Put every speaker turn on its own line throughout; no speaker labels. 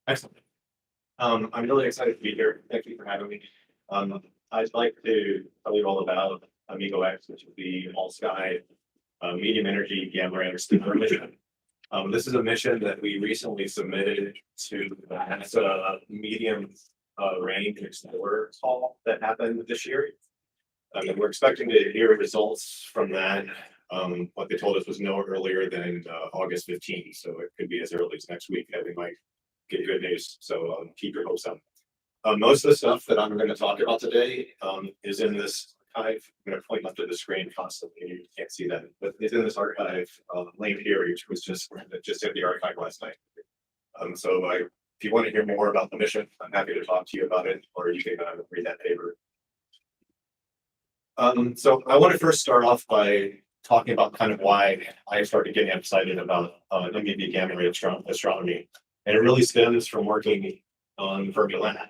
Excellent. I'm really excited to be here. Thank you for having me. I'd like to tell you all about Amigo X, which is the all sky medium energy gamma ray interstellar mission. This is a mission that we recently submitted to the NASA medium range explorer call that happened this year. We're expecting to hear results from that. What they told us was no earlier than August 15th, so it could be as early as next week that we might get good news. So keep your hopes up. Most of the stuff that I'm going to talk about today is in this archive. I'm going to point up to the screen constantly. You can't see that, but it's in this archive linked here, which was just hit the archive last night. If you want to hear more about the mission, I'm happy to talk to you about it, or you can read that paper. So I want to first start off by talking about kind of why I started getting excited about MeV gamma ray astronomy. And it really stems from working on Fermilab.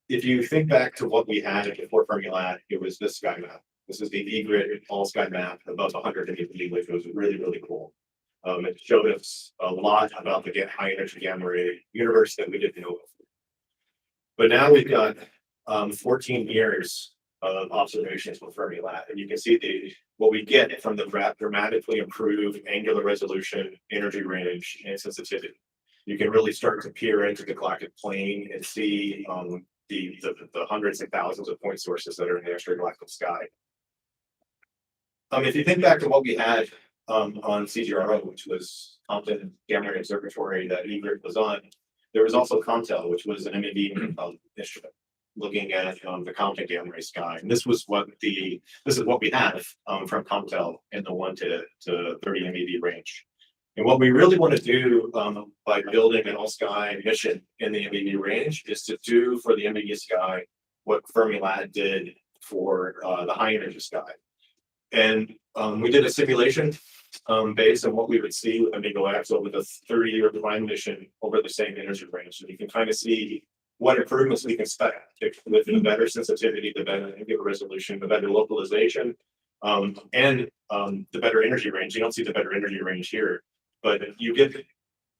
If you think back to what we had before Fermilab, it was this sky map. This is the E-grid all sky map above 100 MeV, which was really, really cool. It showed us a lot about the high energy gamma ray universe that we didn't know before. But now we've got 14 years of observations with Fermilab, and you can see what we get from the dramatically improved angular resolution, energy range, and sensitivity. You can really start to peer into the galactic plane and see the hundreds and thousands of point sources that are in the extragalactic sky. If you think back to what we had on CGRO, which was Compton Gamma Ray Observatory that E-grid was on, there was also COMTEL, which was an MeV instrument looking at the Compton gamma ray sky. And this is what we have from COMTEL in the 1 to 30 MeV range. And what we really want to do by building an all sky mission in the MeV range is to do for the MeV sky what Fermilab did for the high energy sky. And we did a simulation based on what we would see with Amigo X over the 30-year prime mission over the same energy range. So you can kind of see what improvements we can expect with the better sensitivity, the better angular resolution, the better localization, and the better energy range. You don't see the better energy range here, but you get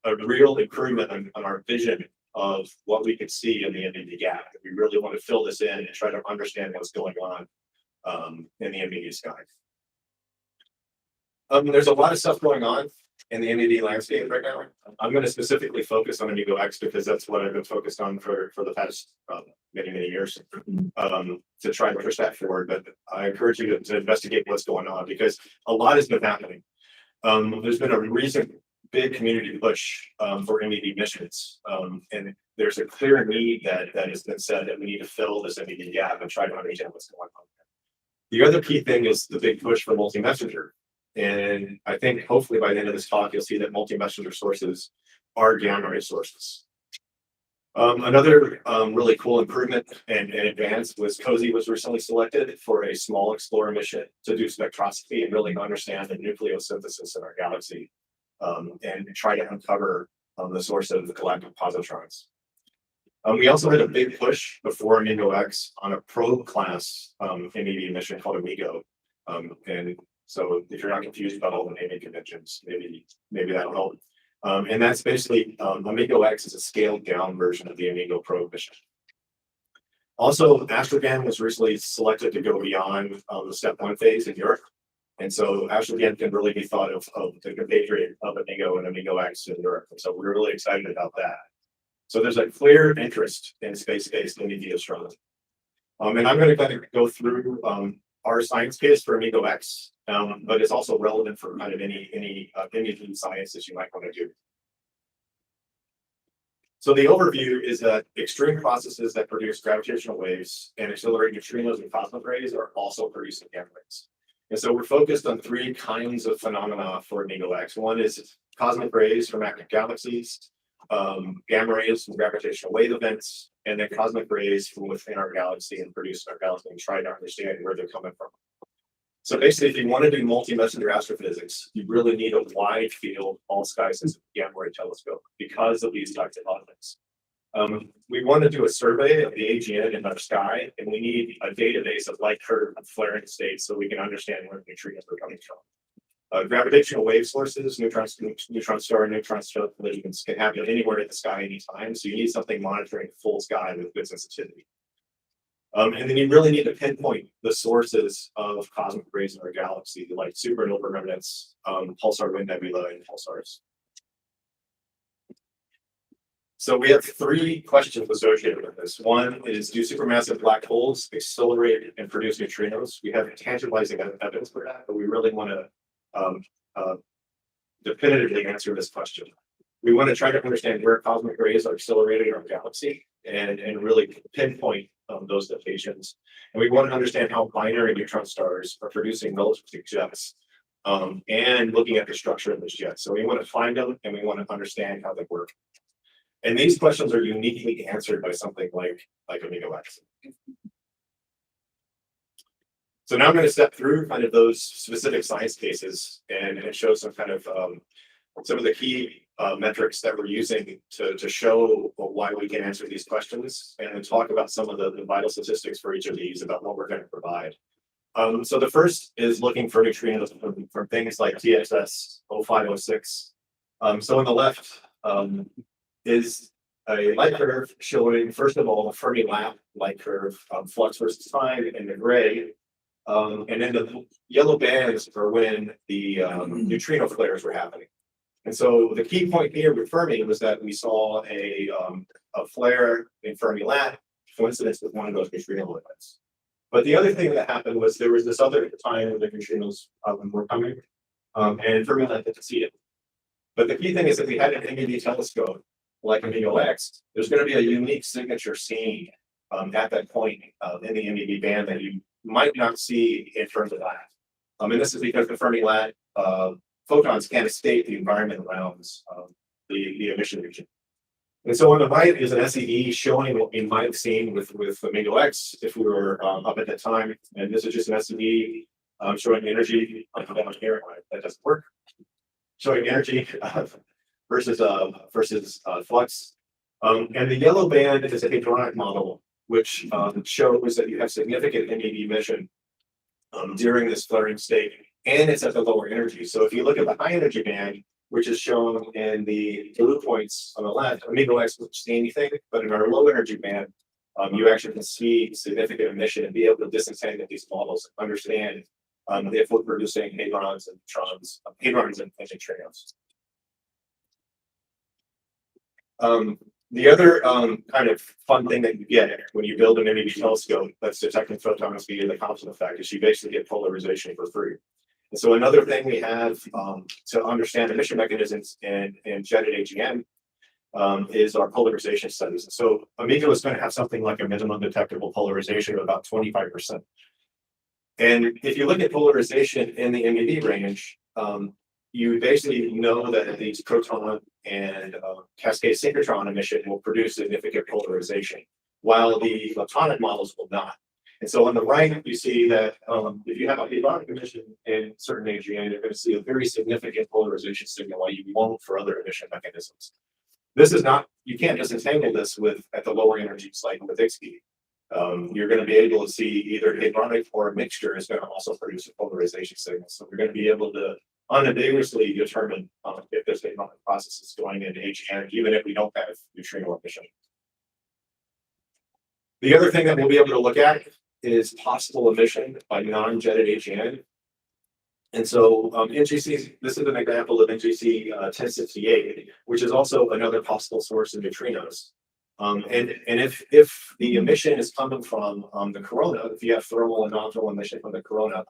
a real improvement on our vision of what we could see in the MeV gap. We really want to fill this in and try to understand what's going on in the MeV sky. There's a lot of stuff going on in the MeV landscape right now. I'm going to specifically focus on Amigo X because that's what I've been focused on for the past many years to try to push that forward. But I encourage you to investigate what's going on because a lot has been happening. There's been a recent big community push for MeV missions, and there's a clear need that has been said that we need to fill this MeV gap and try to understand what's going on. The other key thing is the big push for multi-messenger. And I think hopefully by the end of this talk, you'll see that multi-messenger sources are gamma ray sources. Another really cool improvement and advance was COSY was recently selected for a small explorer mission to do spectroscopy and really understand the nucleosynthesis in our galaxy and try to uncover the source of the galactic positrons. We also had a big push before Amigo X on a probe class MeV mission called Amigo. And so if you're not confused about all the naming conventions, maybe that'll help. And that's basically Amigo X is a scaled down version of the Amigo probe mission. Also, Astrogan was recently selected to go beyond the step 1 phase in Europe. And so Astrogan can really be thought of the compatriot of Amigo and Amigo X in Europe. And so we're really excited about that. So there's a clear interest in space-based MeV astronomy. And I'm going to kind of go through our science case for Amigo X, but it's also relevant for kind of any science that you might want to do. So the overview is that extreme processes that produce gravitational waves and accelerate neutrinos and cosmic rays are also producing gamma rays. And so we're focused on 3 kinds of phenomena for Amigo X. One is cosmic rays from active galaxies, gamma rays from gravitational wave events, and then cosmic rays from within our galaxy and produced in our galaxy and try to understand where they're coming from. So basically, if you want to do multi-messenger astrophysics, you really need a wide field all-sky system gamma ray telescope because of these types of objects. We want to do a survey of the AGN in our sky, and we need a database of light curve and flaring states so we can understand where the neutrinos are coming Gravitational wave sources, neutron star collisions can happen anywhere in the sky anytime. So you need something monitoring the full sky with good sensitivity. And then you really need to pinpoint the sources of cosmic rays in our galaxy, like supernova remnants, pulsar wind nebula, and pulsars. So we have three questions associated with this. One is, do supermassive black holes accelerate and produce neutrinos? We have tantalizing evidence for that, but we really want to definitively answer this question. We want to try to understand where cosmic rays are accelerated in our galaxy and really pinpoint those locations. And we want to understand how binary neutron stars are producing relativistic jets and looking at the structure of those jets. So we want to find them and we want to understand how they work. And these questions are uniquely answered by something like AmigoX. So now I'm going to step through kind of those specific science cases and show some kind of some of the key metrics that we're using to show why we can answer these questions, and then talk about some of the vital statistics for each of these about what we're going to provide. So the first is looking for neutrinos from things like TSS 0506. So on the left is a light curve showing, first of all, the Fermi lap light curve, flux versus time in the gray. And then the yellow bands are when the neutrino flares were happening. And so the key point here with Fermi was that we saw a flare in Fermi lap, coincidence with one of those neutrino events. But the other thing that happened was there was this other time when the neutrinos were coming, and Fermi lap didn't see it. But the key thing is that we had an MEV telescope like AmigoX, there's going to be a unique signature seen at that point in the MEV band that you might not see in Fermi lap. And this is because the Fermi lap photons can't escape the environment around the emission region. And so on the right is an SED showing what we might have seen with AmigoX if we were up at that time. And this is just an SED showing energy down here. That doesn't work. Showing energy versus flux. And the yellow band is a hadronic model, which shows that you have significant MEV emission during this flaring state, and it's at the lower energy. So if you look at the high energy band, which is shown in the blue points on the left, AmigoX won't see anything, but in our low energy band, you actually can see significant emission and be able to disentangle these models and understand if we're producing hadrons and neutrons, hadrons and neutrinos. The other kind of fun thing that you get when you build an MEV telescope that's detecting photons via the Compton effect is you basically get polarization for free. And so another thing we have to understand emission mechanisms in jetted AGN is our polarization studies. And so Amigo is going to have something like a minimum detectable polarization of about 25%. And if you look at polarization in the MEV range, you basically know that these proton and cascade synchrotron emission will produce significant polarization, while the leptonic models will not. And so on the right, you see that if you have a hadronic emission in certain AGN, you're going to see a very significant polarization signal, while you won't for other emission mechanisms. This is not, you can't disentangle this at the lower energies like with XP. You're going to be able to see either hadronic or a mixture is going to also produce a polarization signal. So we're going to be able to unambiguously determine if this hadronic process is going into AGN, even if we don't have neutrino emission. The other thing that we'll be able to look at is possible emission by non-jetted AGN. And so NGC, this is an example of NGC 1068, which is also another possible source of neutrinos. And if the emission is coming from the corona, if you have thermal and non-thermal emission from the corona,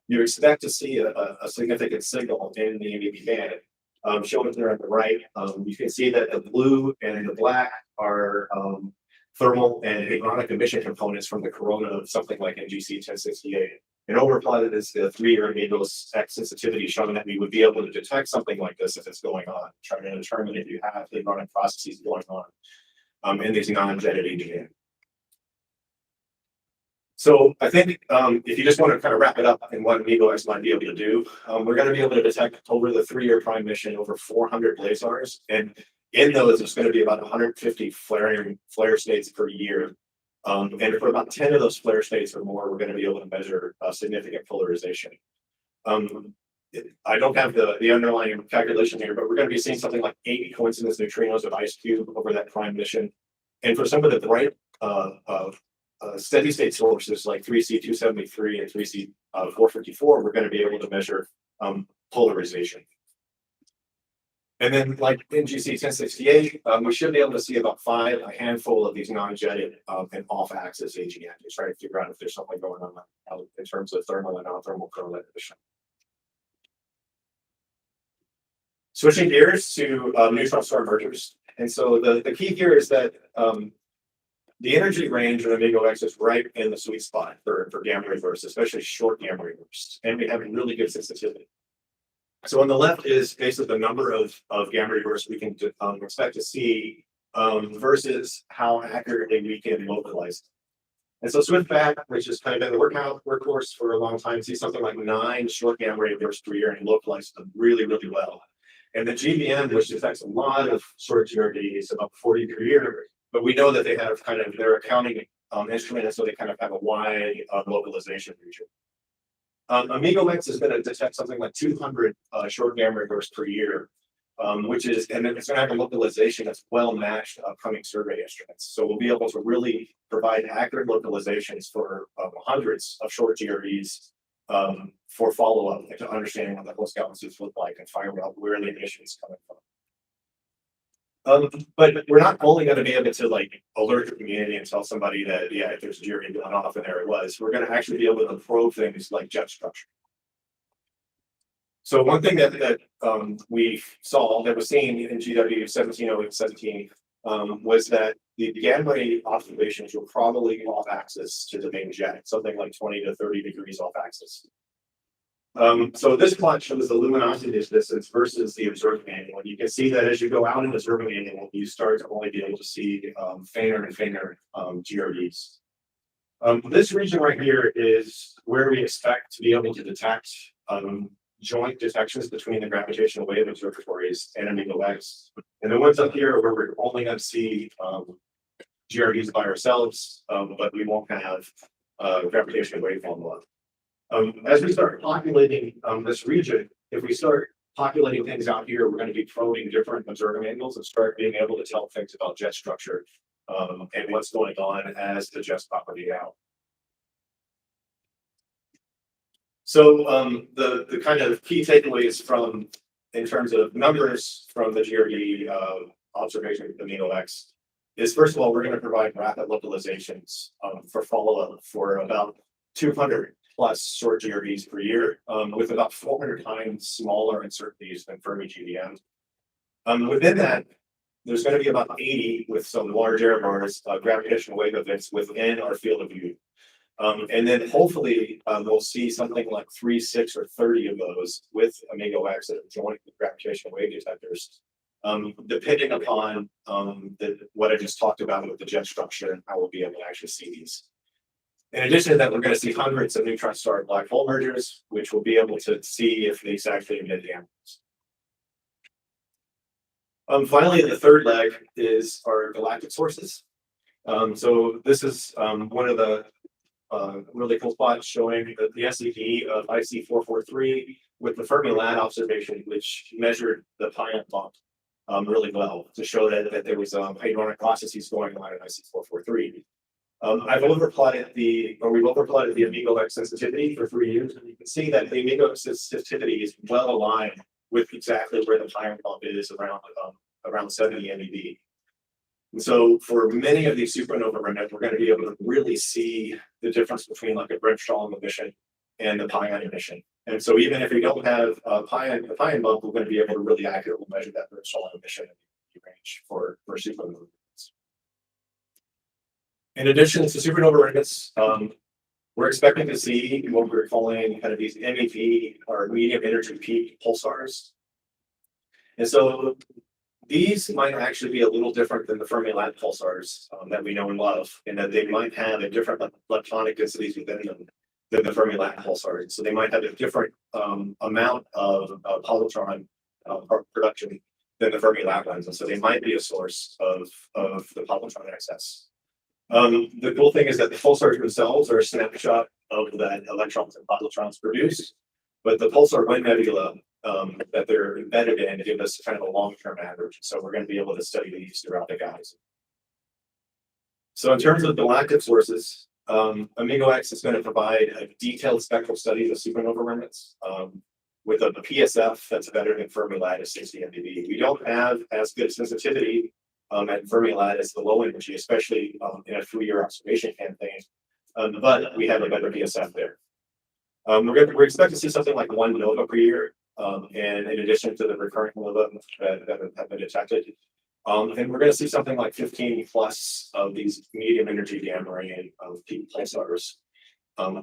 you expect to see a significant signal in the MEV band. Shown there on the right, you can see that the blue and the black are thermal and hadronic emission components from the corona of something like NGC 1068. And overplotted is the 3-year Amigos X sensitivity, showing that we would be able to detect something like this if it's going on, trying to determine if you have hadronic processes going on in these non-jetted AGN. So I think if you just want to kind of wrap it up in what AmigoX might be able to do, we're going to be able to detect over the 3-year prime mission over 400 blazars, and in those there's going to be about 150 flare states per year. And for about 10 of those flare states or more, we're going to be able to measure significant polarization. I don't have the underlying calculation here, but we're going to be seeing something like 80 coincidence neutrinos of ice cube over that prime mission. And for some of the bright steady state sources like 3C273 and 3C454, we're going to be able to measure polarization. And then, like in GC 1068, we should be able to see about a handful of these non-jetted and off-axis AGN to try to figure out if there's something going on in terms of thermal and non-thermal correlate emission. Switching gears to neutron star mergers. And so the key here is that the energy range of Amigo X is right in the sweet spot for gamma ray bursts, especially short gamma ray bursts. And we have really good sensitivity. So on the left is basically the number of gamma ray bursts we can expect to see versus how accurately we can localize them. And so SwiftBack, which has kind of been the workhorse for a long time, sees something like 9 short gamma ray bursts per year and localizes them really, really well. And the GVM, which detects a lot of short GRDs, about 40 per year, but we know that they have kind of their accounting instrument, and so they kind of have a wide localization region. Amigo X is going to detect something like 200 short gamma ray bursts per year, which is, and it's going to have a localization that's well matched to upcoming survey instruments. So we'll be able to really provide accurate localizations for hundreds of short GRDs for follow-up and to understanding what the host galaxies look like and find out where the emission is coming from. But we're not only going to be able to like alert the community and tell somebody that, yeah, if there's a GRD going off and there it was, we're going to actually be able to probe things like jet structure. So one thing that we saw that was seen in GW 1708-17 was that the gamma ray observations were probably off axis to the main jet, something like 20 to 30 degrees off axis. So this plot shows the luminosity distance versus the observing angle. And you can see that as you go out in observing angle, you start to only be able to see fainter and fainter GRDs. This region right here is where we expect to be able to detect joint detections between the gravitational wave observatories and Amigo X. And the ones up here are where we're only going to see GRDs by ourselves, but we won't have gravitational wave follow-up. As we start populating this region, if we start populating things out here, we're going to be probing different observing angles and start being able to tell things about jet structure and what's going on as the jets propagate out. So the kind of key takeaways from, in terms of numbers from the GRD observation of Amigo X is, first of all, we're going to provide rapid localizations for follow-up for about 200 plus short GRDs per year, with about 400 times smaller uncertainties than Fermi GVM. Within that, there's going to be about 80 with some large error bars, gravitational wave events within our field of view. And then hopefully we'll see something like 3, 6, or 30 of those with Amigo X that are joined with gravitational wave detectors, depending upon what I just talked about with the jet structure and how we'll be able to actually see these. In addition to that, we're going to see hundreds of neutron star black hole mergers, which we'll be able to see if these actually emit gamma. Finally, the third leg is our galactic sources. So this is one of the really cool plots showing the SED of IC443 with the Fermi Lab observation, which measured the pion bump really well to show that there was hadronic processes going on in IC443. we've overplotted the Amigo X sensitivity for 3 years, and you can see that the Amigo X sensitivity is well aligned with exactly where the pion bump is around 70 MeV. And so for many of these supernova remnants, we're going to be able to really see the difference between like a Bremsstrahlung emission and the pion emission. And so even if we don't have a pion bump, we're going to be able to really accurately measure that Bremsstrahlung emission range for supernova. In addition to supernova remnants, we're expecting to see what we're calling kind of these MEV or medium energy peak pulsars. And so these might actually be a little different than the Fermi Lab pulsars that we know and love, in that they might have a different electronic densities within them than the Fermi Lab pulsars. So they might have a different amount of positron production than the Fermi Lab ones. And so they might be a source of the positron excess. The cool thing is that the pulsars themselves are a snapshot of that electrons and positrons produced. But the pulsar wind nebula that they're embedded in give us kind of a long-term average. So we're going to be able to study these throughout the galaxy. So in terms of galactic sources, Amigo X is going to provide a detailed spectral study of supernova remnants with a PSF that's better than Fermi lattice 60 MeV. We don't have as good sensitivity at Fermi lattice, the low energy, especially in a 3-year observation campaign, but we have a better PSF there. We're expecting to see something like 1 nova per year, and in addition to the recurrent nova that have been detected. And we're going to see something like 15 plus of these medium energy gamma ray peak pulsars.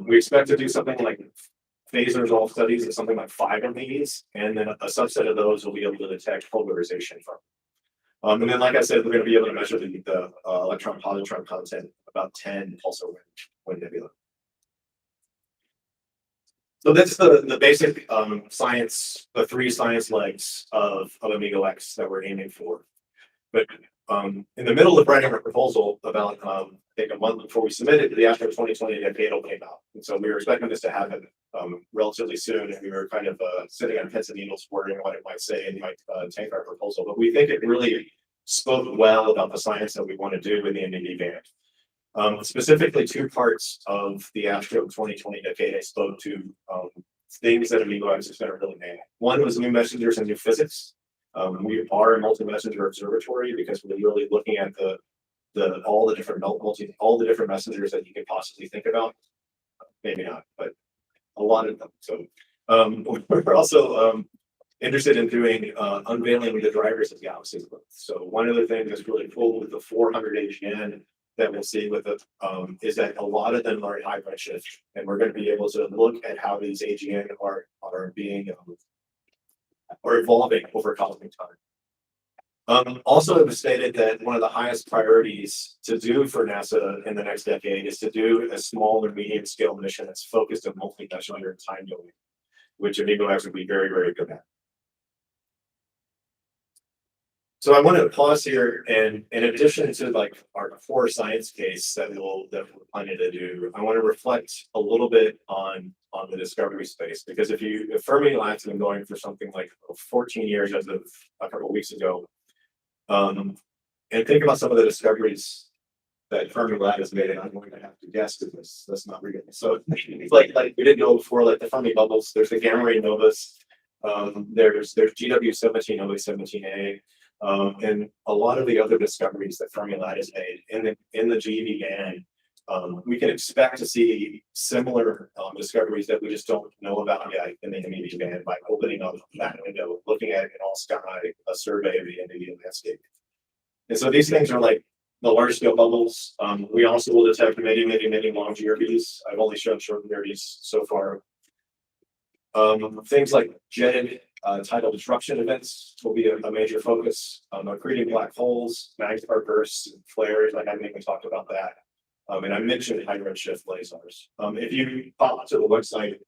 We expect to do something like phase resolve studies of something like 5 of these, and then a subset of those will be able to detect polarization from. And then, like I said, we're going to be able to measure the electron-positron content of about 10 pulsar wind nebula. So that's the basic science, the 3 science legs of Amigo X that we're aiming for. But in the middle of writing our proposal, about I think a month before we submitted, the Astro 2020 Tidal came out, and so we were expecting this to happen relatively soon, and we were kind of sitting on pins and needles, wondering what it might say and might tank our proposal. But we think it really spoke well about the science that we want to do with the NDD band. Specifically, 2 parts of the Astro 2020 Decade spoke to things that Amigo X is going to really make. One was new messengers and new physics. We are a multi-messenger observatory because we're really looking at all the different messengers that you could possibly think about. Maybe not, but a lot of them. So we're also interested in doing unveiling the drivers of galaxy growth. So one of the things that's really cool with the 400 AGN that we'll see with it is that a lot of them are high redshift, and we're going to be able to look at how these AGN are being or evolving over cosmic time. Also, it was stated that one of the highest priorities to do for NASA in the next decade is to do a small or medium scale mission that's focused on multi-messenger time domain, which Amigo X would be very, very good at. So I want to pause here, and in addition to like our core science case that we're planning to do, I want to reflect a little bit on the discovery space, because if Fermi Lab's been going for something like 14 years as of a couple of weeks ago, and think about some of the discoveries that Fermi Lab has made, and I'm going to have to guess because that's not real. So it's like we didn't know before, like the Fermi bubbles. There's the gamma ray novas. There's GW17, OA17A. And a lot of the other discoveries that Fermi Lab has made in the GeV band, we can expect to see similar discoveries that we just don't know about yet in the NDD band by opening up that window, looking at it in all sky, a survey of the NDD landscape. And so these things are like the large scale bubbles. We also will detect many long GRBs. I've only shown short GRBs so far. Things like jetted tidal disruption events will be a major focus. Accreting black holes, magnetar bursts, and flares. Like I haven't even talked about that. And I mentioned high redshift lasers. If you pop to the website,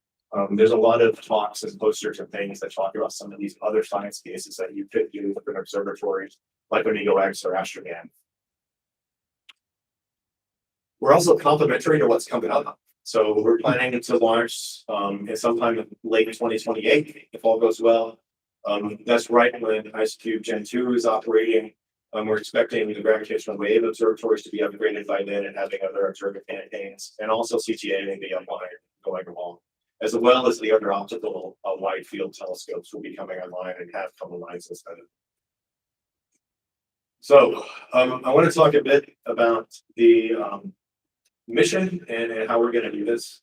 there's a lot of talks and posters and things that talk about some of these other science cases that you could do with an observatory like Amigo X or Astrogan. We're also complementary to what's coming up. So we're planning to launch sometime in late 2028, if all goes well. That's right when IceCube Gen 2 is operating. We're expecting the gravitational wave observatories to be upgraded by then and having other observing campaigns, and also CTA may be online going along, as well as the other optical wide field telescopes will be coming online and have come online since then. So I want to talk a bit about the mission and how we're going to do this.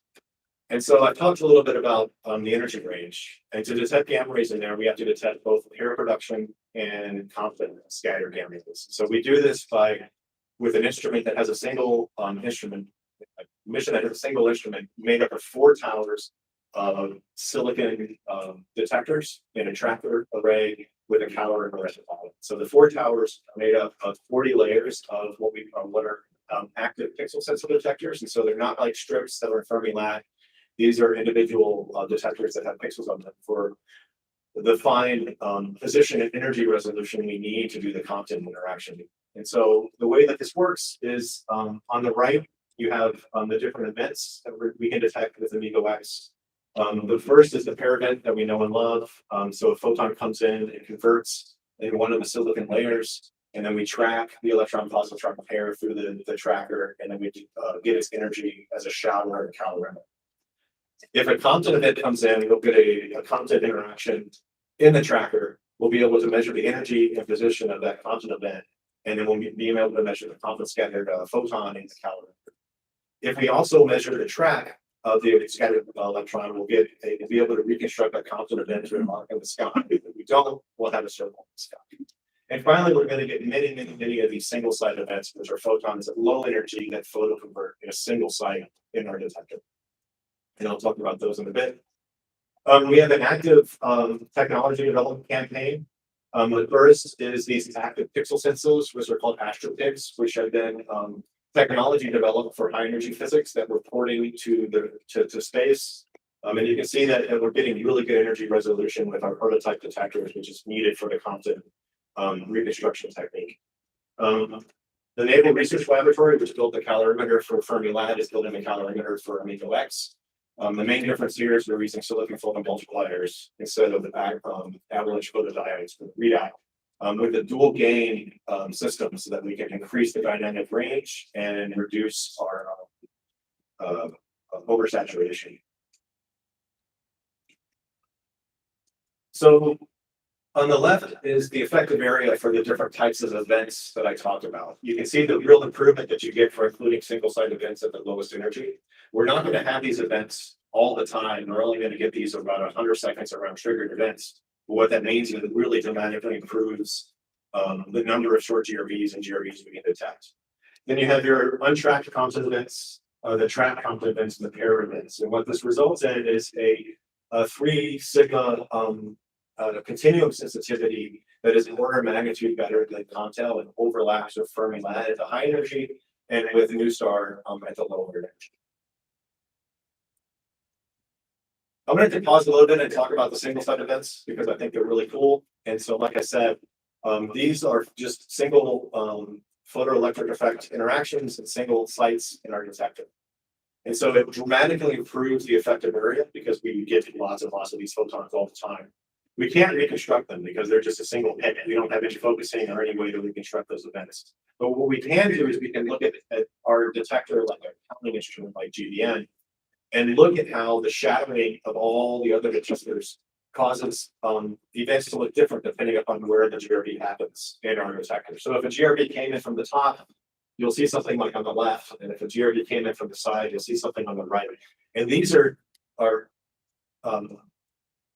And so I talked a little bit about the energy range, and to detect gamma rays in there, we have to detect both air production and constant scattered gamma rays. So we do this with an instrument that has a single instrument, a mission that has a single instrument made up of 4 towers of silicon detectors in a tracker array with a cower and a reservoir. So the 4 towers are made up of 40 layers of what are active pixel sensor detectors, and so they're not like strips that are in Fermi Lab. These are individual detectors that have pixels on them for the fine position and energy resolution we need to do the Compton interaction. And so the way that this works is on the right, you have the different events that we can detect with Amigo X. The first is the pair event that we know and love. So a photon comes in, it converts in one of the silicon layers, and then we track the electron-positron pair through the tracker, and then we get its energy as a shower of calorimeter. If a Compton event comes in, we'll get a Compton interaction in the tracker. We'll be able to measure the energy and position of that Compton event, and then we'll be able to measure the Compton scattered photon in the calorimeter. If we also measure the track of the scattered electron, we'll be able to reconstruct a Compton event to a mark in the sky. If we don't, we'll have a circle in the sky. And finally, we're going to get many of these single site events, which are photons at low energy that photoconvert in a single site in our detector. And I'll talk about those in a bit. We have an active technology development campaign. The first is these active pixel sensors, which are called astropix, which have been technology developed for high energy physics that we're porting to space. And you can see that we're getting really good energy resolution with our prototype detectors, which is needed for the Compton reconstruction technique. The Naval Research Laboratory, which built the calorimeter for Fermi-LAT, is building the calorimeter for Amigo X. The main difference here is we're using silicon photon multipliers instead of the avalanche photodiodes for the readout, with a dual gain system so that we can increase the dynamic range and reduce our oversaturation. So on the left is the effective area for the different types of events that I talked about. You can see the real improvement that you get for including single site events at the lowest energy. We're not going to have these events all the time. We're only going to get these about 100 seconds around triggered events. But what that means is it really dramatically improves the number of short GRBs and GRBs we can detect. Then you have your untracked Compton events, the tracked Compton events, and the pair events. And what this results in is a 3 sigma continuum sensitivity that is an order of magnitude better than Comptel and overlaps with Fermi-LAT at the high energy and with NuSTAR at the lower energy. I'm going to pause a little bit and talk about the single site events because I think they're really cool. And so, like I said, these are just single photoelectric effect interactions and single sites in our detector. And so it dramatically improves the effective area because we get lots and lots of these photons all the time. We can't reconstruct them because they're just a single hit. We don't have any focusing or any way to reconstruct those events. But what we can do is we can look at our detector like a counting instrument like GVN and look at how the shadowing of all the other detectors causes events to look different depending upon where the GRB happens in our detector. So if a GRB came in from the top, you'll see something like on the left, and if a GRB came in from the side, you'll see something on the right. And these are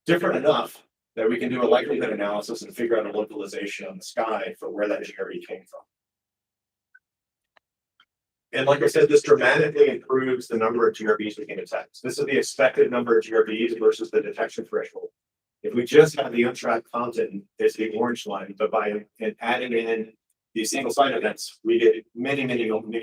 different enough that we can do a likelihood analysis and figure out a localization on the sky for where that GRB came from. And like I said, this dramatically improves the number of GRBs we can detect. This is the expected number of GRBs versus the detection threshold. If we just have the untracked Compton, it's the orange line, but by adding in these single site events, we get many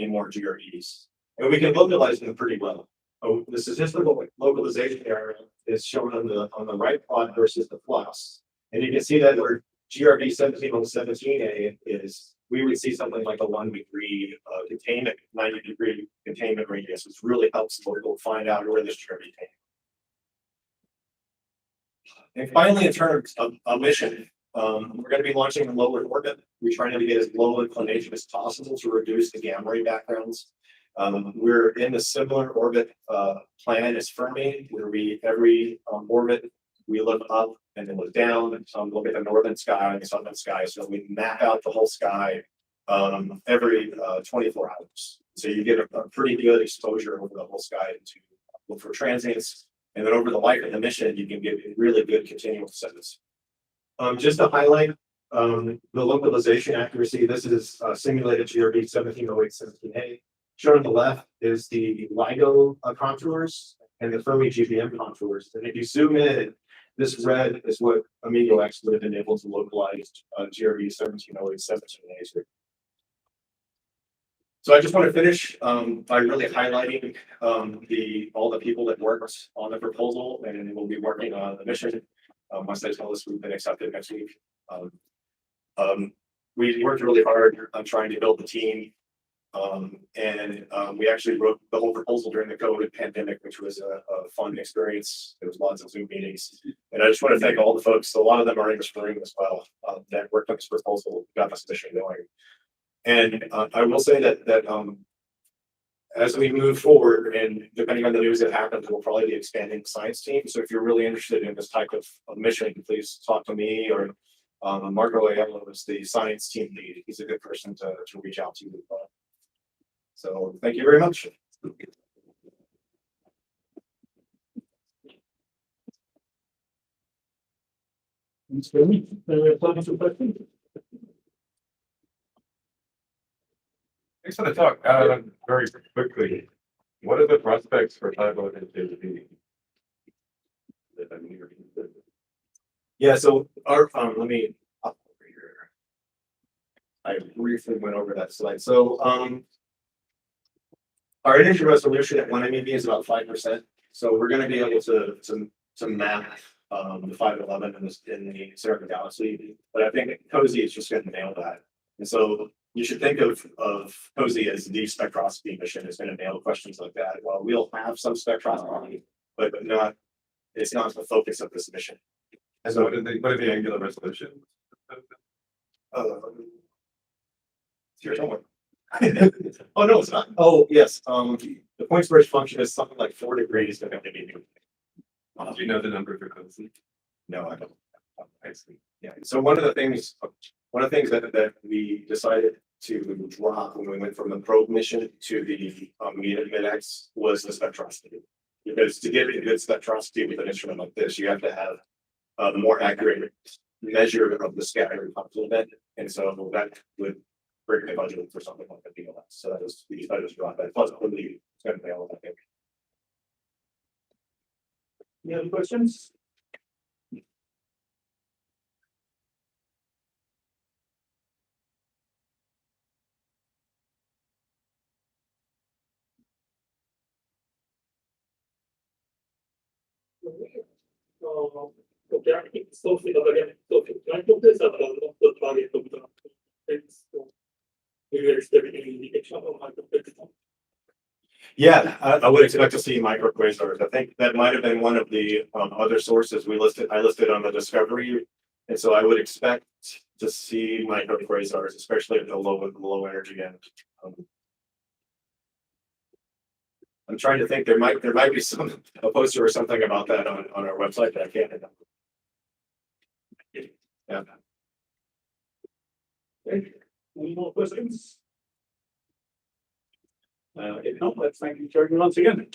more GRBs. And we can localize them pretty well. Oh, the statistical localization area is shown on the right plot versus the plus. And you can see that where GRB 17 is, we would see something like a 1 degree containment, 90-degree containment radius, which really helps people find out where this GRB came. And finally, in terms of mission, we're going to be launching in low orbit. We're trying to get as low inclination as possible to reduce the gamma ray backgrounds. We're in a similar orbit plan as Fermi, where every orbit we look up and then look down and look at the northern sky and the southern sky. So we map out the whole sky every 24 hours. So you get a pretty good exposure over the whole sky to look for transients. And then over the life of the mission, you can get really good continuous sets. Just to highlight the localization accuracy, this is simulated GRB 1708-17A. Shown on the left is the LIGO contours and the Fermi GBM contours. And if you zoom in, this red is what Amigo X would have been able to localize GRB 1708-17A. So I just want to finish by really highlighting all the people that worked on the proposal and will be working on the mission once they tell us we've been accepted next week. We worked really hard on trying to build the team. We actually wrote the whole proposal during the COVID pandemic, which was a fun experience. There was lots of Zoom meetings. And I just want to thank all the folks, a lot of them are in this room as well, that worked on this proposal, got this mission going. And I will say that as we move forward, and depending on the news that happens, we'll probably be expanding the science team. So if you're really interested in this type of mission, please talk to me or Marco Aiello is the science team lead. He's a good person to reach out to. So thank you very much.
Thanks very much.
Thanks for the talk. Very quickly, what are the prospects for Tidal and TeVPA?
Yeah, so our let me up over here. I briefly went over that slide. So our energy resolution at 1 MeV is about 5%. So we're going to be able to map the 511 in the Cherenkov galaxy. But I think COSY is just going to nail that. And so you should think of COSY as the spectroscopy mission is going to nail questions like that. Well, we'll have some spectroscopy, but not. It's not the focus of this mission.
And so what are the angular resolution?
Here somewhere. Oh no, it's not. Oh yes. The point square function is something like 4 degrees.
Do you know the number for COSY?
No, I don't. I see. Yeah. So one of the things that we decided to drop when we went from the probe mission to the mid-X was the spectroscopy. Because to get a good spectroscopy with an instrument like this, you have to have a more accurate measure of the scattering event, and so that would break the budget for something like a DLS. So we decided to drop that. Plus, it's going to fail, I think.
Any other questions? Galactic sources of again, Cherenkov is the target of the things. Is there any indication of microquasars?
Yeah, I would expect to see microquasars. I think that might have been one of the other sources I listed on the discovery, and so I would expect to see microquasars, especially at the low energy end. I'm trying to think. There might be a poster or something about that on our website, but I can't remember. Yeah.
Okay. Any more questions? If not, let's thank you, Jeremy, once again.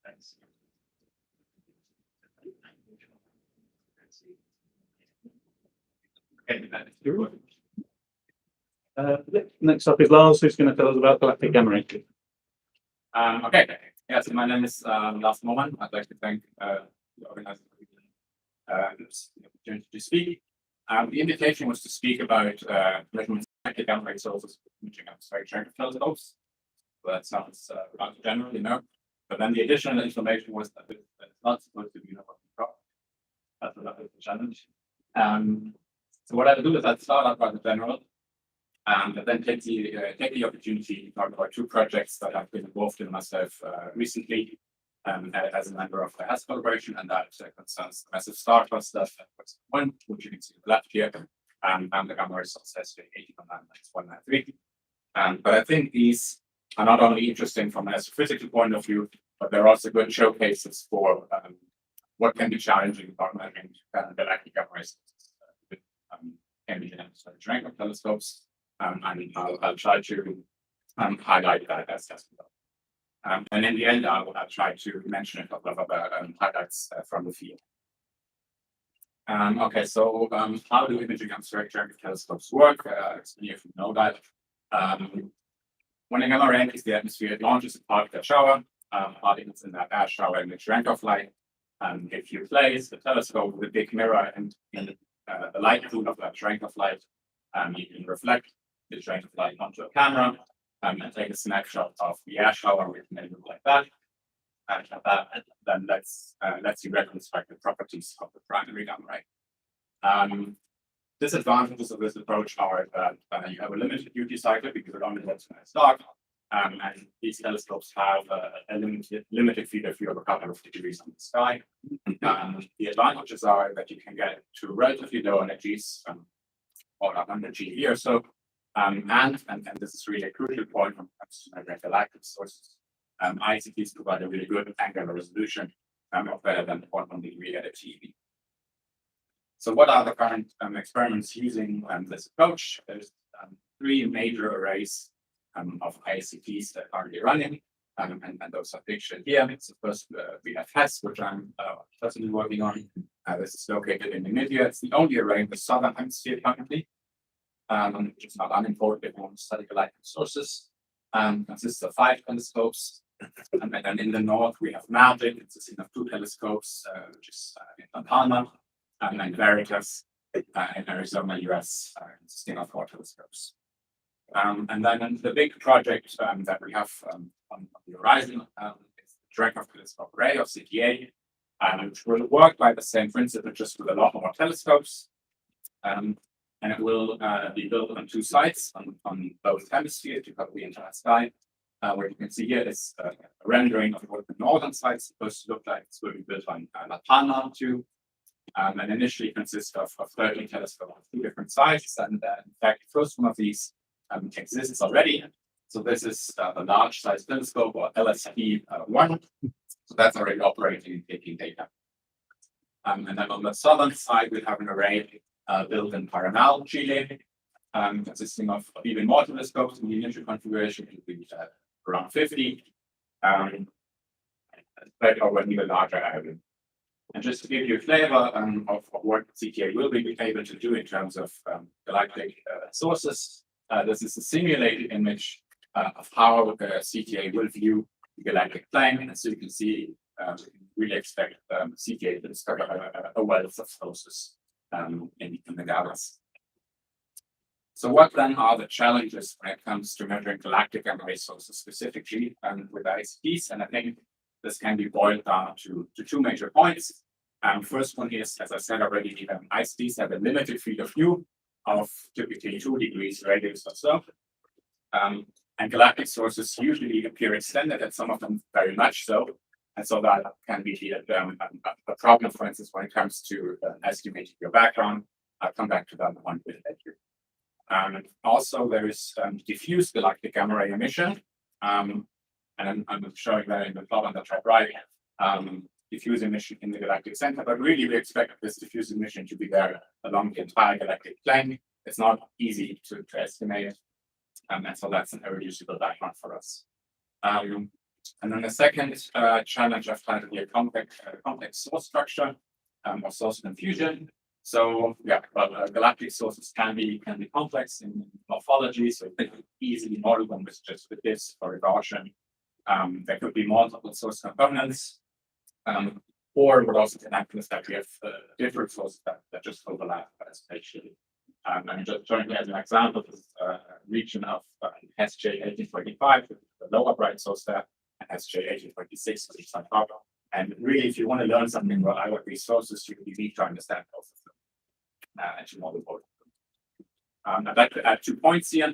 Thanks. Next up is Lars, who's going to tell us about galactic gamma ray.
Okay. Yeah, so my name is Lars Mohrmann. I'd like to thank the organizer for the opportunity to speak. The invitation was to speak about measurements of galactic gamma ray sources imaging atmospheric Cherenkov telescopes. So that sounds rather general, you know. But then the additional information was that it's not supposed to be uniform. That's the challenge. So what I'll do is I'll start out by the general, and then take the opportunity to talk about 2 projects that I've been involved in myself recently as a member of the HAS collaboration, and that concerns the massive star cluster one, which you can see on the left here, and the gamma ray source S819193. But I think these are not only interesting from an astrophysical point of view, but they're also good showcases for what can be challenging about measuring galactic gamma ray sources with ambient atmospheric Cherenkov telescopes. And I'll try to highlight that as well. And in the end, I'll try to mention a couple of other highlights from the field. Okay, so how do imaging atmospheric Cherenkov telescopes work? If you know that. When a gamma ray enters the atmosphere, it launches a particle shower. Particles in that ash shower emit Cherenkov light. If you place the telescope with a big mirror and in the light pool of that Cherenkov light, you can reflect the Cherenkov light onto a camera and take a snapshot of the ash shower, which may look like that. And then lets you reconstruct the properties of the primary gamma ray. Disadvantages of this approach are that you have a limited duty cycle because it only lets when it's dark, and these telescopes have a limited field of view of a couple of degrees on the sky. The advantages are that you can get to relatively low energies, or 100 GeV or so, and this is really a crucial point when it comes to galactic sources. ICTs provide a really good angular resolution of better than 1 degree at a TeV. So what are the current experiments using this approach? There's 3 major arrays of ICTs that are currently running, and those are pictured here. So first we have HESS, which I'm personally working on. This is located in Namibia. It's the only array in the southern hemisphere currently, which is not unimportant if you want to study galactic sources. Consists of 5 telescopes. And then in the north, we have MAGIC, consisting of 2 telescopes, which is in Mohrmann, and then Vieregg in Arizona, US, consisting of 4 telescopes. And then the big project that we have on the horizon is the Cherenkov telescope array, or CTA, which will work by the same principle, just with a lot more telescopes. And it will be built on 2 sites on both hemispheres to cover the entire sky. What you can see here is a rendering of what the northern site is supposed to look like. It's will be built on La Palma too, and initially consists of 13 telescopes on 2 different sites. And in fact, the first one of these exists already. So this is the large size telescope, or LSP-1. So that's already operating and taking data. And then on the southern side, we have an array built in Paranal, Chile, consisting of even more telescopes in the initial configuration, including around 50, spread over an even larger area. And just to give you a flavor of what CTA will be able to do in terms of galactic sources, this is a simulated image of how CTA will view the galactic plane. And so you can see, we can really expect CTA to discover a wealth of sources in the galaxy. So what then are the challenges when it comes to measuring galactic gamma ray sources specifically with ICTs? And I think this can be boiled down to 2 major points. First one is, as I said already, ICTs have a limited field of view of typically 2 degrees radius or so. And galactic sources usually appear extended, and some of them very much so. And so that can be a problem, for instance, when it comes to estimating your background. I'll come back to that one bit later. Also, there is diffuse galactic gamma ray emission, and I'm showing that in the plot on the top right. Diffuse emission in the galactic center, but really we expect this diffuse emission to be there along the entire galactic plane. It's not easy to estimate, and so that's an irreducible background for us. And then the second challenge I've titled here complex source structure or source confusion. So yeah, but galactic sources can be complex in morphology, so they could easily model them with just with this or a Gaussian. There could be multiple source components, or it would also connect with that we have different sources that just overlap spatially. I'm just showing you as an example this region of SJ 1845, the lower bright source there, and SJ 1826, which is on top. And really, if you want to learn something about either of these sources, you need to understand both of them and to model both of them. I'd like to add 2 points here.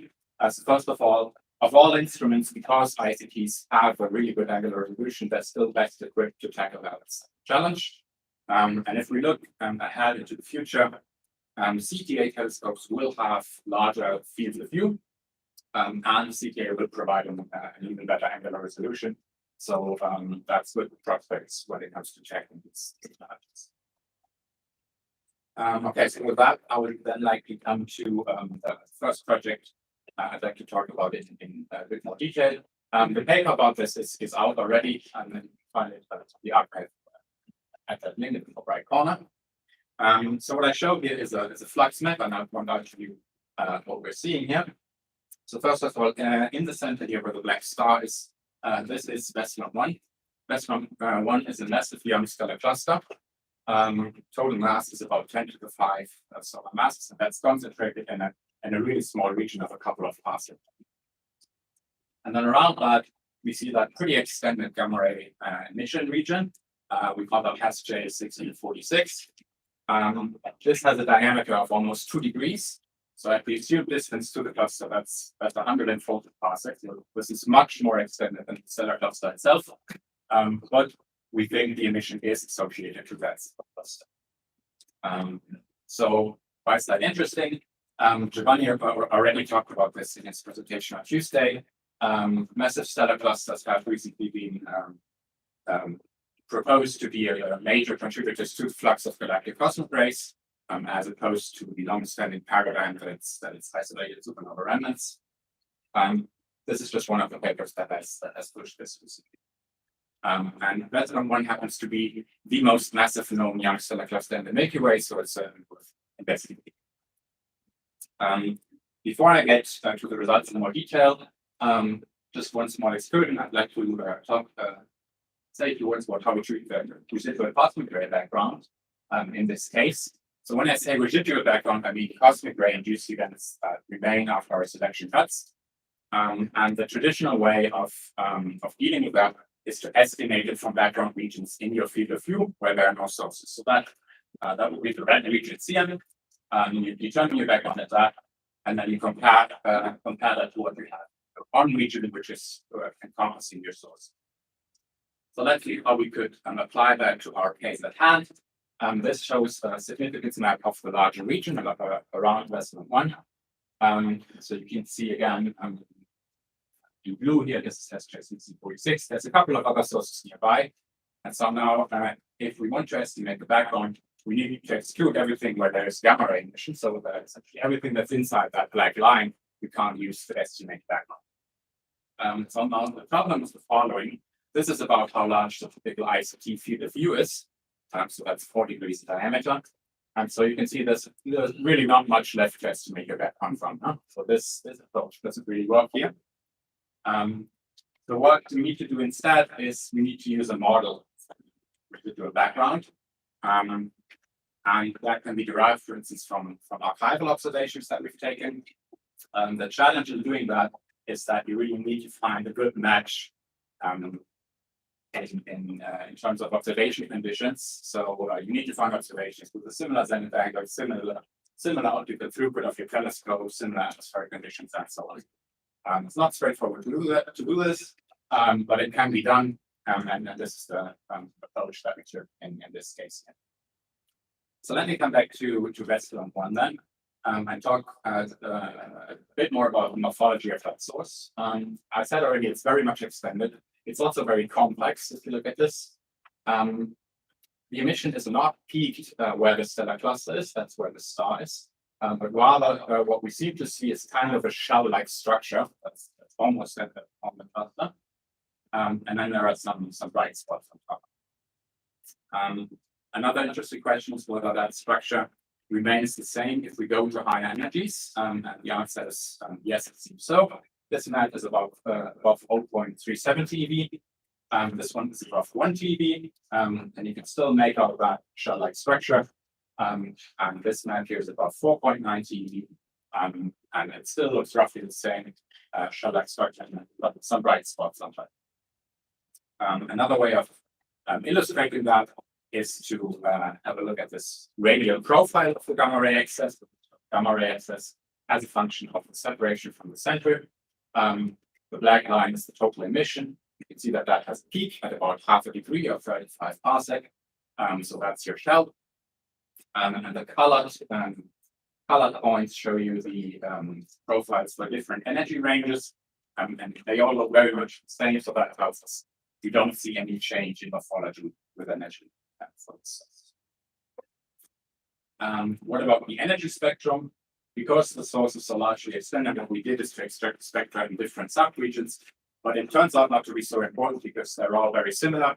So first of all instruments, because ICTs have a really good angular resolution, they're still best equipped to tackle that challenge. And if we look ahead into the future, CTA telescopes will have larger fields of view, and CTA will provide an even better angular resolution. So that's good prospects when it comes to checking these challenges. Okay, so with that, I would then like to come to the first project. I'd like to talk about it in a bit more detail. The paper about this is out already, and then you can find it at the archive at that link in the top right corner. So what I show here is a flux map, and I'll point out to you what we're seeing here. So first of all, in the center here where the black star is, this is Vestland 1. Vestron 1 is a massive young stellar cluster. Total mass is about 10 to the 5 solar masses, and that's concentrated in a really small region of a couple of parsecs. And then around that, we see that pretty extended gamma ray emission region. We call that SJ 1646. This has a diameter of almost 2 degrees. So at the assumed distance to the cluster, that's 140 parsecs. So this is much more extended than the stellar cluster itself. But we think the emission is associated to that cluster. So why is that interesting? Giovanni already talked about this in his presentation on Tuesday. Massive stellar clusters have recently been proposed to be a major contributors to the flux of galactic cosmic rays, as opposed to the long-standing paradigm that it's isolated supernova remnants. This is just one of the papers that has pushed this specifically. And Vestron 1 happens to be the most massive known young stellar cluster in the Milky Way, so it's worth investigating. Before I get to the results in more detail, just one small excursion. I'd like to say a few words about how we treat the residual cosmic ray background in this case. So when I say residual background, I mean cosmic ray induced events that remain after our selection cuts. And the traditional way of dealing with that is to estimate it from background regions in your field of view where there are no sources. So that would be the red region CM. You determine your background at that, and then you compare that to what you have one region which is encompassing your source. So let's see how we could apply that to our case at hand. This shows a significance map of the larger region around Vestron 1. So you can see again in blue here, this is SJ 1646. There's a couple of other sources nearby. And so now, if we want to estimate the background, we need to exclude everything where there is gamma ray emission. So that essentially everything that's inside that black line, we can't use to estimate background. So now the problem is the following. This is about how large the typical ICT field of view is. So that's 4 degrees in diameter. And so you can see there's really not much left to estimate your background from. So this approach doesn't really work here. So what we need to do instead is we need to use a model to do a background. And that can be derived, for instance, from archival observations that we've taken. The challenge in doing that is that you really need to find a good match in terms of observation conditions. So you need to find observations with a similar zenith angle, similar optical throughput of your telescope, similar atmospheric conditions, and so on. It's not straightforward to do this, but it can be done, and this is the approach that we took in this case. So let me come back to Vestron 1 then, and talk a bit more about the morphology of that source. I said already it's very much extended. It's also very complex if you look at this. The emission is not peaked where the stellar cluster is, that's where the star is. But rather what we seem to see is kind of a shell-like structure that's almost on the cluster. And then there are some bright spots on top. Another interesting question is whether that structure remains the same if we go to higher energies. And the answer is yes, it seems so. This map is above 0.37 TeV. This one is above 1 TeV. And you can still make out that shell-like structure. And this map here is above 4.9 TeV. And it still looks roughly the same shell-like structure, but with some bright spots on top. Another way of illustrating that is to have a look at this radial profile of the gamma ray excess. Gamma ray excess as a function of the separation from the center. The black line is the total emission. You can see that that has a peak at about half a degree or 35 parsec. So that's your shell. And the colored points show you the profiles for different energy ranges. And they all look very much the same. So that tells us you don't see any change in morphology with energy. What about the energy spectrum? Because the source is so largely extended, what we did is to extract the spectra in different subregions, but it turns out not to be so important because they're all very similar.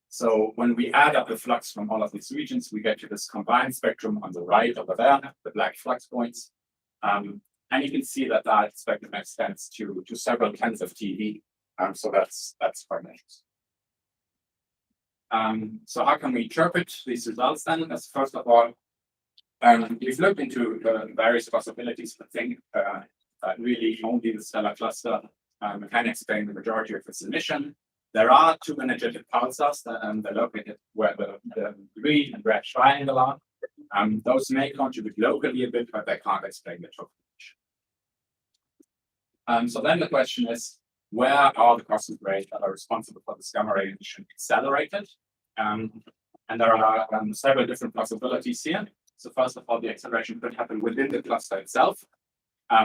So when we add up the flux from all of these regions, we get to this combined spectrum on the right over there, the black flux points. And you can see that that spectrum extends to several tens of TeV. So that's quite nice. So how can we interpret these results then? As first of all, we've looked into the various possibilities, but think that really only the stellar cluster can explain the majority of its emission. There are two energetic pulsars that they're located where the green and red triangle are. Those may contribute locally a bit, but they can't explain the total emission. So then the question is, where are the cosmic rays that are responsible for this gamma ray emission accelerated? And there are several different possibilities here. So first of all, the acceleration could happen within the cluster itself.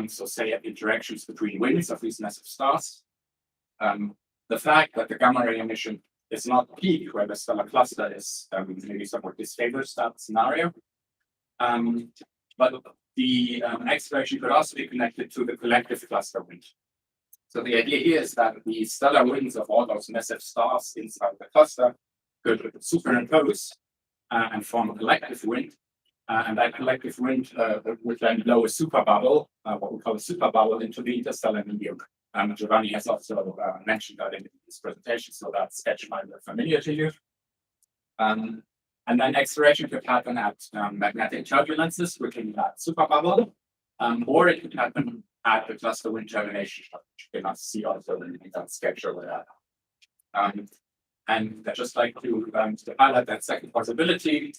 So say at interactions between winds of these massive stars. The fact that the gamma ray emission is not peak where the stellar cluster is maybe somewhat disfavors that scenario. But the acceleration could also be connected to the collective cluster wind. So the idea here is that the stellar winds of all those massive stars inside the cluster could superimpose and form a collective wind. And that collective wind would then blow a superbubble, what we call a superbubble, into the interstellar medium. Giovanni has also mentioned that in his presentation, so that sketch might be familiar to you. And then acceleration could happen at magnetic turbulences within that superbubble, or it could happen at the cluster wind termination, which you cannot see also in that sketch over there. And I'd just like to highlight that second possibility.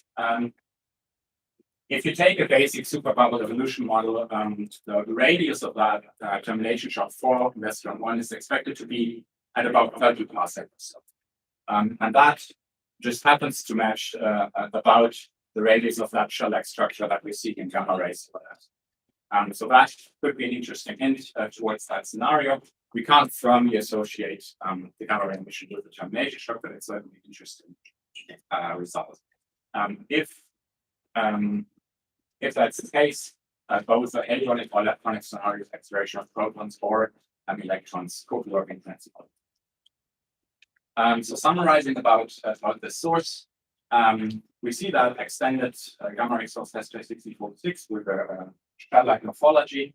If you take a basic superbubble evolution model, the radius of that termination shock for Western 1 is expected to be at about 30 parsecs. And that just happens to match about the radius of that shell-like structure that we see in gamma rays. So that could be an interesting hint towards that scenario. We can't firmly associate the gamma ray emission with the termination shock, but it's certainly an interesting result. If that's the case, both the hadronic or leptonic scenarios, acceleration of protons or electrons could work in principle. So summarizing about the source, we see that extended gamma ray source SJ6046 with a shell-like morphology.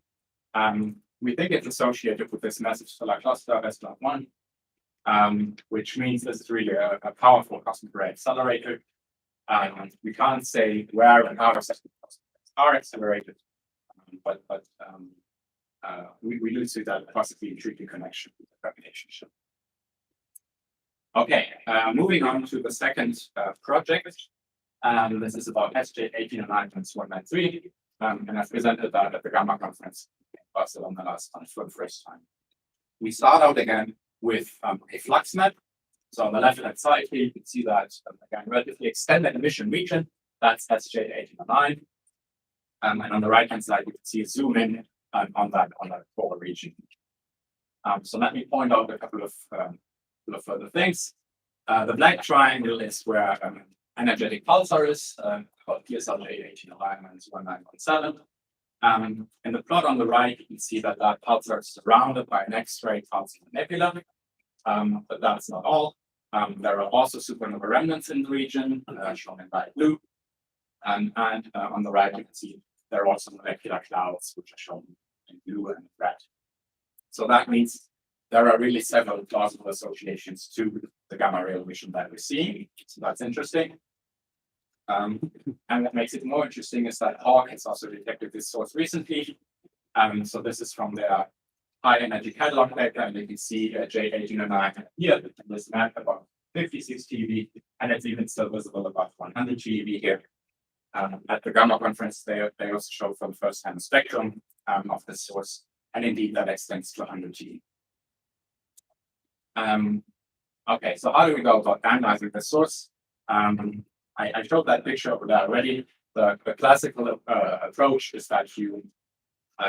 We think it's associated with this massive stellar cluster S1, which means this is really a powerful cosmic ray accelerator. We can't say where and how are accelerated, but we do see that possibly intriguing connection with the propagation ship. Okay, moving on to the second project. This is about SJ1809.193, and I've presented that at the Gamma conference in Barcelona last month for the first time. We start out again with a flux map. So on the left-hand side here, you can see that again, relatively extended emission region. That's SJ1809. And on the right-hand side, you can see a zoom in on that core region. So let me point out a couple of further things. The black triangle is where energetic pulsar is, called PSLJ1809-1917. In the plot on the right, you can see that that pulsar is surrounded by an X-ray pulsar nebula, but that's not all. There are also supernova remnants in the region, shown in light blue. And on the right, you can see there are also molecular clouds, which are shown in blue and red. So that means there are really several plausible associations to the gamma ray emission that we're seeing. So that's interesting. And what makes it more interesting is that Hawk has also detected this source recently. So this is from their high energy catalog paper, and you can see J1809 here in this map about 56 TeV, and it's even still visible about 100 TeV here. At the Gamma conference, they also showed for the first time a spectrum of this source, and indeed that extends to 100 TeV. Okay, so how do we go about analyzing the source? I showed that picture over there already. The classical approach is that you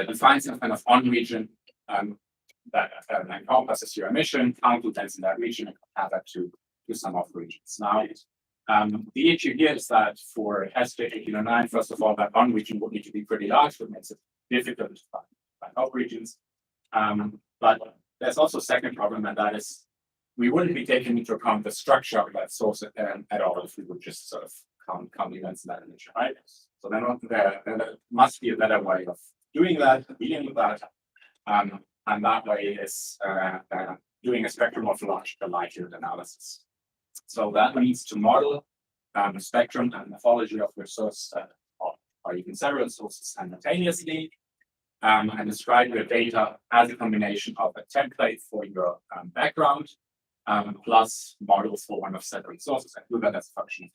define some kind of on region that encompasses your emission, count events in that region, and compare that to some off regions. Now, the issue here is that for SJ1809, first of all, that on region would need to be pretty large, which makes it difficult to find off regions. But there's also a second problem, and that is we wouldn't be taking into account the structure of that source at all if we would just sort of count events in that emission, right? So then there must be a better way of doing that, dealing with that. And that way is doing a spectromorphological likelihood analysis. So that means to model the spectrum and morphology of your source, or even several sources simultaneously, and describe your data as a combination of a template for your background, plus models for one of several sources, and do that as a function.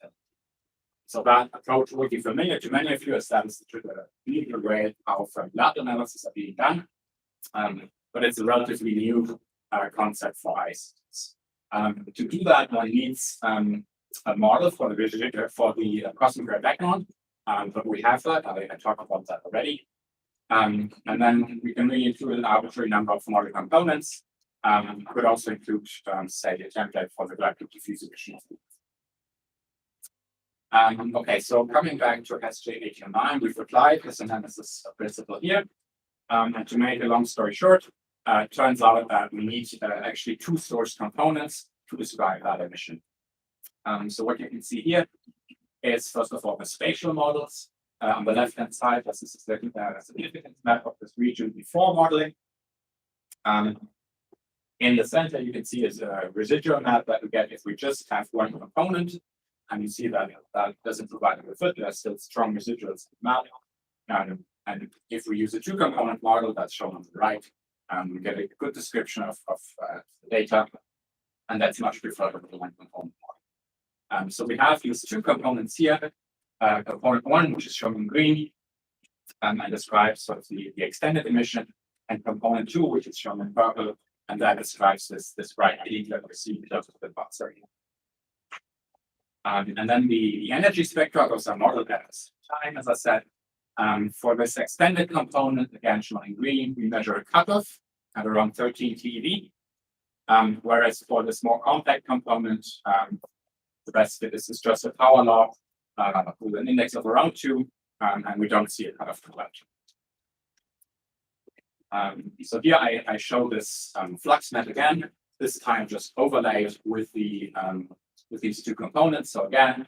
So that approach will be familiar to many of you, as that is the usual way how data analysis are being done. But it's a relatively new concept for ICs. To do that, one needs a model for the cosmic ray background, but we have that. I talked about that already. And then we can really include an arbitrary number of model components. Could also include, say, a template for the galactic diffuse emission. Okay, so coming back to SJ809, we've applied this analysis principle here. And to make a long story short, it turns out that we need actually two source components to describe that emission. So what you can see here is, first of all, the spatial models. On the left-hand side, this is a significance map of this region before modeling. In the center, you can see is a residual map that we get if we just have one component. And you see that that doesn't provide a fit. There's still strong residuals in the map. And if we use a two-component model that's shown on the right, we get a good description of the data. And that's much preferred over the one-component model. So we have these two components here. Component one, which is shown in green, and describes sort of the extended emission, and component two, which is shown in purple, and that describes this bright peak that we see because of the buzzer. And then the energy spectra, those are modeled at the same time, as I said. For this extended component, again shown in green, we measure a cutoff at around 13 TeV. Whereas for this more compact component, the best fit is just a power law with an index of around 2, and we don't see a cutoff to that. So here I show this flux map again, this time just overlaid with the with these two components. So again,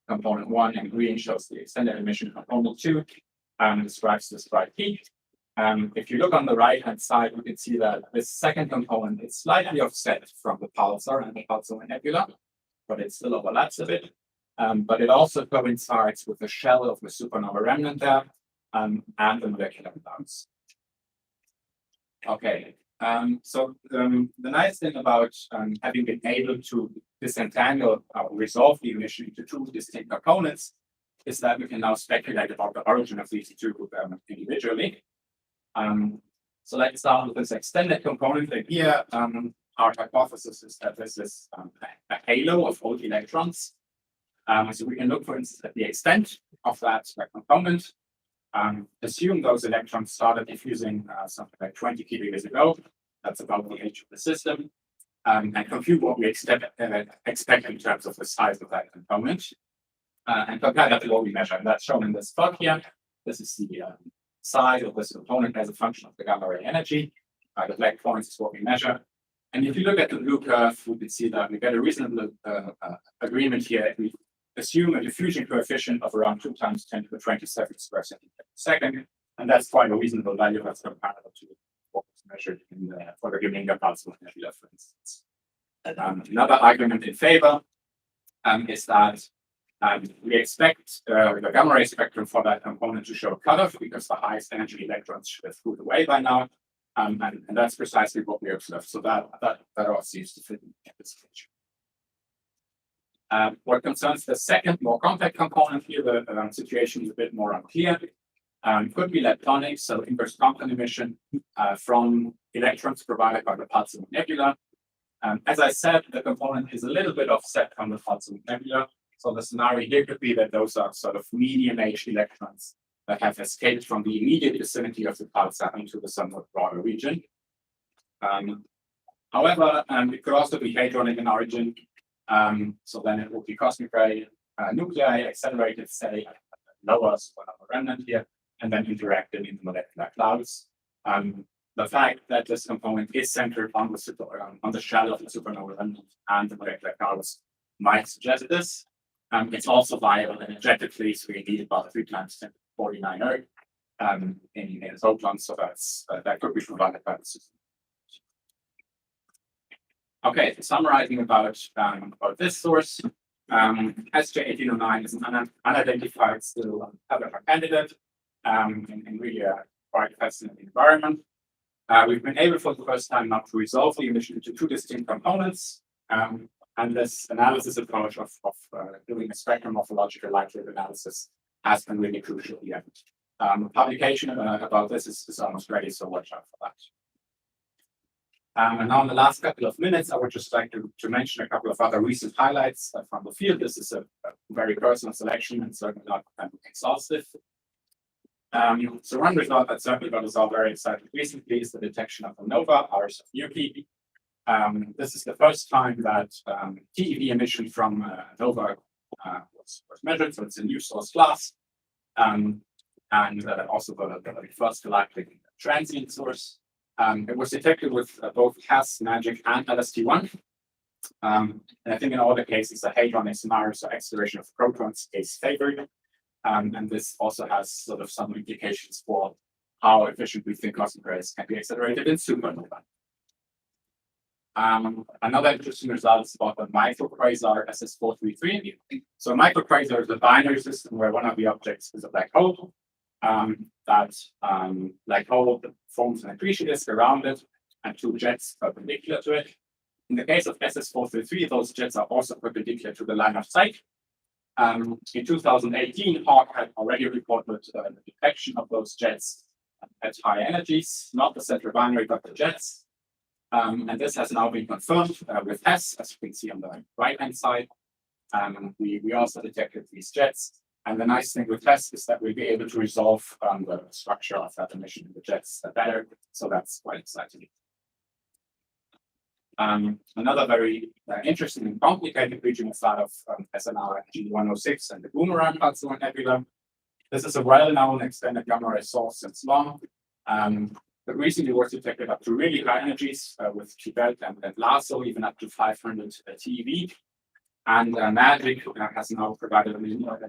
component 1 in green shows the extended emission. Component 2 describes this bright peak. If you look on the right-hand side, you can see that this second component is slightly offset from the pulsar and the pulsar nebula, but it still overlaps a bit. But it also coincides with the shell of the supernova remnant there, and the molecular clouds. Okay, so the nice thing about having been able to disentangle or resolve the emission into two distinct components is that we can now speculate about the origin of these two individually. So let's start with this extended component. And here, our hypothesis is that this is a halo of old electrons. So we can look, for instance, at the extent of that component. Assume those electrons started diffusing something like 20 years ago. That's about the age of the system. And compute what we expect in terms of the size of that component. And compare that to what we measure. And that's shown in this plot here. This is the size of this component as a function of the gamma ray energy. The black points is what we measure. And if you look at the blue curve, we can see that we get a reasonable agreement here. If we assume a diffusion coefficient of around 2 times 10 to the 27th square centimeter per second, and that's quite a reasonable value that's comparable to what was measured in for the Geminga pulsar nebula, for instance. Another argument in favor is that we expect the gamma ray spectrum for that component to show a cutoff because the highest energy electrons should have cooled away by now, and that's precisely what we observed. So that also seems to fit in this picture. What concerns the second, more compact component here, the situation is a bit more unclear. Could be leptonic, so inverse Compton emission from electrons provided by the pulsar nebula. As I said, the component is a little bit offset from the pulsar nebula. So the scenario here could be that those are sort of medium-aged electrons that have escaped from the immediate vicinity of the pulsar into the somewhat broader region. However, it could also be hadronic in origin. So then it will be cosmic ray nuclei accelerated, say, lower supernova remnant here, and then interacted in the molecular clouds. The fact that this component is centered on the shell of the supernova remnant and the molecular clouds might suggest this. It's also viable energetically, so we need about 3 times 10 to the 49 Earth in photons, so that could be provided by the system. Okay, summarizing about this source, SJ1809 is an unidentified still habitat candidate in really a quite fascinating environment. We've been able for the first time now to resolve the emission into two distinct components. And this analysis approach of doing a spectrum morphological likelihood analysis has been really crucial here. Publication about this is almost ready, so watch out for that. And now in the last couple of minutes, I would just like to mention a couple of other recent highlights from the field. This is a very personal selection and certainly not exhaustive. So one result that certainly got us all very excited recently is the detection of a nova, ours of Nuki. This is the first time that TeV emission from nova was measured, so it's a new source class. And also the first galactic transient source. It was detected with both CAS, MAGIC, and LST1. And I think in all the cases, the hadronic scenario, so acceleration of protons, is favored. And this also has sort of some implications for how efficient we think cosmic rays can be accelerated in supernova. Another interesting result is about the microquasar SS433. So a microquasar is a binary system where one of the objects is a black hole. That black hole forms an accretion disk around it and two jets perpendicular to it. In the case of SS433, those jets are also perpendicular to the line of sight. In 2018, Hawk had already reported the detection of those jets at high energies, not the central binary, but the jets. And this has now been confirmed with S, as you can see on the right-hand side. We also detected these jets. And the nice thing with TESS is that we'll be able to resolve the structure of that emission in the jets better. So that's quite exciting. Another very interesting and complicated region is that of SNR G106 and the Boomerang Pulsar Nebula. This is a well-known extended gamma ray source since long. But recently was detected up to really high energies with Tibet and Lasso, even up to 500 TeV. And MAGIC has now provided a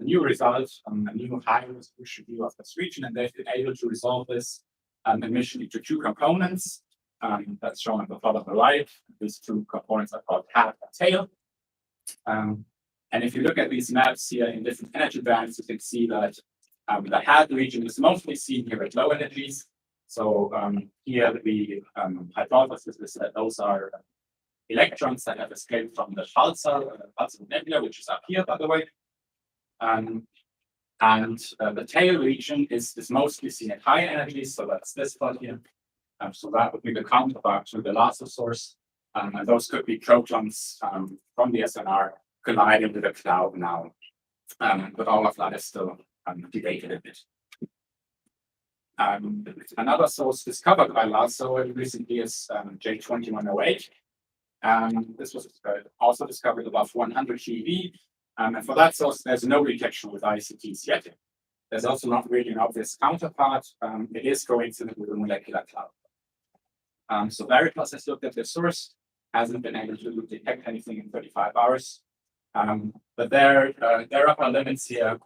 new result, a new high resolution view of this region, and they've been able to resolve this emission into two components. That's shown at the bottom right. These two components are called head and tail. And if you look at these maps here in different energy bands, you can see that the head region is mostly seen here at low energies. So here the hypothesis is that those are electrons that have escaped from the pulsar nebula, which is up here, by the way. And the tail region is mostly seen at high energies, so that's this part here. So that would be the counterpart to the laser source. And those could be protons from the SNR colliding with a cloud now. But all of that is still debated a bit. Another source discovered by Lars recently is J2108. This was also discovered above 100 GeV. And for that source, there's no detection with ICTs yet. There's also not really an obvious counterpart. It is coincident with a molecular cloud. So Veritas has looked at the source, hasn't been able to detect anything in 35 hours. But their upper limits here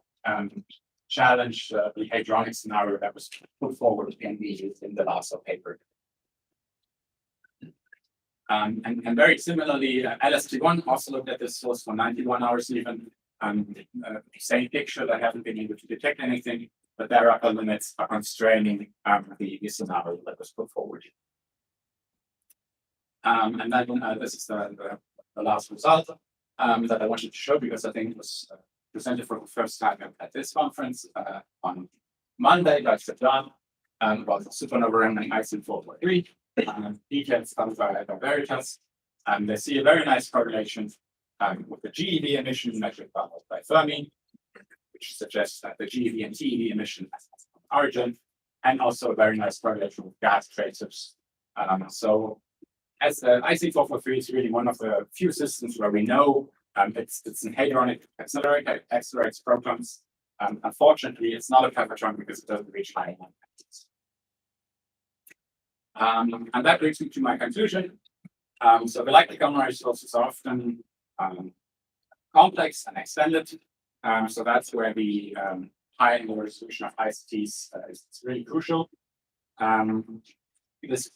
challenge the hadronic scenario that was put forward in the last paper. And very similarly, LST1 also looked at this source for 91 hours even. Same picture, they haven't been able to detect anything, but their upper limits are constraining the scenario that was put forward. And then this is the last result that I wanted to show, because I think it was presented for the first time at this conference on Monday by John about the supernova remnant IC 443. Details comes by Veritas. They see a very nice correlation with the GeV emission measured by Fermi, which suggests that the GeV and TeV emission has an origin, and also a very nice correlation with gas tracers. So as the IC443 is really one of the few systems where we know it's an hadronic accelerator, it accelerates protons. Unfortunately, it's not a tevatron because it doesn't reach high energies. And that brings me to my conclusion. So galactic gamma ray sources are often complex and extended. So that's where the high resolution of ICTs is really crucial. This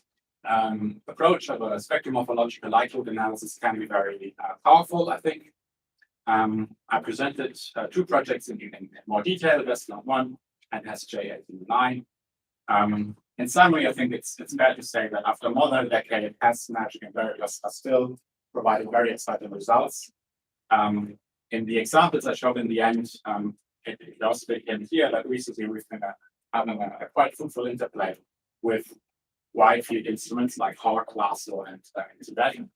approach of a spectrum morphological likelihood analysis can be very powerful, I think. I presented two projects in more detail, Vestland 1 and SJ1809. In summary, I think it's fair to say that after more than a decade, Hess, Magic, and Various are still providing very exciting results. In the examples I showed in the end, it also became clear that recently we've been having a quite fruitful interplay with wide field instruments like HARC, LASSO, and Tidal.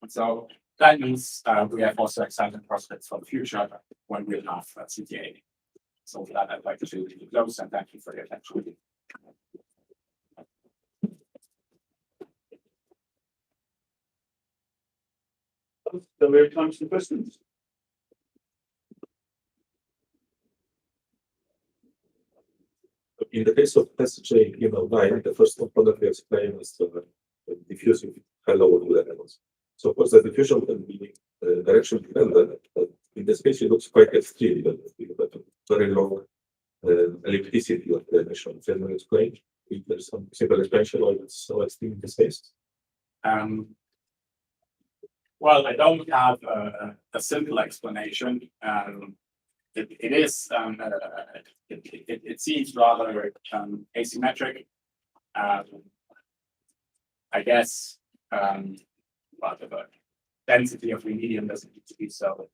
And so that means we have also exciting prospects for the future when we'll have CTA. So with that, I'd like to close and thank you for your attention.
So we have time for some questions.
In the case of SJ9, the first component we explained is the diffusing high lower levels. So of course the diffusion can be direction dependent, but in this case it looks quite extreme, but we have a very low ellipticity of the emission. Can you explain if there's some simple explanation why it's so extreme in this case?
Well, I don't have a simple explanation. It seems rather asymmetric. I guess but the density of the medium doesn't need to be so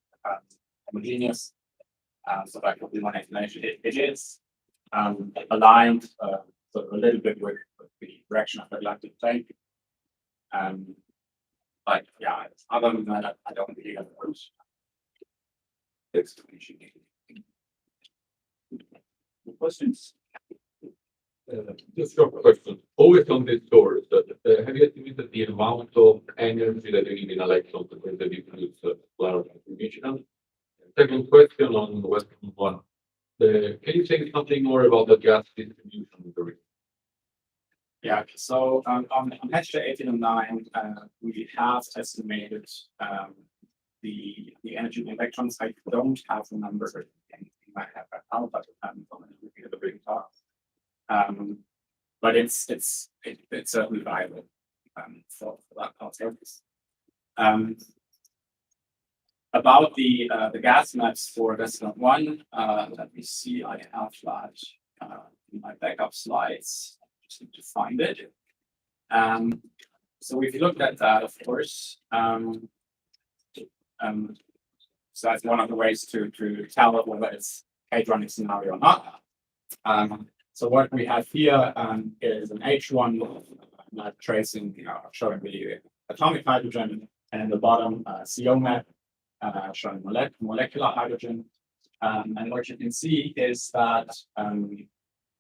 homogeneous. So that could be one explanation. It is aligned sort of a little bit with the direction of the galactic plane. But yeah, other than that, I don't really have a good explanation.
Questions?
Just a question. Always on this source, have you estimated the amount of energy that you need in electrons that you produce Large information? Second question on Western 1. Can you say something more about the gas distribution of the ring?
Yeah, so on SJ1809, we have estimated the energy of electrons. I don't have the number in my head right now, but I'm going to repeat the big talk. But it's certainly viable for that purpose. About the gas maps for Vestland 1, let me see. I have that in my backup slides. Just need to find it. So if you look at that, of course, so that's one of the ways to tell whether it's hadronic scenario or not. So what we have here is an H1 tracing, showing the atomic hydrogen, and in the bottom CO map showing molecular hydrogen. And what you can see is that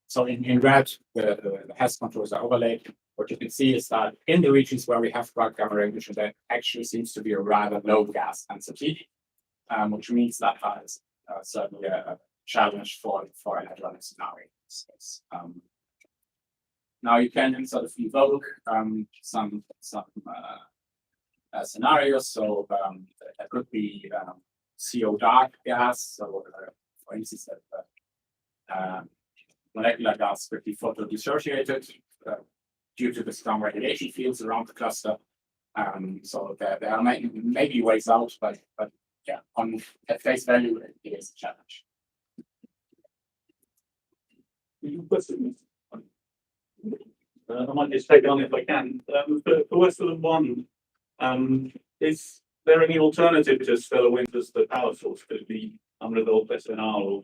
so in red, the Hess contours are overlaid. What you can see is that in the regions where we have bright gamma ray emission, there actually seems to be a rather low gas density, which means that is certainly a challenge for a hadronic scenario. Now you can sort of evoke some scenarios. So there could be CO dark gas. So for instance, molecular gas could be photodissociated due to the strong radiation fields around the cluster. So there are maybe ways out, but yeah, at face value, it is a challenge.
Questions? I might just take on if I can. For Westland 1, is there any alternative to stellar wind as the power source? Could it be unresolved SNR or?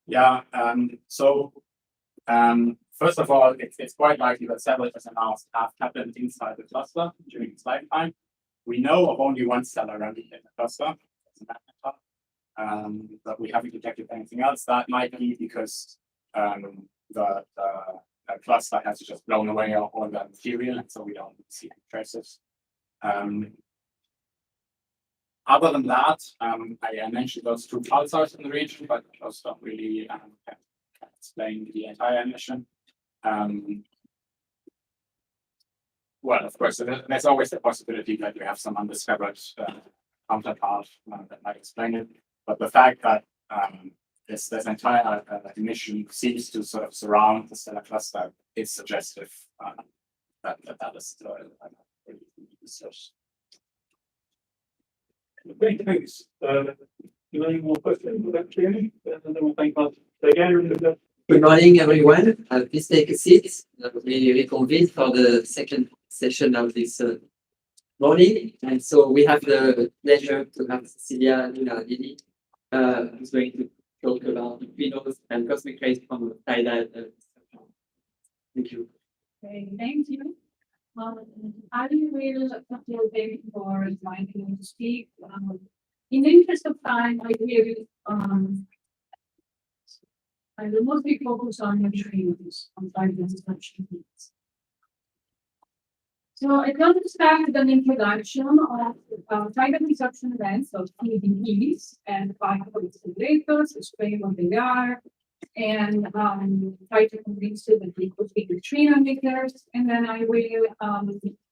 Yeah. So first of all, it's quite likely that several SNRs have happened inside the cluster during its lifetime. We know of only one stellar remnant in the cluster, but we haven't detected anything else. That might be because the cluster has just blown away all the material, and so we don't see any traces. Other than that, I mentioned those two pulsars in the region, but those don't really can explain the entire emission. Well, of course, there's always the possibility that you have some undiscovered counterpart that might explain it. But the fact that this entire emission seems to sort of surround the stellar cluster, it's suggestive that is research.
Okay, thanks. Any more questions about Cleary? And then we'll thank Lars again.
Good morning, everyone. Please take a seat. We reconvene for the second session of this morning. And so we have the pleasure to have Cecilia Lunardini, who's going to talk about neutrinos and cosmic rays from Tidal. Thank you.
Okay, thank you. I will talk a little bit for inviting me to speak. In the interest of time, I will mostly focus on neutrinos, on Tidal disruption heats. So I want to start with an introduction of Tidal disruption events, of TDEs, and particle accelerators, explain what they are, and try to convince you that they could be neutrino emitters. And then I will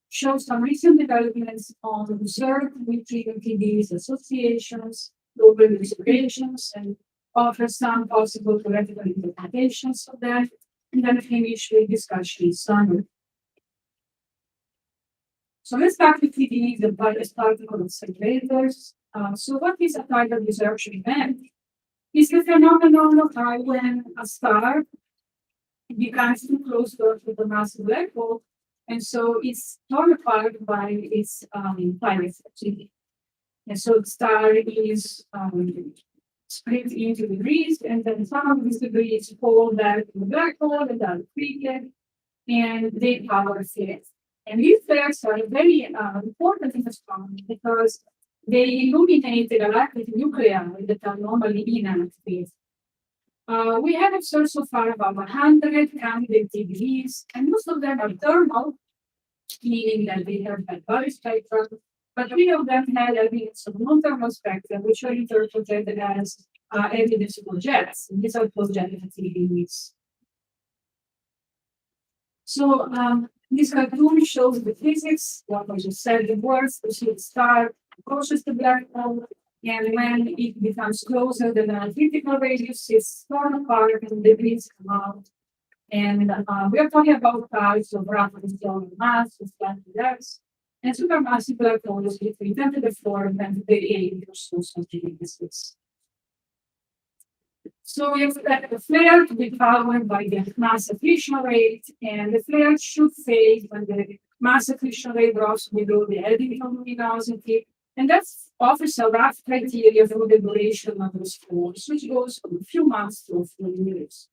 show some recent developments on observed neutrino TDs associations, global observations, and offer some possible theoretical interpretations of that, and then finish with discussion summary. So let's start with TDEs, the particle accelerators. So what is a tidal disruption event? It's the phenomenon of when a star becomes too close to the massive black hole, and so it's torn apart by its tidal activity. And so the star is split into debris, and then some of these debris fall back to the black hole and are created, and they power flares. And these flares are very important in astronomy because they illuminate the galactic nuclei that are normally inactive. We have observed so far about 100 candidate TDEs, and most of them are thermal, meaning that they have had body spectrum, but 3 of them had evidence of non-thermal spectra, which are interpreted as evidence of jets. And these are called jet TDEs. So this cartoon shows the physics, what I just said, the words, the see the star approaches the black hole, and when it becomes closer than the critical radius, it's torn apart and debris come out. And we are talking about clouds of roughly stellar mass, flat X, and supermassive black holes between 10 to the 4 and 10 to the 8 or so something like this. So we expect the flare to be powered by the mass accretion rate, and the flare should fade when the mass accretion rate drops below the Eddington luminosity, and that offers a rough criteria for the duration of this force, which goes from a few months to a few years.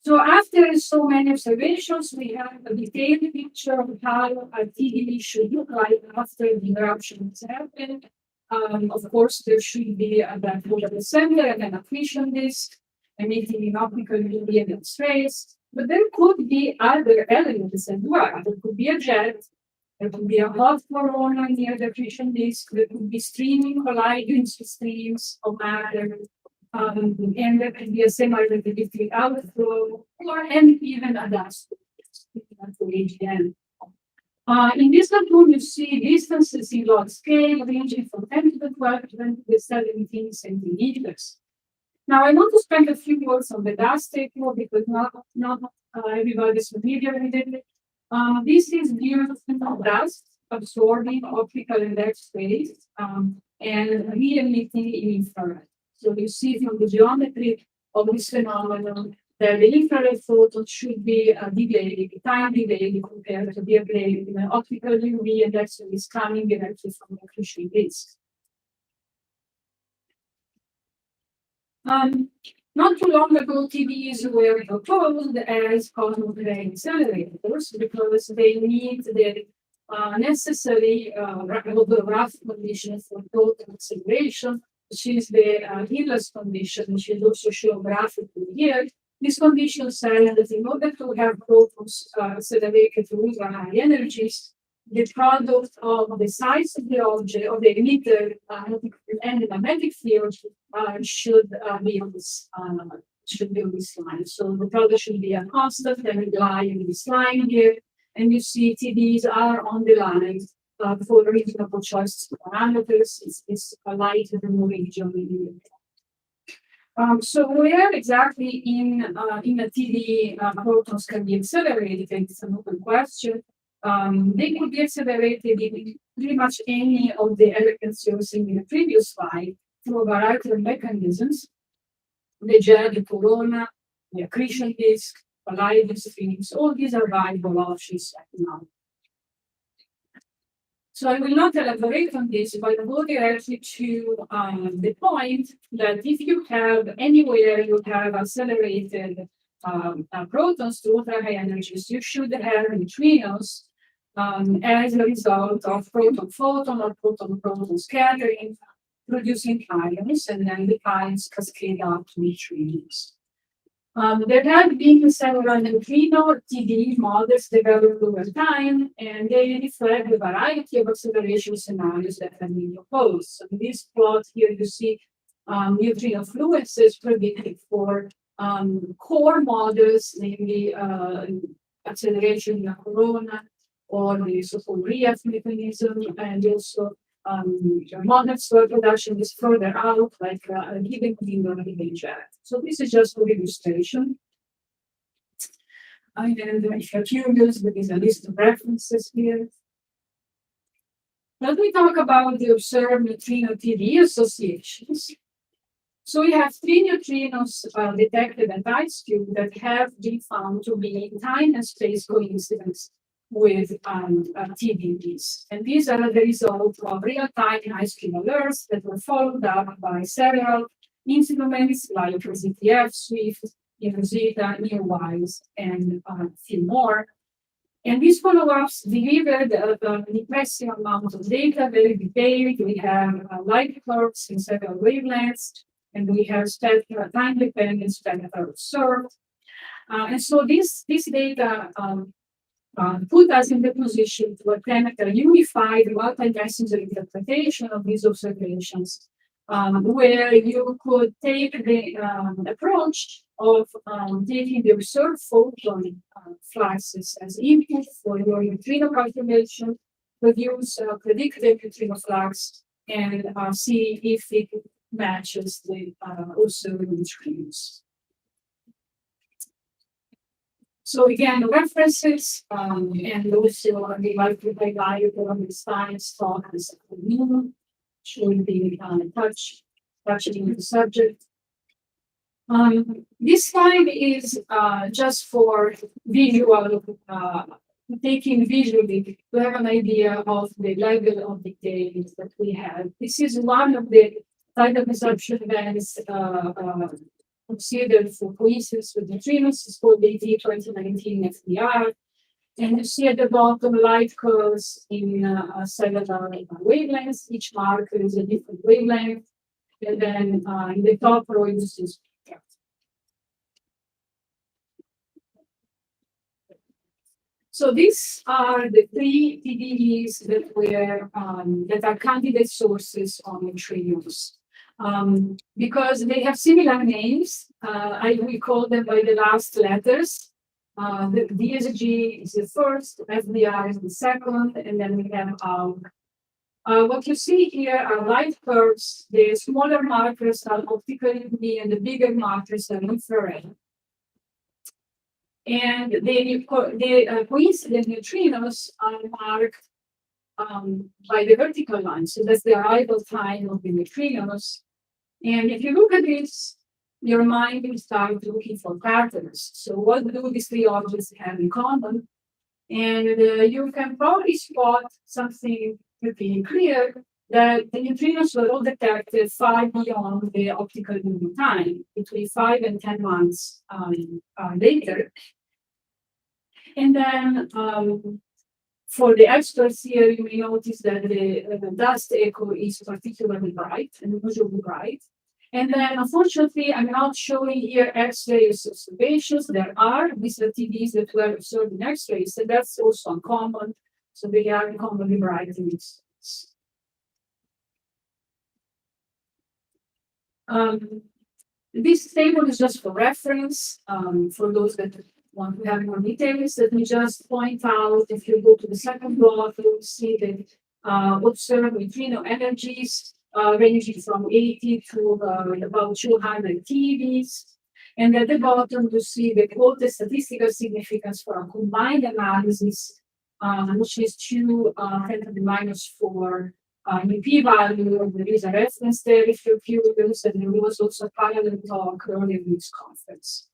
So after so many observations, we have a detailed picture of how a TDE should look like after the eruption has happened. Of course, there should be a black hole at the center and an accretion disk emitting an optical UV rays. But there could be other elements as well. There could be a jet, there could be a hot corona near the accretion disk, there could be streaming colliding streams of matter, and there could be a semi-relativistic outflow, and even a dust. In this cartoon, you see distances in log scale ranging from 10 to the 12 to 10 to the 17 centimeters. Now, I want to spend a few words on the dust techno because not everybody is familiar with it. This is due to dust absorbing optical and X-rays and re-emitting in infrared. So you see from the geometry of this phenomenon that the infrared photon should be a time delay compared to the delay in an optical UV and X-rays coming directly from the accretion disk. Not too long ago, TDEs were proposed as cosmic ray accelerators because they need the necessary rough conditions for total acceleration, which is the Hiller's condition, which is also shown graphically here. This condition says that in order to have protons accelerated to ultra high energies, the product of the size of the object, of the emitter, and the magnetic field should be on this line. So the product should be a constant and lie in this line here. And you see TDs are on the line for reasonable choice parameters. It's a light in the region. So where exactly in a TD protons can be accelerated? It's an open question. They could be accelerated in pretty much any of the elements you've seen in the previous slide through a variety of mechanisms. The jet, the corona, the accretion disk, colliding streams, all these are viable options right now. So I will not elaborate on this, but I go directly to the point that if you have anywhere you have accelerated protons to ultra high energies, you should have neutrinos as a result of proton-photon or proton-proton scattering, producing ions, and then the ions cascade out to neutrinos. There have been several neutrino TD models developed over time, and they reflect a variety of acceleration scenarios that have been proposed. So in this plot here, you see neutrino fluences predicted for core models, namely acceleration in a corona or the so-called REF mechanism, and also models for production is further out, like a given clean or a given jet. So this is just for illustration. And if you're curious, there is a list of references here. Let me talk about the observed neutrino TD associations. So we have three neutrinos detected at IceCube that have been found to be time and space coincidence with TDs. And these are the result of real-time IceCube alerts that were followed up by several instruments like ZTF, Swift, Zeta, Neowise, and a few more. And these follow-ups delivered an impressive amount of data, very detailed. We have light curves in several wavelengths, and we have spectral time-dependent spectra observed. And so this data put us in the position to attempt a unified multi-messenger interpretation of these observations, where you could take the approach of taking the observed photon fluxes as input for your neutrino calculation, produce a predicted neutrino flux, and see if it matches the observed neutrinos. So again, references, and also the likely highlight on the science talk this afternoon, showing the touching the subject. This slide is just for visual, taking visually to have an idea of the level of details that we have. This is one of the tidal perception events considered for coincidence with neutrinos. It's called the 2019 FDR. And you see at the bottom light curves in several wavelengths. Each marker is a different wavelength. And then in the top row, you see. So these are the three TDEs that were that are candidate sources on neutrinos. Because they have similar names, I will call them by the last letters. The DSG is the first, FDR is the second, and then we have what you see here are light curves. The smaller markers are optical UV, and the bigger markers are infrared. And the coincident neutrinos are marked by the vertical line. So that's the arrival time of the neutrinos. And if you look at this, your mind will start looking for patterns. So what do these three objects have in common? And you can probably spot something pretty clear, that the neutrinos were all detected far beyond the optical UV time, between 5 and 10 months later. And then for the experts here, you may notice that the dust echo is particularly bright and unusually bright. And then, unfortunately, I'm not showing here X-ray observations. There are these TDs that were observed in X-rays, and that's also uncommon. So they are uncommonly bright in this. This table is just for reference for those that want to have more details. Let me just point out, if you go to the second block, you'll see that observe neutrino energies ranging from 80 to about 200 TeVs. And at the bottom, you see the quoted statistical significance for a combined analysis, which is 2 10 to the minus 4 in p-value. There is a reference there if you're curious, and there was also a parallel talk earlier in this conference.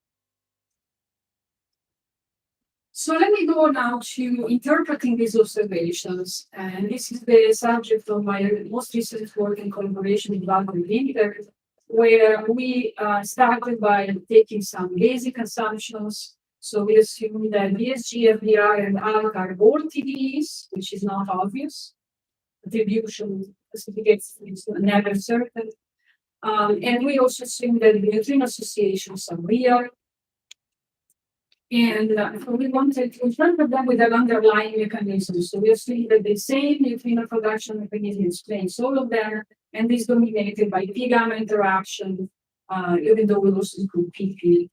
So let me go now to interpreting these observations, and this is the subject of my most recent work in collaboration with Gabriel, where we started by taking some basic assumptions. So we assume that VSG, FDR, and ARC are all TDEs, which is not obvious. Attribution classificates is never certain. And we also assume that the neutrino associations are real. And we wanted to interpret them with an underlying mechanism. So we assume that the same neutrino production mechanism explains all of them, and is dominated by p-gamma interaction, even though we also include PP.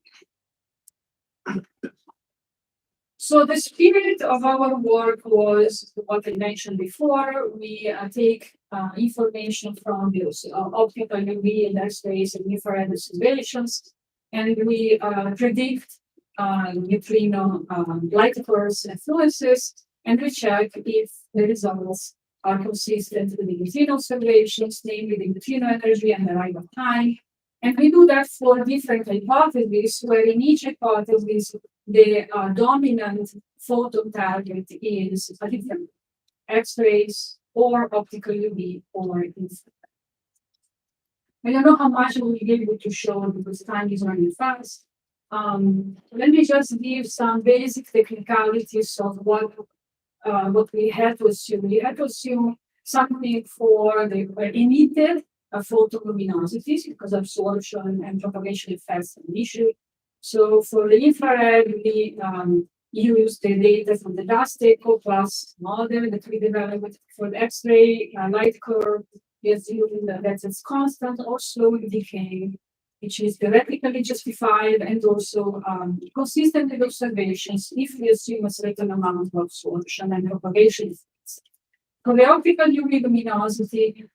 So the spirit of our work was what I mentioned before. We take information from the optical UV and X-rays and infrared observations, and we predict neutrino light curves and fluences, and we check if the results are consistent with the neutrino observations, namely the neutrino energy and arrival time. And we do that for different hypotheses, where in each hypothesis, the dominant photon target is a different X-rays or optical UV or infrared. I don't know how much I will be able to show because time is running fast. Let me just give some basic technicalities of what we had to assume. We had to assume something for the emitted photoluminosities, because absorption and propagation effects are an issue. So for the infrared, we use the data from the dust echo plus model that we developed. For the X-ray light curve, we assume that it's constant or slowly decaying, which is theoretically justified and also consistent with observations if we assume a certain amount of absorption and propagation effects. For the optical UV luminosity,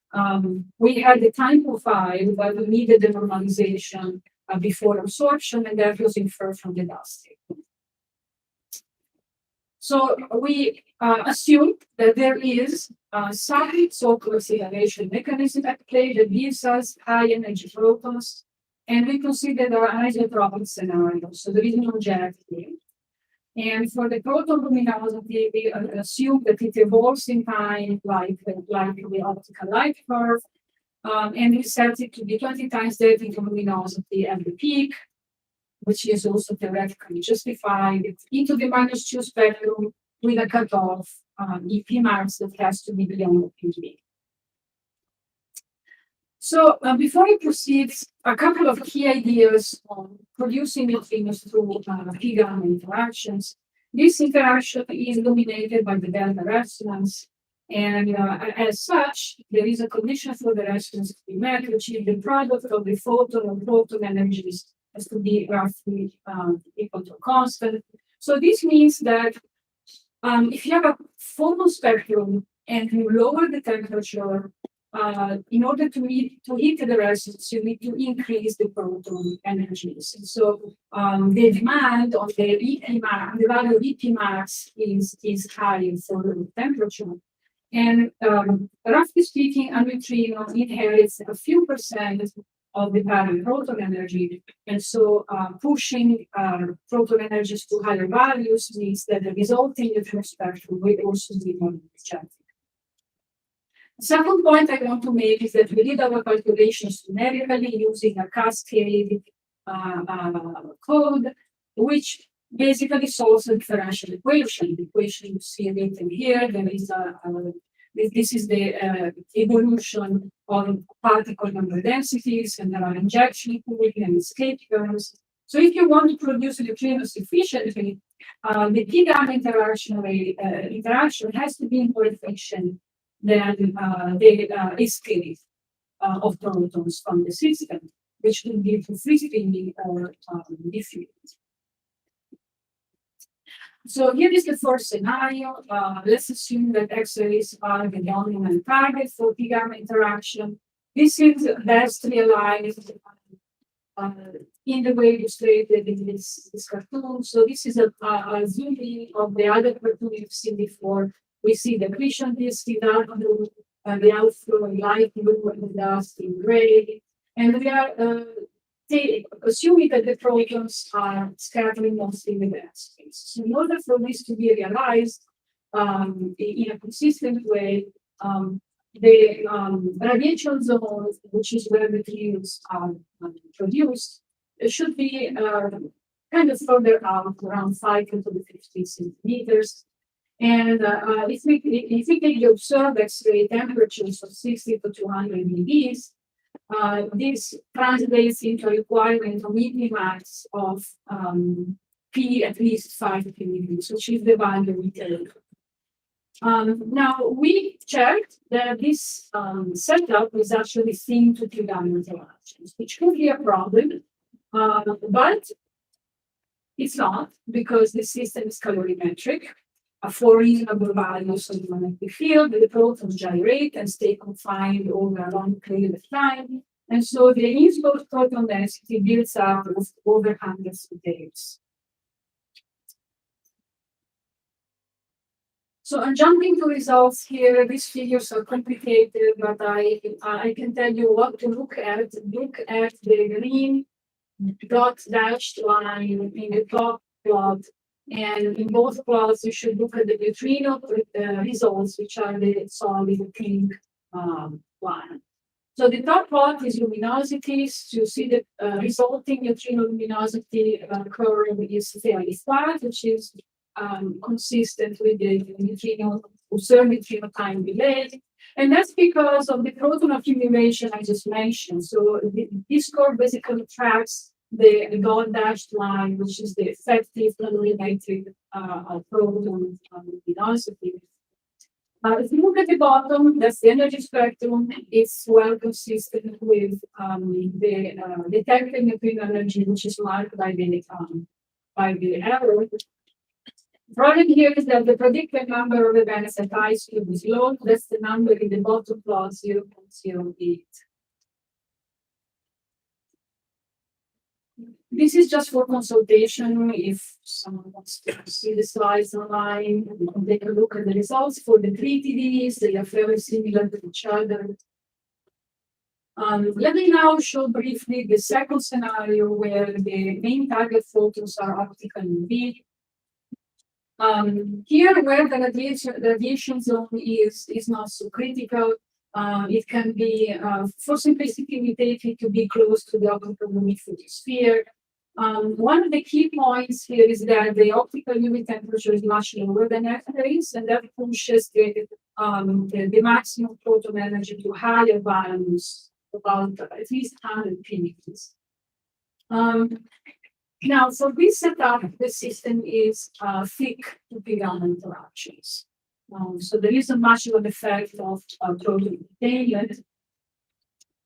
we had the time profile, but we needed the normalization before absorption, and that was inferred from the dust echo. So we assume that there is some so-called acceleration mechanism at play that gives us high energy protons, and we consider the isotropic scenario, so there is no jet here. And for the proton luminosity, we assume that it evolves in time like the optical light curve, and we set it to be 20 times that into luminosity at the peak, which is also theoretically justified. It's into the -2 spectrum with a cutoff EP max that has to be beyond PV. So before I proceed, a couple of key ideas on producing neutrinos through p-gamma interactions. This interaction is dominated by the delta resonance, and as such, there is a condition for the resonance to be met, which is the product of the photon and proton energies has to be roughly equal to constant. So this means that if you have a photon spectrum and you lower the temperature, in order to hit the resonance, you need to increase the proton energies. And so the demand on the EP max, the value of EP max is high for the temperature. And roughly speaking, a neutrino inherits a few percent of the parent proton energy. And so pushing proton energies to higher values means that the resulting neutrino spectrum will also be more energetic. The second point I want to make is that we did our calculations numerically using a cascade code, which basically solves the differential equation. The equation you see written here, there is this is the evolution of particle number densities, and there are injection cooling and escape curves. So if you want to produce neutrinos efficiently, the p-gamma interaction has to be more efficient than the escape of protons from the system, which will give to free spinning or diffuse. So here is the first scenario. Let's assume that X-rays are the dominant target for T-gamma interaction. This is best realized in the way illustrated in this cartoon. So this is a zoom in of the other cartoon you've seen before. We see the accretion disk in dark blue, the outflow in light blue, and the dust in gray. And we are assuming that the protons are scattering mostly in the gas space. So in order for this to be realized in a consistent way, the radiation zone, which is where the neutrinos are produced, it should be kind of further out, around 5 to the 50 centimeters. And if we take the observed X-ray temperatures of 60 to 200 dBs, this translates into a requirement of minimax of P at least 5 dBs, which is the value we take. Now, we checked that this setup is actually synced to T-gamma interactions, which could be a problem, but it's not, because the system is calorimetric. For reasonable values of the magnetic field, the protons gyrate and stay confined over a long period of time. And so the initial proton density builds up over hundreds of days. So I'm jumping to results here. These figures are complicated, but I can tell you what to look at. Look at the green dot dashed line in the top plot. And in both plots, you should look at the neutrino results, which are the solid pink line. So the top plot is luminosities. To see the resulting neutrino luminosity curve is fairly flat, which is consistent with the neutrino observed neutrino time delay. And that's because of the proton accumulation I just mentioned. So this curve basically tracks the dot dashed line, which is the effective calorimetric proton luminosity. If you look at the bottom, that's the energy spectrum. It's well consistent with the detected neutrino energy, which is marked by the arrow. The problem here is that the predicted number of events at high speed is low. That's the number in the bottom plot, 0.08. This is just for consultation. If someone wants to see the slides online, you can take a look at the results for the 3 TDs. They are very similar to each other. Let me now show briefly the second scenario where the main target photons are optical UV. Here, where the radiation zone is not so critical, it can be, for simplicity, we take it to be close to the optical UV photosphere. One of the key points here is that the optical UV temperature is much lower than X-rays, and that pushes the maximum photon energy to higher values, about at least 100 PeVs. Now, for this setup, the system is thick to T-gamma interactions. So there isn't much of an effect of proton containment.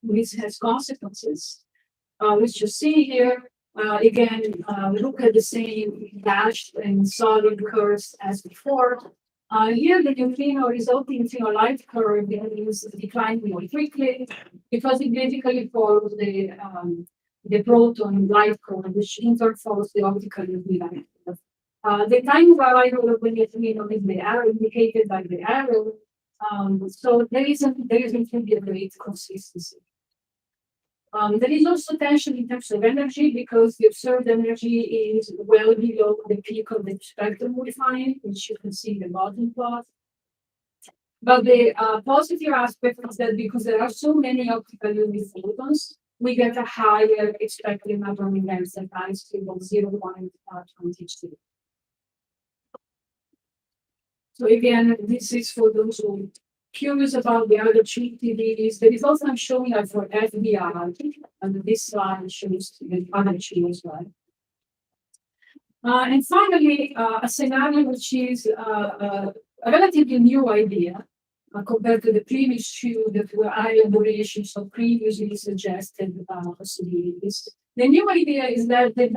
This has consequences, which you see here. Again, look at the same dashed and solid curves as before. Here, the neutrino resulting neutrino light curve is declining more quickly because it basically follows the proton light curve, which interfollows the optical UV light curve. The time of arrival of the neutrino is the arrow indicated by the arrow. So there isn't really a great consistency. There is also tension in terms of energy because the observed energy is well below the peak of the spectrum modifying, which you can see in the bottom plot. But the positive aspect is that because there are so many optical UV photons, we get a higher expected number of events at high speed of 0.22. So again, this is for those who are curious about the other 2 TDs. The results I'm showing are for FDR, and this slide shows the other 2 as well. And finally, a scenario which is a relatively new idea compared to the previous 2 that were elaborations of previously suggested possibilities. The new idea is that the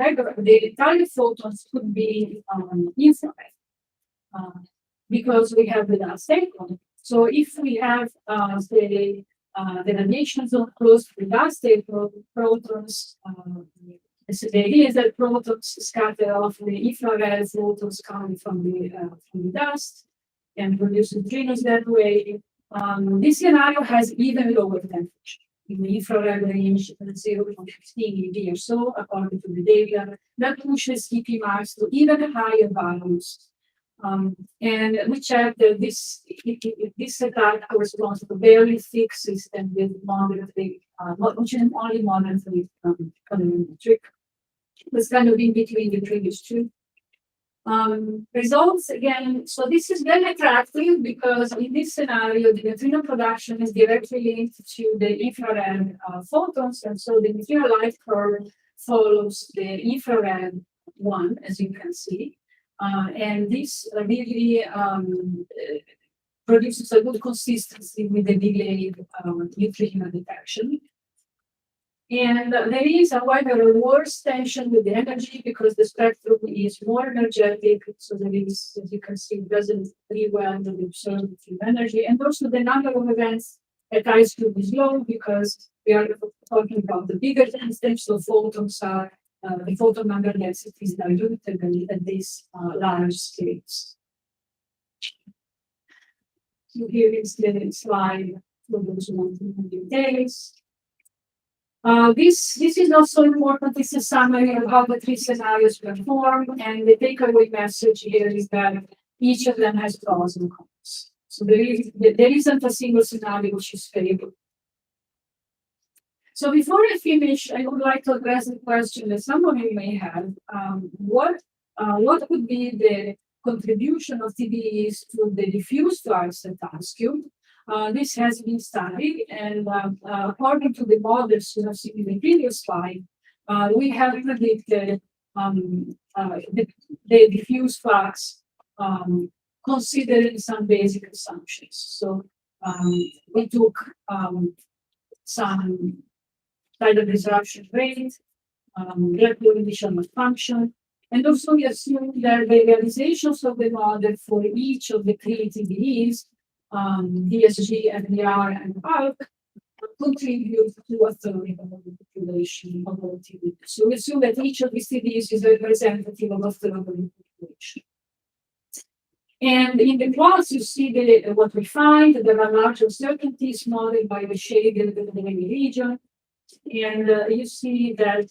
target photons could be infrared. because we have the dust staple. So if we have the radiation zone close to the dust staple, protons, so the idea is that protons scatter off the infrared photons coming from the dust and produce neutrinos that way. This scenario has even lower temperature. In the infrared range, 0.15 eV or so, according to the data, that pushes TP max to even higher values. And we checked that this setup corresponds to a very thick system with moderately, which is only moderately colorimetric. Was kind of in between the previous two. Results again, so this is very attractive because in this scenario, the neutrino production is directly linked to the infrared photons, and so the neutrino light curve follows the infrared one, as you can see. And this really produces a good consistency with the delayed neutrino detection. And there is, however, a worse tension with the energy because the spectrum is more energetic. So there is, as you can see, doesn't really well with the observed energy. And also the number of events at ice cube is low because we are talking about the bigger density. So photons are, the photon number density is diluted at these large scales. So here is the slide for those who want to know details. This is also important. This is a summary of how the three scenarios perform, and the takeaway message here is that each of them has pros and cons. So there isn't a single scenario which is favorable. So before I finish, I would like to address the question that some of you may have. What would be the contribution of TBEs to the diffuse flux at ice cube? This has been studied, and according to the models you have seen in the previous slide, we have predicted the diffuse flux considering some basic assumptions. So we took some tidal disruption rate, regular initial function, and also we assumed that the realizations of the model for each of the three TBEs DSG, FDR, and ARC contribute to a third of the population of all TBs. So we assume that each of these TBs is representative of a third of the population. And in the plots, you see what we find. There are large uncertainties modeled by the shaded Plenary region. And you see that,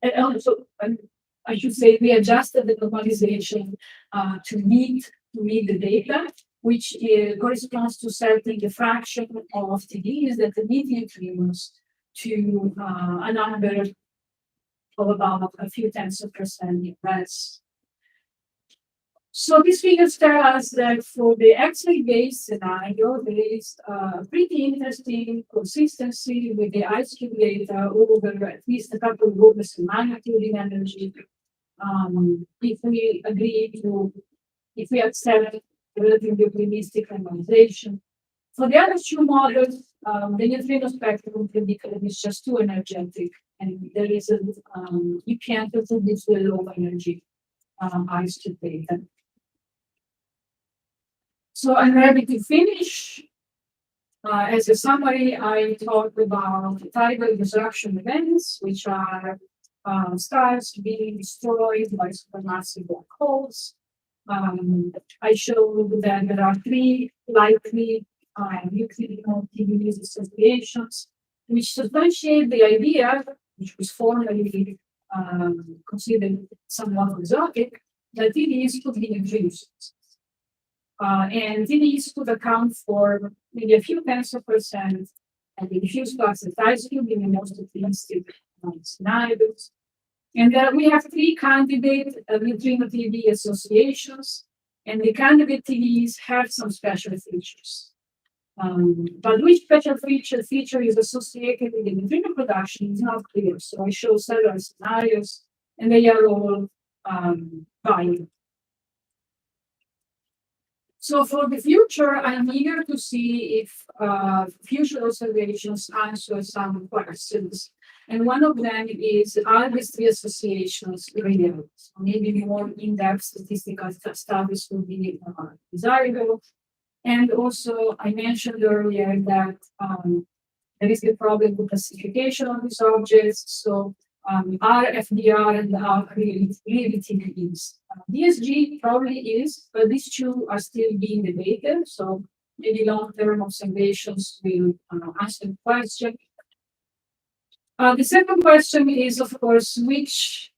and also, I should say, we adjusted the normalization to meet the data, which corresponds to setting the fraction of TDs that emit neutrinos to a number of about a few tenths of % less. So these figures tell us that for the X-ray based scenario, there is pretty interesting consistency with the ice cube data over at least a couple of orders of magnitude in energy. If we accept relatively optimistic randomization. For the other two models, the neutrino spectrum predicted is just too energetic, and there isn't, you can't produce the low energy ice cube data. So I'm ready to finish. As a summary, I talked about tidal disruption events, which are stars being destroyed by supermassive black holes. I showed that there are three likely neutrino TBEs associations, which substantiate the idea, which was formerly considered somewhat exotic, that TBEs could be neutrinos. And TBEs could account for maybe a few tenths of %, and the diffuse flux at ice cube in the most optimistic scenarios. And we have three candidate neutrino TBE associations, and the candidate TBEs have some special features. But which special feature is associated with the neutrino production is not clear. So I show several scenarios, and they are all valid. So for the future, I'm eager to see if future observations answer some questions And one of them is, are these three associations real? So maybe more in-depth statistical studies would be desirable. And also, I mentioned earlier that there is a problem with classification of these objects. So are FDR and are really TVPs. DSG probably is, but these two are still being debated. So maybe long-term observations will answer the question. The second question is, of course, which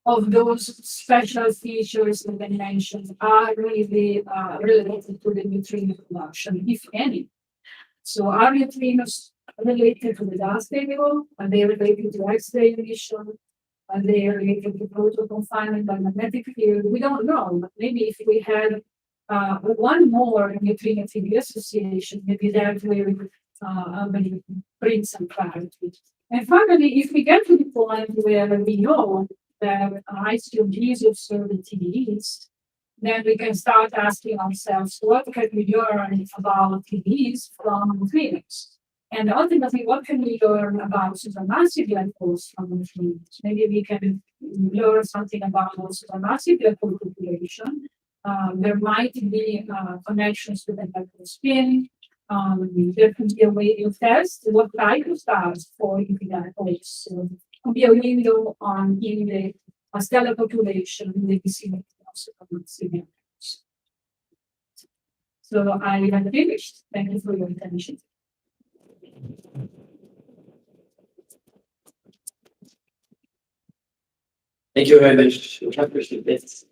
of those special features that I mentioned are really related to the neutrino production, if any. So are neutrinos related to the dust angle? Are they related to X-ray emission? Are they related to proton confinement by magnetic field? We don't know, but maybe if we had one more neutrino TV association, maybe that will bring some clarity. And finally, if we get to the point where we know that ICOG observed in TVs, then we can start asking ourselves, what can we learn about TVs from neutrinos? And ultimately, what can we learn about supermassive black holes from neutrinos? Maybe we can learn something about supermassive black hole population. There might be connections with the black hole spin. There could be a way to test what type of stars fall into black holes. So it could be a window on in the stellar population in the vicinity of supermassive black holes. So I have finished. Thank you for your attention.
Thank you very much. We appreciate this.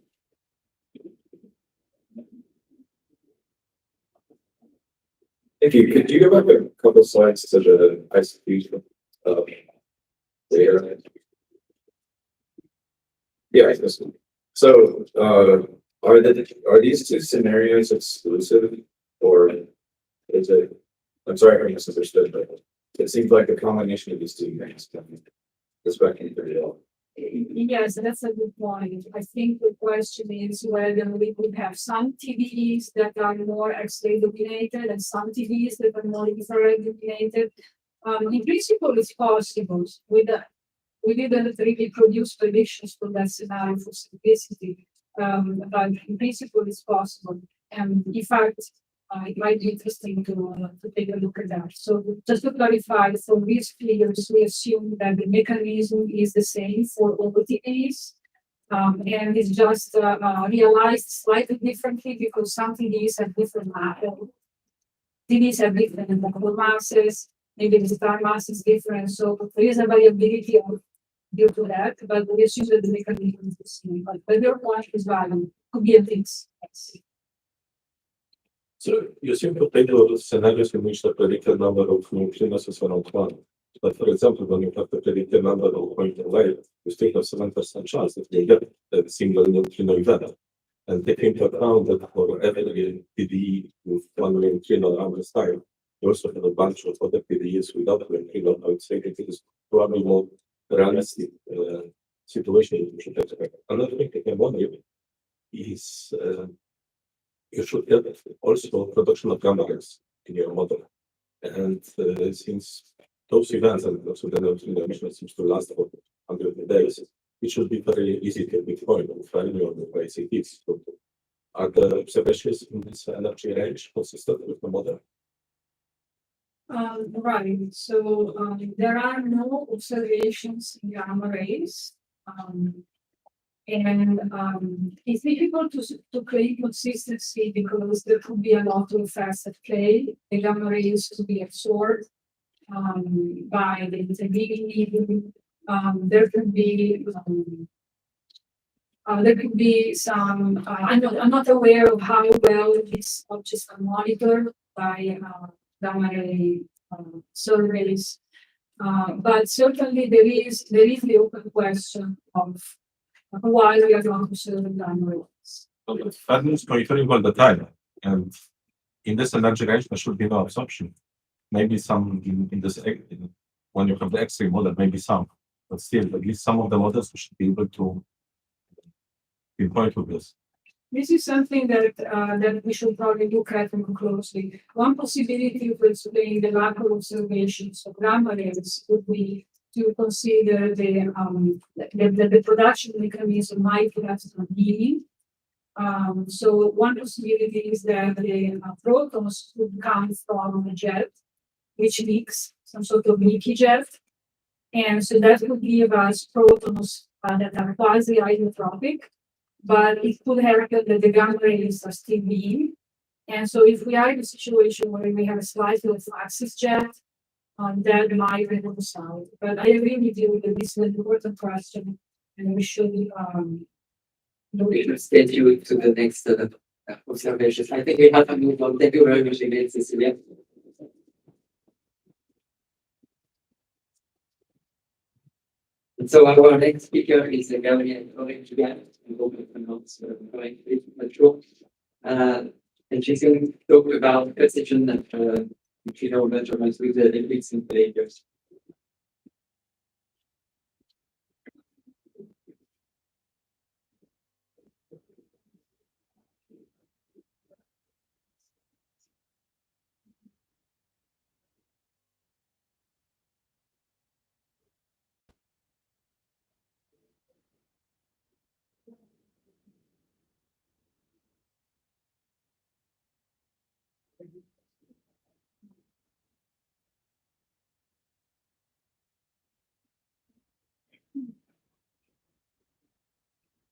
If you could you go back a couple slides to the ICP there? Yeah, this one. So are these two scenarios exclusive, or is it? I'm sorry I misunderstood, but it seems like a combination of these two things is back in the
Yes, that's a good point. I think the question is whether we could have some TVs that are more X-ray dominated and some TVs that are more infrared dominated. In principle, it's possible. We didn't really produce predictions for that scenario for simplicity, but in principle, it's possible. And in fact, it might be interesting to take a look at that. So just to clarify, for these figures, we assume that the mechanism is the same for all TVs, and it's just realized slightly differently because some TVs have different TVs have different molecular masses, maybe the star mass is different, so there is a variability due to that, but we assume that the mechanism is the same. But your point is valid, could be a mix.
So you seem to take those scenarios in which the predicted number of neutrinos is around 1. But for example, when you have the predicted number of point away, you still have 7% chance that you get a single neutrino event. And taking into account that for every PDE with one neutrino around the star, you also have a bunch of other PDEs without neutrino. I would say that it is probably more realistic situation you should expect. Another thing that I wonder is you should get also production of gamma rays in your model. And since those events and also the neutrino emission seems to last for 100 days, it should be very easy to pinpoint with any of the ICTs. So are the observations in this energy range consistent with the model?
Right. So there are no observations in gamma rays. And it's difficult to claim consistency because there could be a lot of effects at play. The gamma rays to be absorbed by the intervening medium. There could be some. I'm not aware of how well these objects are monitored by gamma ray surveys, but certainly there is the open question of why we are going to serve the gamma rays.
That means monitoring all the time, and in this energy range there should be no absorption. Maybe some in this when you have the X-ray model, maybe some, but still at least some of the models we should be able to pinpoint with this.
This is something that we should probably look at more closely. One possibility to explain the lack of observations of gamma rays would be to consider the production mechanism might have some meaning. So one possibility is that the protons would come from a jet, which leaks, some sort of leaky jet. And so that would give us protons that are quasi-isotropic, but it could happen that the gamma rays are still beam. And so if we are in a situation where we have a slightly fluxus jet, that might reconcile. But I agree with you that this is an important question, and we should
Stay tuned to the next observations. I think we have to move on. Thank you very much again, Cecilia. And so our next speaker is Gabriel Orebi. I hope I pronounced correctly, not sure. And she's going to talk about precision of neutrino measurements with the liquid scintillators.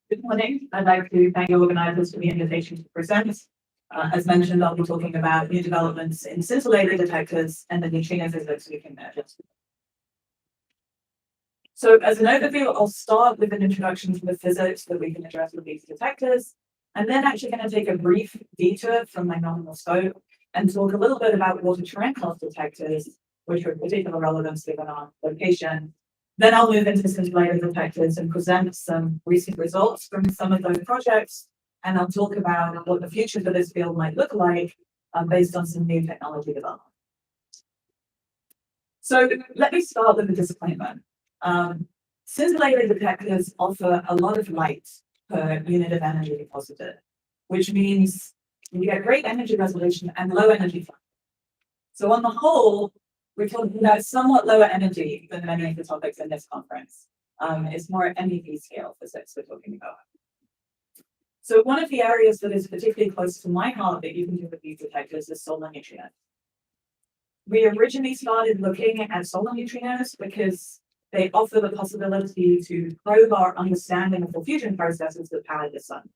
Good morning. I'd like to thank the organisers for the invitation to present. As mentioned, I'll be talking about new developments in scintillator detectors and the neutrino physics we can measure. So as an overview, I'll start with an introduction to the physics that we can address with these detectors. And then actually going to take a brief detour from my nominal scope and talk a little bit about water Cherenkov detectors, which are of particular relevance given our location. Then I'll move into scintillator detectors and present some recent results from some of those projects. And I'll talk about what the future for this field might look like based on some new technology development. So let me start with a disclaimer. Scintillator detectors offer a lot of light per unit of energy deposited, which means you get great energy resolution and low energy flow. So on the whole, we're talking about somewhat lower energy than many of the topics in this conference. It's more MEV scale physics we're talking about. So one of the areas that is particularly close to my heart that you can do with these detectors is solar neutrinos. We originally started looking at solar neutrinos because they offer the possibility to probe our understanding of the fusion processes that power the sun.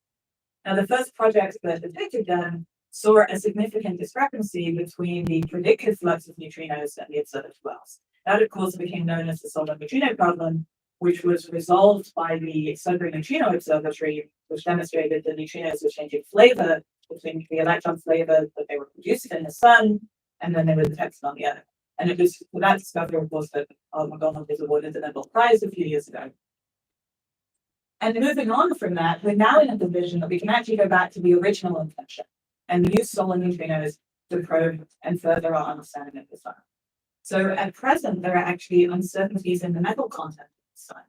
Now, the first project that detected them saw a significant discrepancy between the predicted flux of neutrinos and the observed flux. That, of course, became known as the solar neutrino problem, which was resolved by the Sudbury Neutrino Observatory, which demonstrated the neutrinos were changing flavor between the electron flavor that they were produced in the sun and then they were detected on the Earth. And it was for that discovery, of course, that Mohrmann was awarded the Nobel Prize a few years ago. And moving on from that, we're now in a division that we can actually go back to the original intention and use solar neutrinos to probe and further our understanding of the sun. So at present, there are actually uncertainties in the metal content of the sun.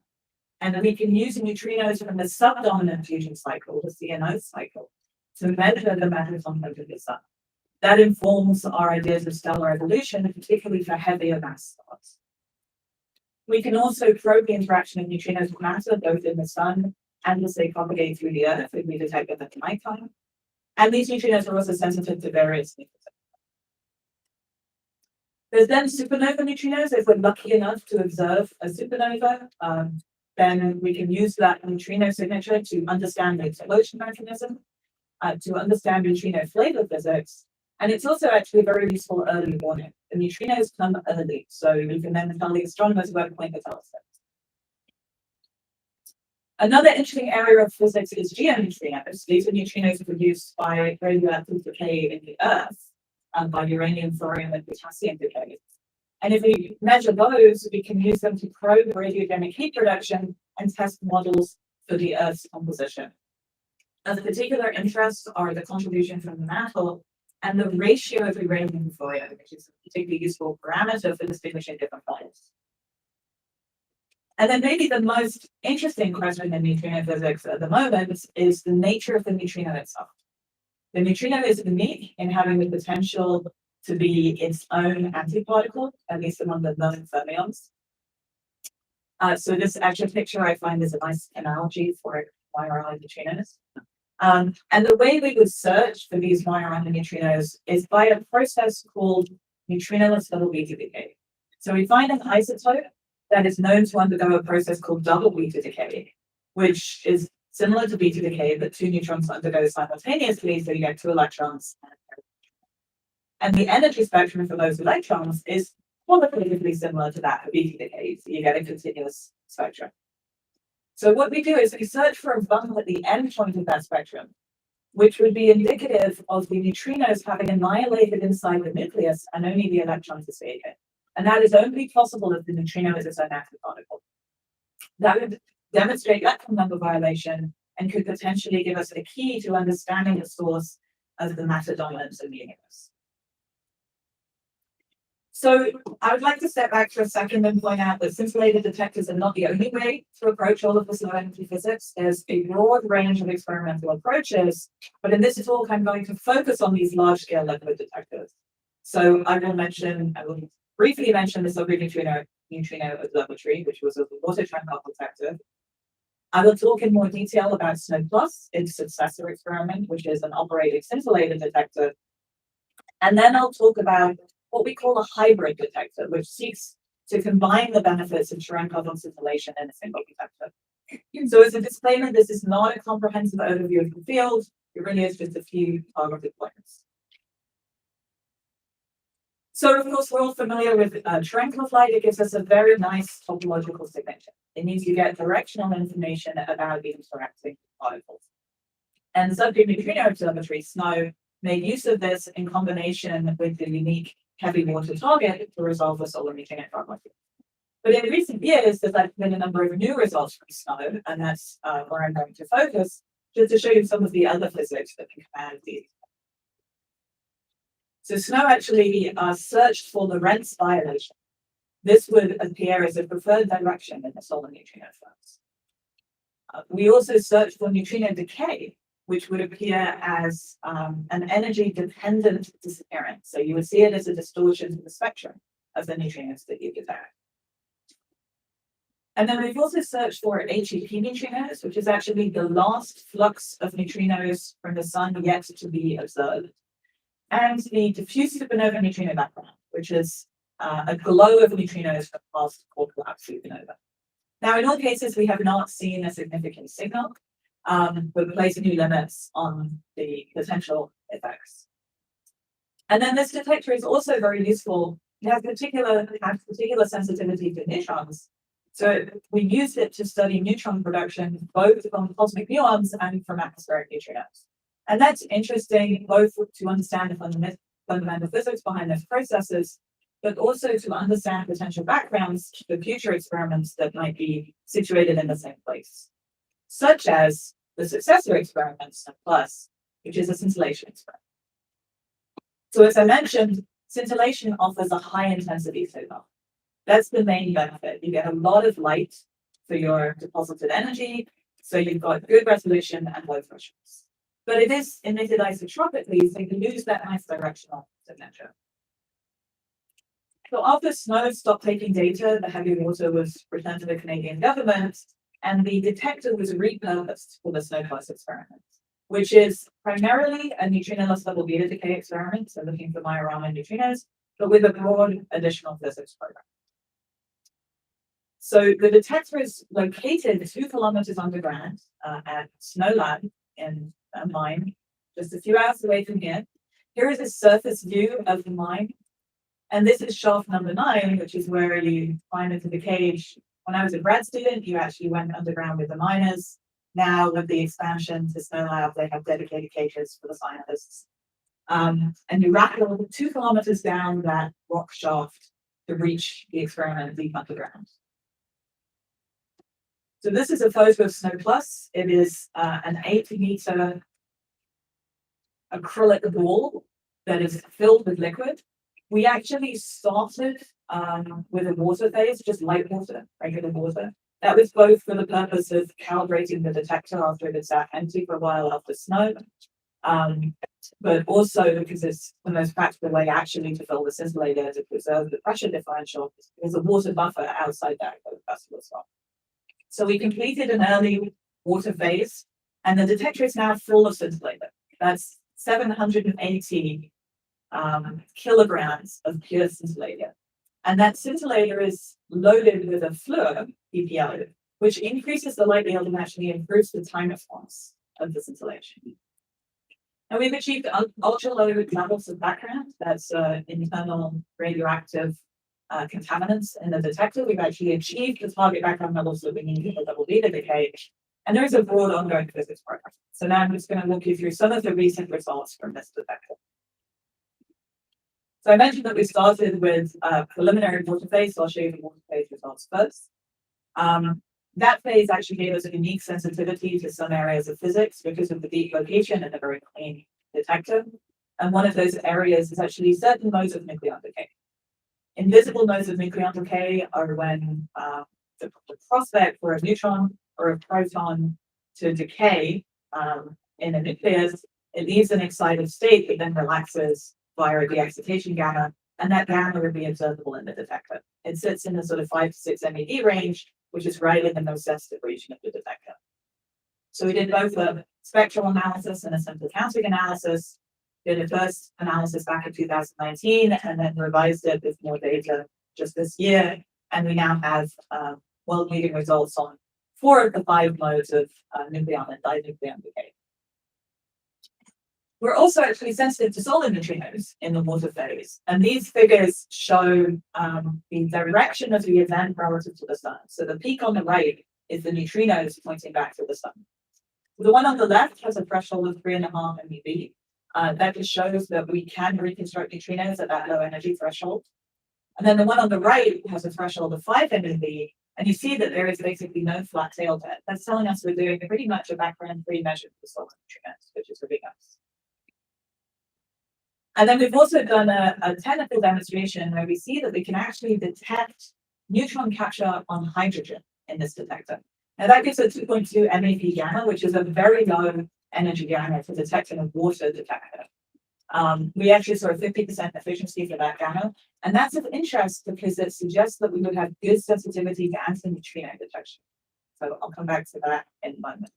And we can use neutrinos from the subdominant fusion cycle, the CNO cycle, to measure the metal content of the sun. That informs our ideas of stellar evolution, particularly for heavier mass stars. We can also probe the interaction of neutrinos with matter, both in the sun and as they propagate through the Earth, if we detect them at nighttime. And these neutrinos are also sensitive to various things. There's then supernova neutrinos. If we're lucky enough to observe a supernova, then we can use that neutrino signature to understand the explosion mechanism, to understand neutrino flavor physics. And it's also actually very useful early warning. The neutrinos come early, so you can then tell the astronomers where to point the telescopes. Another interesting area of physics is geoneutrinos. These are neutrinos produced by radioactive decay in the Earth, by uranium, thorium, and potassium decay. And if we measure those, we can use them to probe radiogenic heat production and test models for the Earth's composition. Of particular interest are the contribution from the mantle and the ratio of uranium and thorium, which is a particularly useful parameter for distinguishing different fires. And then maybe the most interesting question in neutrino physics at the moment is the nature of the neutrino itself. The neutrino is unique in having the potential to be its own antiparticle, at least among the known fermions. So this actual picture I find is a nice analogy for wire-ion neutrinos. And the way we would search for these wire-ion neutrinos is by a process called neutrinoless double beta decay. So we find an isotope that is known to undergo a process called double beta decay, which is similar to beta decay, but two neutrons undergo simultaneously, so you get two electrons. And the energy spectrum for those electrons is qualitatively similar to that of beta decay, so you get a continuous spectrum. So what we do is we search for a bundle at the end point of that spectrum, which would be indicative of the neutrinos having annihilated inside the nucleus and only the electrons escaping. And that is only possible if the neutrino is a synaptic particle. That would demonstrate electron number violation and could potentially give us a key to understanding the source of the matter dominance of the universe. So I would like to step back for a second and point out that scintillator detectors are not the only way to approach all of this low energy physics. There's a broad range of experimental approaches, but in this talk, I'm going to focus on these large scale liquid detectors. So I will briefly mention the subgroup neutrino observatory, which was a water Cherenkov detector. I will talk in more detail about SNO+, its successor experiment, which is an operating scintillator detector. And then I'll talk about what we call a hybrid detector, which seeks to combine the benefits of Cherenkov on scintillation in a single detector. So as a disclaimer, this is not a comprehensive overview of the field. It really is just a few targeted points. So of course, we're all familiar with Cherenkov light. It gives us a very nice topological signature. It means you get directional information about the interacting particles. And subgroup neutrino observatory, SNO, made use of this in combination with the unique heavy water target to resolve the solar neutrino problem. But in recent years, there's been a number of new results from SNO, and that's where I'm going to focus, just to show you some of the other physics that can come out of these. So SNO actually searched for the Lorentz violation. This would appear as a preferred direction in the solar neutrino flux. We also searched for neutrino decay, which would appear as an energy-dependent disappearance. So you would see it as a distortion to the spectrum of the neutrinos that you detect. And then we've also searched for HEP neutrinos, which is actually the last flux of neutrinos from the sun yet to be observed, and the diffuse supernova neutrino background, which is a glow of neutrinos from past core collapse supernova. Now, in all cases, we have not seen a significant signal, but place new limits on the potential effects. And then this detector is also very useful. It has particular sensitivity to neutrons. So we used it to study neutron production, both from cosmic muons and from atmospheric neutrinos. And that's interesting, both to understand the fundamental physics behind those processes, but also to understand potential backgrounds for future experiments that might be situated in the same place, such as the successor experiment, SNO+, which is a scintillation experiment. So as I mentioned, scintillation offers a high intensity signal. That's the main benefit. You get a lot of light for your deposited energy, so you've got good resolution and low thresholds. But it is emitted isotropically, so you can lose that nice directional signature. So after SNO stopped taking data, the heavy water was returned to the Canadian government, and the detector was repurposed for the SNO+ experiment, which is primarily a neutrinoless double beta decay experiment, so looking for Majorana neutrinos, but with a broad additional physics program. So the detector is located 2 kilometers underground at SNO Lab in a mine, just a few hours away from here. Here is a surface view of the mine. And this is shaft number 9, which is where you climb into the cage. When I was a grad student, you actually went underground with the miners. Now with the expansion to SNO Lab, they have dedicated cages for the scientists. And you rattle 2 kilometers down that rock shaft to reach the experiment deep underground. So this is a photo of SNO+. It is an 8-meter acrylic ball that is filled with liquid. We actually started with a water phase, just light water, regular water. That was both for the purpose of calibrating the detector after it had sat empty for a while after SNO, but also because it's the most practical way actually to fill the scintillator to preserve the pressure differential. There's a water buffer outside that vessel as well. So we completed an early water phase, and the detector is now full of scintillator. That's 780 kilograms of pure scintillator. And that scintillator is loaded with a fluor TeVPA, which increases the light yield and actually improves the time response of the scintillation. And we've achieved ultra low levels of background. That's internal radioactive contaminants in the detector. We've actually achieved the target background levels that we need for double beta decay. And there's a broad ongoing physics program. So now I'm just going to walk you through some of the recent results from this detector. So I mentioned that we started with preliminary water phase, so I'll show you the water phase results first. That phase actually gave us a unique sensitivity to some areas of physics because of the deep location and a very clean detector. And one of those areas is actually certain modes of nucleon decay. Invisible modes of nucleon decay are when the prospect for a neutron or a proton to decay in a nucleus, it leaves an excited state that then relaxes via a de-excitation gamma, and that gamma would be observable in the detector. It sits in the sort of 5 to 6 MeV range, which is right in the most sensitive region of the detector. So we did both a spectral analysis and a simple counting analysis. Did a first analysis back in 2019 and then revised it with more data just this year. And we now have world-leading results on 4 of the 5 modes of nucleon and dinucleon decay. We're also actually sensitive to solar neutrinos in the water phase. And these figures show the direction of the event relative to the sun. So the peak on the right is the neutrinos pointing back to the sun. The one on the left has a threshold of 3.5 MeV. That just shows that we can reconstruct neutrinos at that low energy threshold. And then the one on the right has a threshold of 5 MeV. And you see that there is basically no flat tail there. That's telling us we're doing pretty much a background-free measure for solar neutrinos, which is really nice. And then we've also done a technical demonstration where we see that we can actually detect neutron capture on hydrogen in this detector. Now that gives a 2.2 MeV gamma, which is a very low energy gamma for detecting a water detector. We actually saw a 50% efficiency for that gamma. And that's of interest because it suggests that we would have good sensitivity to antineutrino detection. So I'll come back to that in a moment.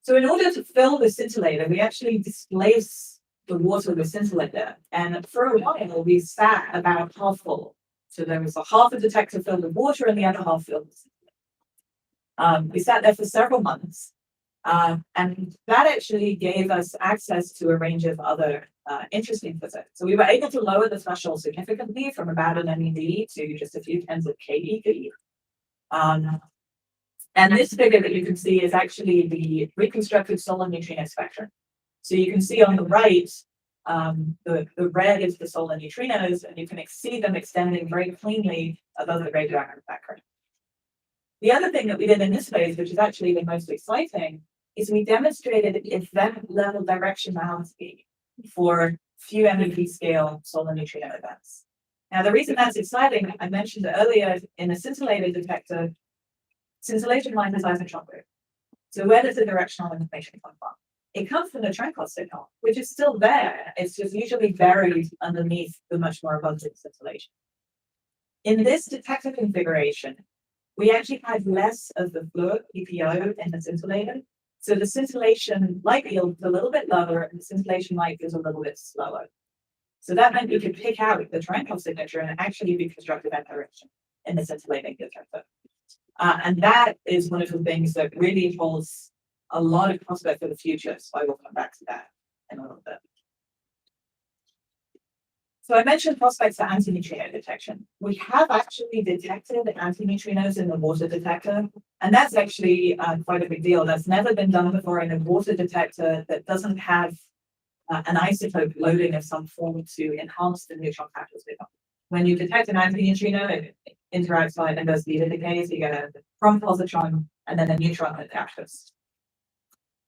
So in order to fill the scintillator, we actually displace the water with scintillator. And for a while, we sat about half full. So there was a half a detector filled with water and the other half filled with scintillator. We sat there for several months. And that actually gave us access to a range of other interesting physics. So we were able to lower the threshold significantly from about an MeV to just a few tens of keV. And this figure that you can see is actually the reconstructed solar neutrino spectrum. So you can see on the right, the red is the solar neutrinos, and you can see them extending very cleanly above the radioactive background. The other thing that we did in this phase, which is actually the most exciting, is we demonstrated event level directionality for few MeV scale solar neutrino events. Now, the reason that's exciting, I mentioned earlier in a scintillator detector, scintillation line is isotropic. So where does the directional information come from? It comes from the Cherenkov signal, which is still there. It's just usually buried underneath the much more abundant scintillation. In this detector configuration, we actually had less of the fluor TeVPA in the scintillator. So the scintillation light yield is a little bit lower and the scintillation light is a little bit slower. So that meant we could pick out the Cherenkov signature and actually reconstruct event direction in the scintillating detector. And that is one of the things that really holds a lot of prospect for the future. So I will come back to that in a little bit. So I mentioned prospects for antineutrino detection. We have actually detected antineutrinos in the water detector, and that's actually quite a big deal. That's never been done before in a water detector that doesn't have an isotope loading of some form to enhance the neutron capture signal. When you detect an antineutrino, it interacts by and does beta decay, so you get a prompt positron and then a neutron that captures.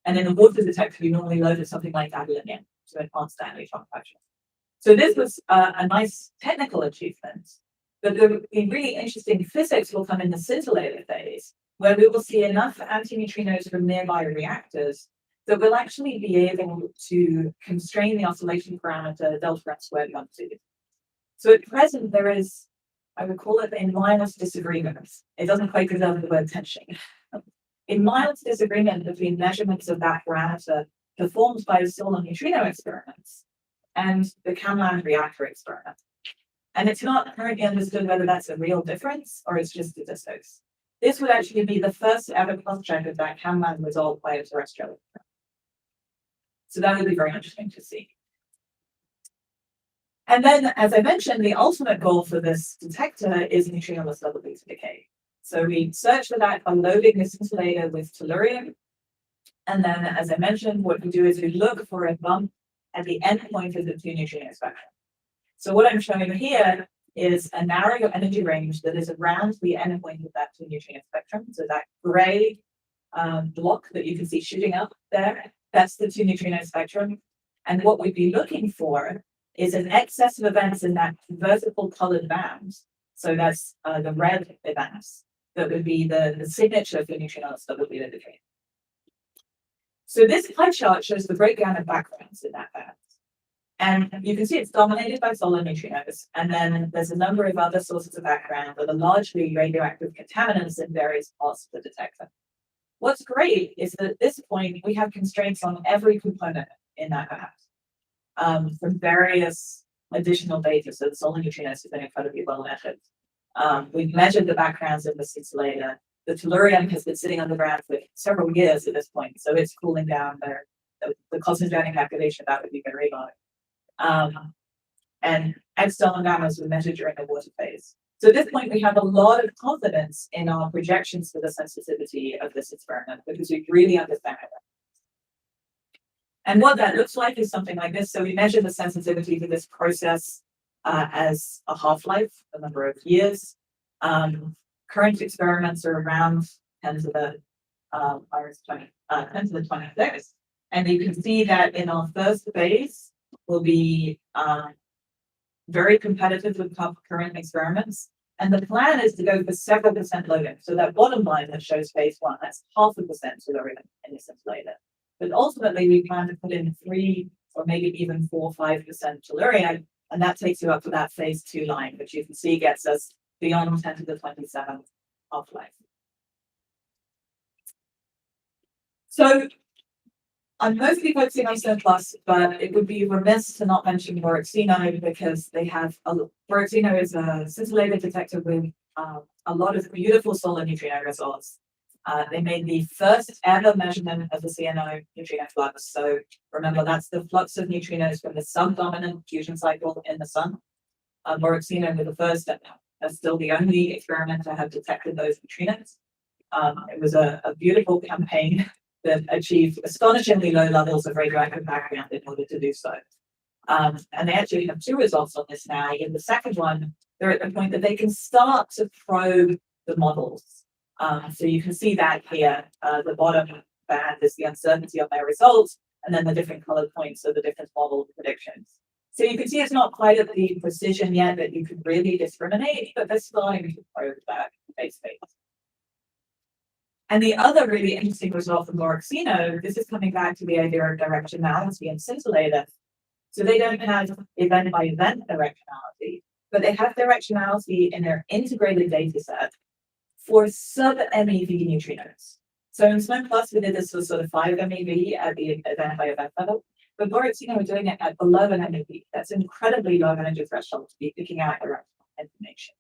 And in a water detector, you normally load with something like gadolinium to enhance that neutron capture. So this was a nice technical achievement, but the really interesting physics will come in the scintillator phase, where we will see enough antineutrinos from nearby reactors that we'll actually be able to constrain the oscillation parameter delta rep squared 1, 2. So at present, there is, I would call it in minus disagreements. It doesn't quite deserve the word tension. In mild disagreement between measurements of that parameter performed by the solar neutrino experiments and the Gann reactor experiment. And it's not currently understood whether that's a real difference or it's just statistics. This would actually be the first ever cross-check of that Gann result by a terrestrial experiment. So that would be very interesting to see. And then, as I mentioned, the ultimate goal for this detector is neutrinoless double beta decay. So we search for that by loading the scintillator with tellurium. And then, as I mentioned, what we do is we look for a bump at the endpoint of the two neutrino spectrum. So what I'm showing here is a narrow energy range that is around the endpoint of that two neutrino spectrum. So that gray block that you can see shooting up there, that's the two neutrino spectrum. And what we'd be looking for is an excess of events in that vertical colored band. So that's the red events. That would be the signature for neutrinoless double beta decay. So this pie chart shows the breakdown of backgrounds in that band. And you can see it's dominated by solar neutrinos. And then there's a number of other sources of background that are largely radioactive contaminants in various parts of the detector. What's great is that at this point, we have constraints on every component in that band from various additional data. So the solar neutrinos have been incredibly well measured. We've measured the backgrounds in the scintillator. The tellurium has been sitting on the ground for several years at this point, so it's cooling down there. The cosmogenic activation of that would be very low. And external gammas were measured during the water phase. So at this point, we have a lot of confidence in our projections for the sensitivity of this experiment because we really understand it. And what that looks like is something like this. So we measure the sensitivity for this process as a half-life, a number of years. Current experiments are around 10 to the 26. And you can see that in our first phase, will be very competitive with current experiments. And the plan is to go for several percent loading. So that bottom line that shows phase 1, that's 0.5% tellurium in the scintillator. But ultimately, we plan to put in 3 or maybe even 4 or 5% tellurium, and that takes you up to that phase 2 line, which you can see gets us beyond 10 to the 27 half-life. So I'm mostly focusing on Cern Plus, but it would be remiss to not mention Vieregg because they have Vieregg is a scintillator detector with a lot of beautiful solar neutrino results. They made the first ever measurement of the CNO neutrino flux. So remember, that's the flux of neutrinos from the subdominant fusion cycle in the sun. Vieregg were the first and still the only experiment to have detected those neutrinos. It was a beautiful campaign that achieved astonishingly low levels of radioactive background in order to do so. And they actually have 2 results on this now. In the second one, they're at the point that they can start to probe the models. So you can see that here. The bottom band is the uncertainty of their results, and then the different colored points are the different model predictions. So you can see it's not quite at the precision yet that you could really discriminate, but they're starting to probe that base phase. And the other really interesting result from Vieregg, this is coming back to the idea of directionality in scintillator. So they don't have event by event directionality, but they have directionality in their integrated data set for sub-MeV neutrinos. So in Cern Plus, we did this for sort of 5 MeV at the event by event level, but Vieregg are doing it at below an MeV. That's incredibly low energy threshold to be picking out directional information.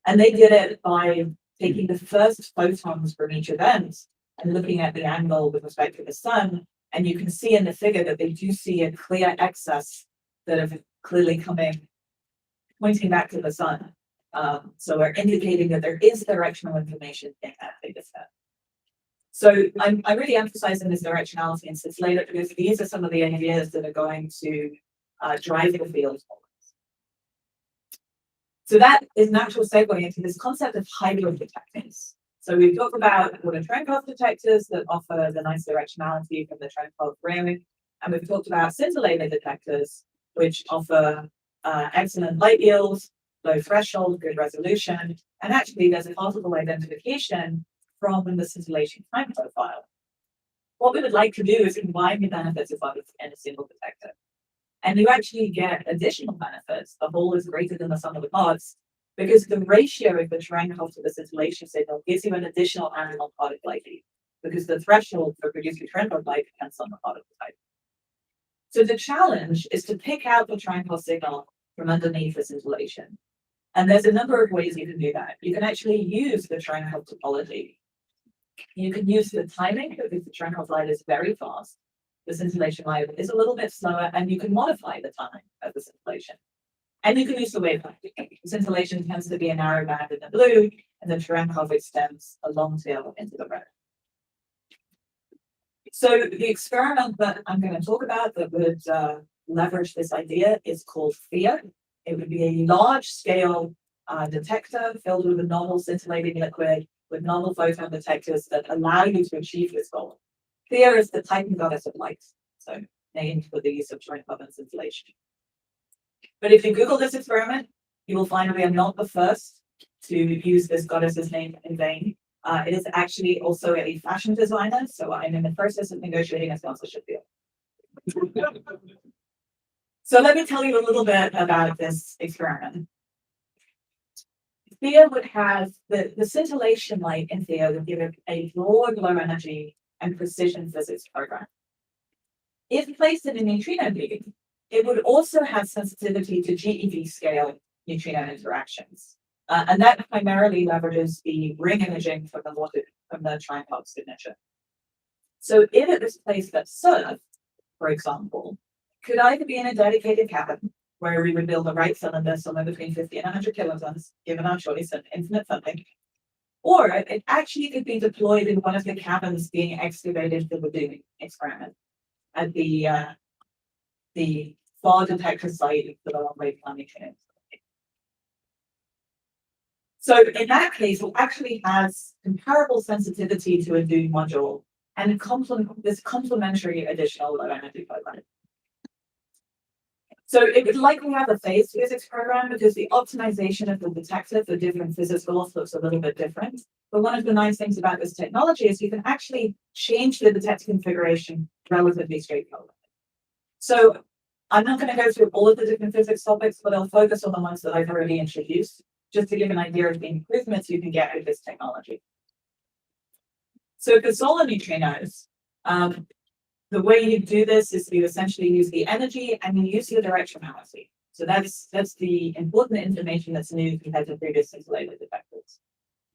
And they did it by taking the first photons from each event and looking at the angle with respect to the sun. And you can see in the figure that they do see a clear excess that are clearly coming, pointing back to the sun. So we're indicating that there is directional information in that data set. So I'm really emphasizing this directionality in scintillator because these are some of the ideas that are going to drive the field forward. So that is an actual segue into this concept of hybrid detectors. So we've talked about what are Cherenkov detectors that offer the nice directionality from the Cherenkov ring, and we've talked about scintillator detectors, which offer excellent light yields, low threshold, good resolution, and actually there's a particle identification from the scintillation time profile. what we would like to do is combine the benefits of both in a single detector. And you actually get additional benefits. The whole is greater than the sum of the parts because the ratio of the Cherenkov to the scintillation signal gives you an additional animal particle ID because the threshold for producing Cherenkov light depends on the particle type. So the challenge is to pick out the Cherenkov signal from underneath the scintillation. And there's a number of ways you can do that. You can actually use the Cherenkov topology. You can use the timing because the Cherenkov light is very fast. The scintillation light is a little bit slower, and you can modify the time of the scintillation. And you can use the wavelength. Scintillation tends to be a narrow band in the blue, and the Cherenkov extends a long tail into the red. So the experiment that I'm going to talk about that would leverage this idea is called TheA. It would be a large-scale detector filled with a novel scintillating liquid with novel photon detectors that allow you to achieve this goal. TheA is the Titan goddess of light, so named for the use of Cherenkov and scintillation. But if you Google this experiment, you will find we are not the first to use this goddess's name in vain. It is actually also a fashion designer, so I'm in the process of negotiating a sponsorship deal. So let me tell you a little bit about this experiment. TheA would have the scintillation light in TheA would give it a broad low energy and precision physics program. If placed in a neutrino beam, it would also have sensitivity to GeV scale neutrino interactions. And that primarily leverages the ring imaging from the Cherenkov signature. So if it was placed at SURF, for example, could either be in a dedicated cabin where we would build a right cylinder somewhere between 50 and 100 kilotons, given our choice and infinite funding, or it actually could be deployed in one of the cabins being excavated for the doing experiment at the far detector site for the long-wave planning chain. So in that case, it actually has comparable sensitivity to a Dune module and this complementary additional low energy program. So it would likely have a phased physics program because the optimization of the detector for different physics goals looks a little bit different. But one of the nice things about this technology is you can actually change the detector configuration relatively straightforward. So I'm not going to go through all of the different physics topics, but I'll focus on the ones that I've already introduced, just to give an idea of the improvements you can get with this technology. So for solar neutrinos, the way you do this is you essentially use the energy and you use your directionality. So that's the important information that's new compared to previous scintillator detectors.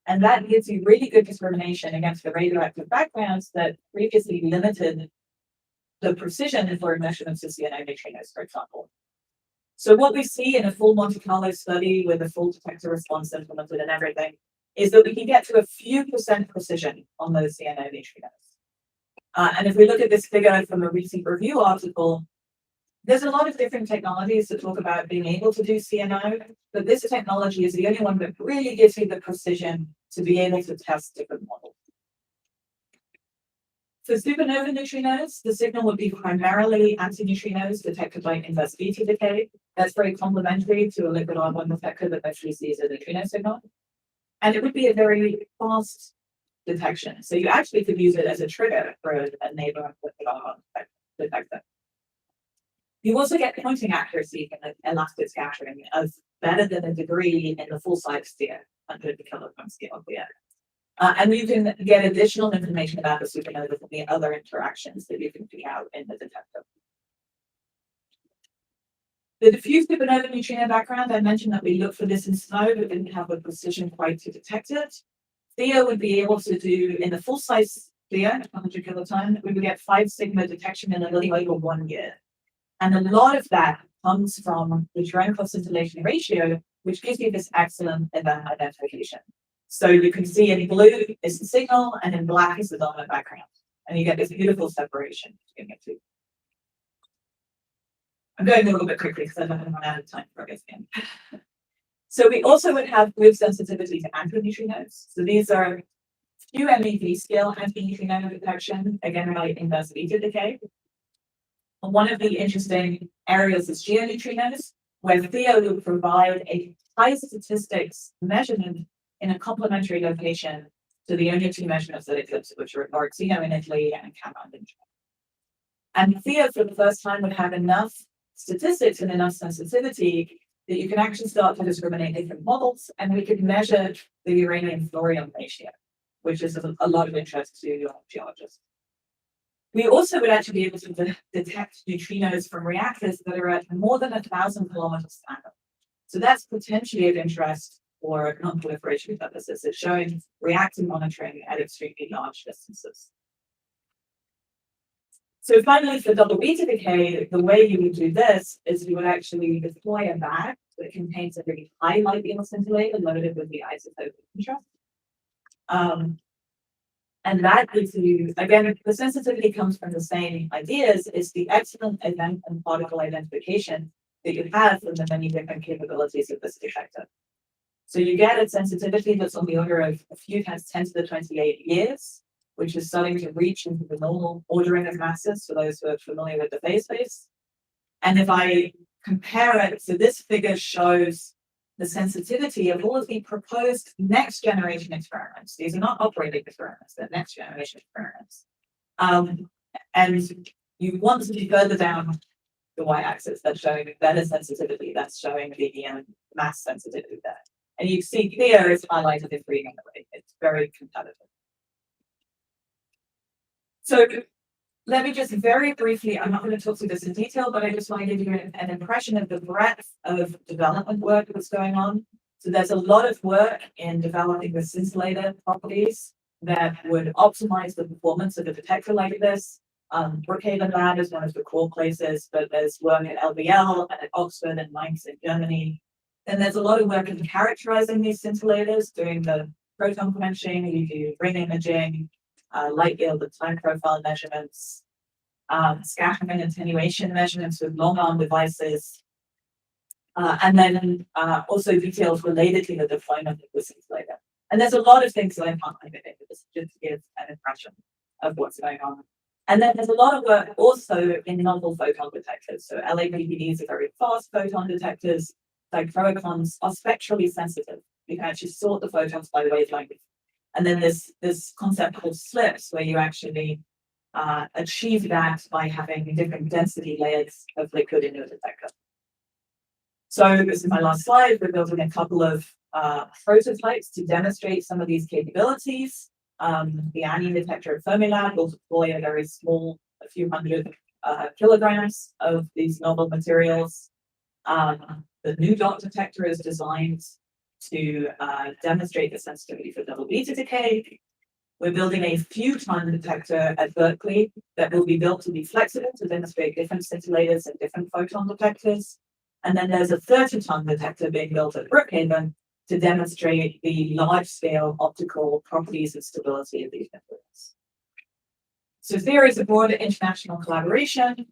And that gives you really good discrimination against the radioactive backgrounds that previously limited the precision for measurements of CNO neutrinos, for example. So what we see in a full Monte Carlo study with a full detector response implemented and everything is that we can get to a few % precision on those CNO neutrinos. And if we look at this figure from a recent review article, there's a lot of different technologies that talk about being able to do CNO, but this technology is the only one that really gives you the precision to be able to test different models. For supernova neutrinos, the signal would be primarily antineutrinos detected by inverse beta decay. That's very complementary to a liquid argon detector that actually sees a neutrino signal. And it would be a very fast detection. So you actually could use it as a trigger for a neighboring liquid argon detector. You also get pointing accuracy from the elastic scattering of better than a degree in the full size sphere, 100 kilogram scale here. And you can get additional information about the supernova from the other interactions that you can pick out in the detector. The diffuse supernova neutrino background, I mentioned that we looked for this in snow, but didn't have the precision quite to detect it. TheA would be able to do, in the full size TheA, 100 kiloton, we would get 5 sigma detection in a little over 1 year. And a lot of that comes from the Cherenkov scintillation ratio, which gives you this excellent event identification. So you can see in blue is the signal and in black is the dominant background. And you get this beautiful separation between the two. I'm going a little bit quickly because I don't run out of time for this game. So we also would have good sensitivity to antineutrinos. So these are few MeV scale antineutrino detection, again by inverse beta decay. And one of the interesting areas is geoneutrinos, where TheA will provide a high statistics measurement in a complementary location So the only two measurements that exist, which are Orexino in Italy and Cameron in China. And Theo, for the first time, would have enough statistics and enough sensitivity that you can actually start to discriminate different models, and we could measure the uranium-thorium ratio, which is of a lot of interest to geologists. We also would actually be able to detect neutrinos from reactors that are at more than 1,000 kilometers standard. So that's potentially of interest for non-proliferation purposes. It's showing reactor monitoring at extremely large distances. So finally, for double beta decay, the way you would do this is you would actually deploy a bag that contains a really high light beam scintillator loaded with the isotope of interest. And that gives you, again, the sensitivity comes from the same ideas, is the excellent event and particle identification that you have from the many different capabilities of this detector. So you get a sensitivity that's on the order of a few times 10 to the 28 years, which is starting to reach into the normal ordering of masses for those who are familiar with the phase space. And if I compare it, so this figure shows the sensitivity of all of the proposed next generation experiments. These are not operating experiments, they're next generation experiments. And you want to be further down the y-axis, that's showing better sensitivity, that's showing the mass sensitivity there. And you see here is highlighted in green on the right. It's very competitive. So let me just very briefly, I'm not going to talk through this in detail, but I just want to give you an impression of the breadth of development work that's going on. So there's a lot of work in developing the scintillator properties that would optimize the performance of a detector like this. Brookhaven Lab is one of the core places, but there's work at LBL and at Oxford and Mainz in Germany. And there's a lot of work in characterizing these scintillators, doing the proton quenching, you do ring imaging, light yield and time profile measurements, scattering and attenuation measurements with long arm devices, and then also details related to the deployment of the scintillator. And there's a lot of things going on in it, just to give an impression of what's going on. And then there's a lot of work also in novel photon detectors. So LAPPDs are very fast photon detectors. Dichroicons are spectrally sensitive. You can actually sort the photons by wavelength. And then there's this concept called slips, where you actually achieve that by having different density layers of liquid in your detector. So this is my last slide. We're building a couple of prototypes to demonstrate some of these capabilities. The anion detector at Fermilab will deploy a very small, a few hundred kilograms of these novel materials. The new dot detector is designed to demonstrate the sensitivity for double beta decay. We're building a few ton detector at Berkeley that will be built to be flexible to demonstrate different scintillators and different photon detectors. And then there's a 30-ton detector being built at Brookhaven to demonstrate the large-scale optical properties and stability of these materials. So theories of broader international collaboration.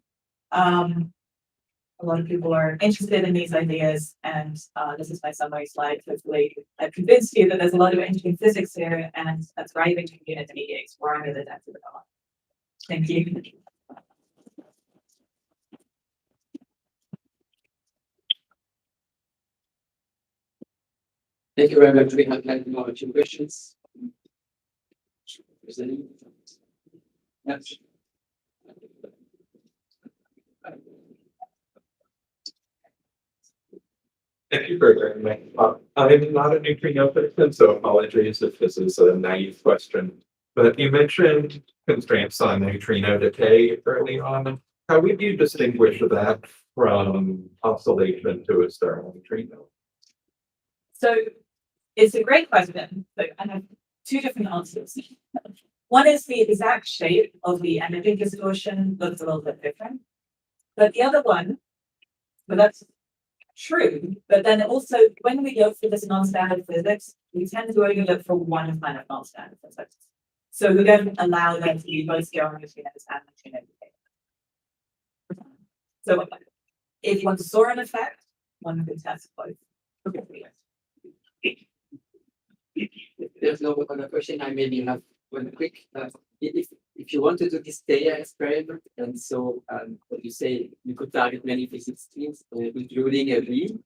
A lot of people are interested in these ideas, and this is my summary slide. Hopefully, I've convinced you that there's a lot of interesting physics here and a thriving community exploring the depth of the art. Thank you.
Thank you very much. We have had one or two questions. Is there any? Yes.
Thank you for bringing me up. I'm not a neutrino person, so apologies if this is a naive question. But you mentioned constraints on neutrino decay early on. How would you distinguish that from oscillation to a star neutrino?
So it's a great question, but I have two different answers. One is the exact shape of the energy distortion looks a little bit different. But the other one, but that's true, but then also when we look for this non-standard physics, we tend to only look for one kind of non-standard physics. So we don't allow them to be both neutrinos and neutrino decay. So if one saw an effect, one could test both.
If there's no other question, I maybe have one quick. If you want to do this data experiment, and so what you say, you could target many physics streams, including a beam.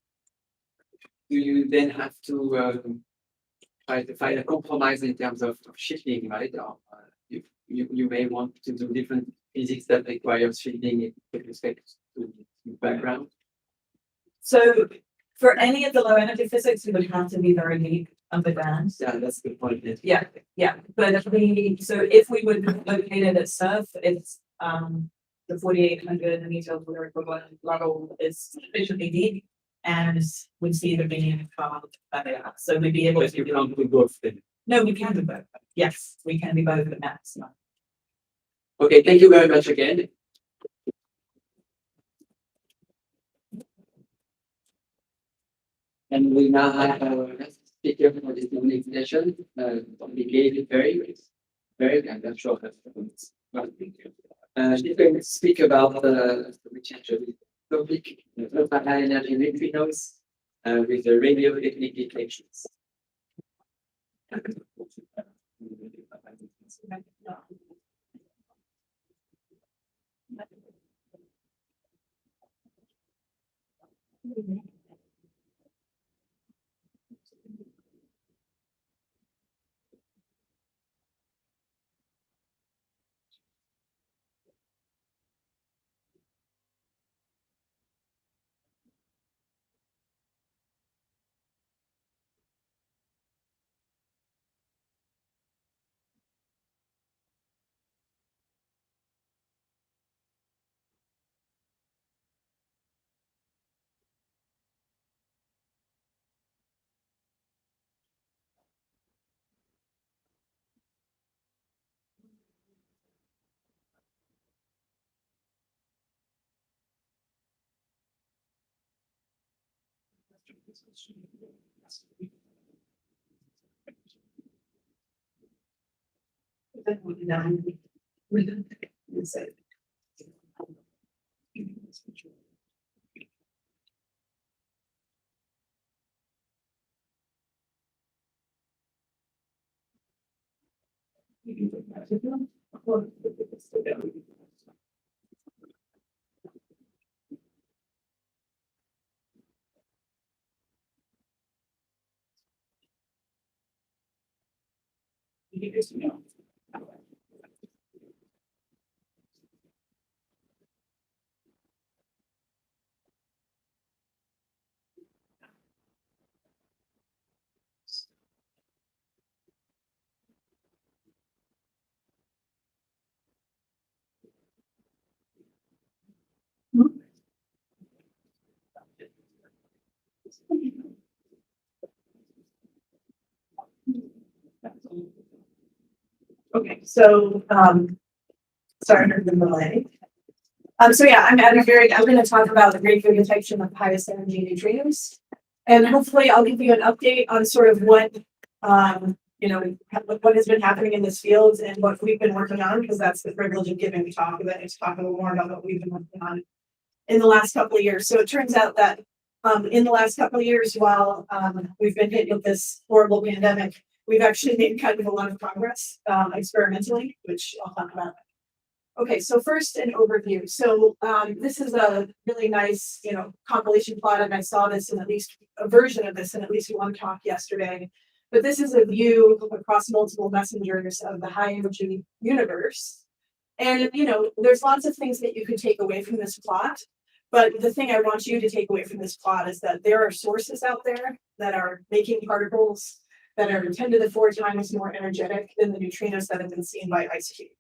Do you then have to try to find a compromise in terms of shifting, right? Or, you may want to do different physics that requires shifting with respect to background.
So for any of the low energy physics, we would have to be very deep underground.
Yeah, that's the point.
Yeah, but if we would locate it at surf, it's the 4,800 meters water equivalent level is sufficiently deep and would see the being far better. So we'd be able
But
to
you
do
can't do both then.
No, we can do both. Yes, we can do both at max.
Okay, thank you very much again. And we now have our next speaker for this morning session, Abigail Vieregg, I'm not sure that's she's going to speak about which actually topic, high energy neutrinos with the radio technique detections.
Okay, so, sorry for the delay. So yeah, I'm Vieregg. I'm gonna talk about the radio detection of highest energy neutrinos. And hopefully I'll give you an update on sort of what, what has been happening in this field and what we've been working on, because that's the privilege of giving a talk, that is talk a little more about what we've been working on in the last couple of years. So it turns out that, in the last couple of years, while, we've been hit with this horrible pandemic, we've actually made kind of a lot of progress experimentally, which I'll talk about. Okay, so first an overview. So this is a really nice, compilation plot, and I saw this in at least a version of this in at least one talk yesterday. But this is a view across multiple messengers of the high energy universe. And there's lots of things that you could take away from this plot. But the thing I want you to take away from this plot is that there are sources out there that are making particles that are 10 to the 4 times more energetic than the neutrinos that have been seen by ice cube.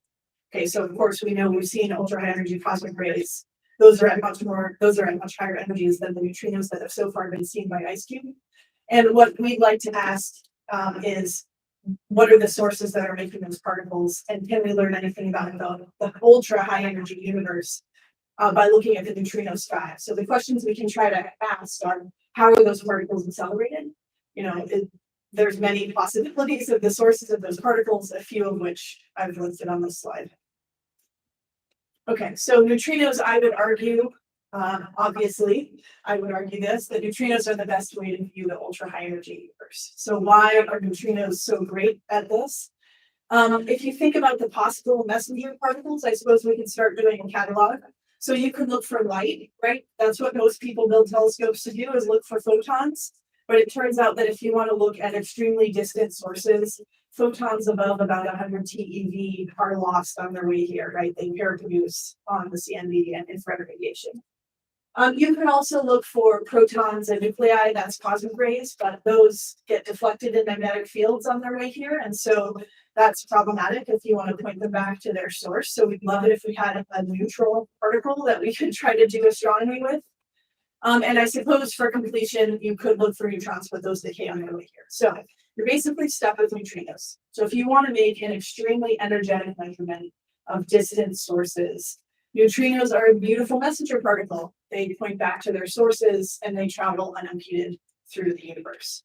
Okay, so of course we know we've seen ultra high energy cosmic rays. Those are at much higher energies than the neutrinos that have so far been seen by ice cube. And what we'd like to ask is, what are the sources that are making those particles, and can we learn anything about the ultra high energy universe by looking at the neutrino sky? So the questions we can try to ask are, how are those particles accelerated? There's many possibilities of the sources of those particles, a few of which I've listed on this slide. Okay, so neutrinos, I would argue, obviously, I would argue this, that neutrinos are the best way to view the ultra high energy universe. So why are neutrinos so great at this? If you think about the possible messenger particles, I suppose we can start doing a catalog. So you could look for light, right? That's what most people build telescopes to do, is look for photons. But it turns out that if you want to look at extremely distant sources, photons above about 100 TeV are lost on their way here, right? They reproduce on the CMB and infrared radiation. You can also look for protons and nuclei, that's cosmic rays, but those get deflected in magnetic fields on their way here. And so that's problematic if you want to point them back to their source. So we'd love it if we had a neutral particle that we could try to do astronomy with. And I suppose for completion, you could look for neutrons, but those decay on their way here. So you're basically stuck with neutrinos. So if you want to make an extremely energetic measurement of distant sources, neutrinos are a beautiful messenger particle. They point back to their sources and they travel unimpeded through the universe.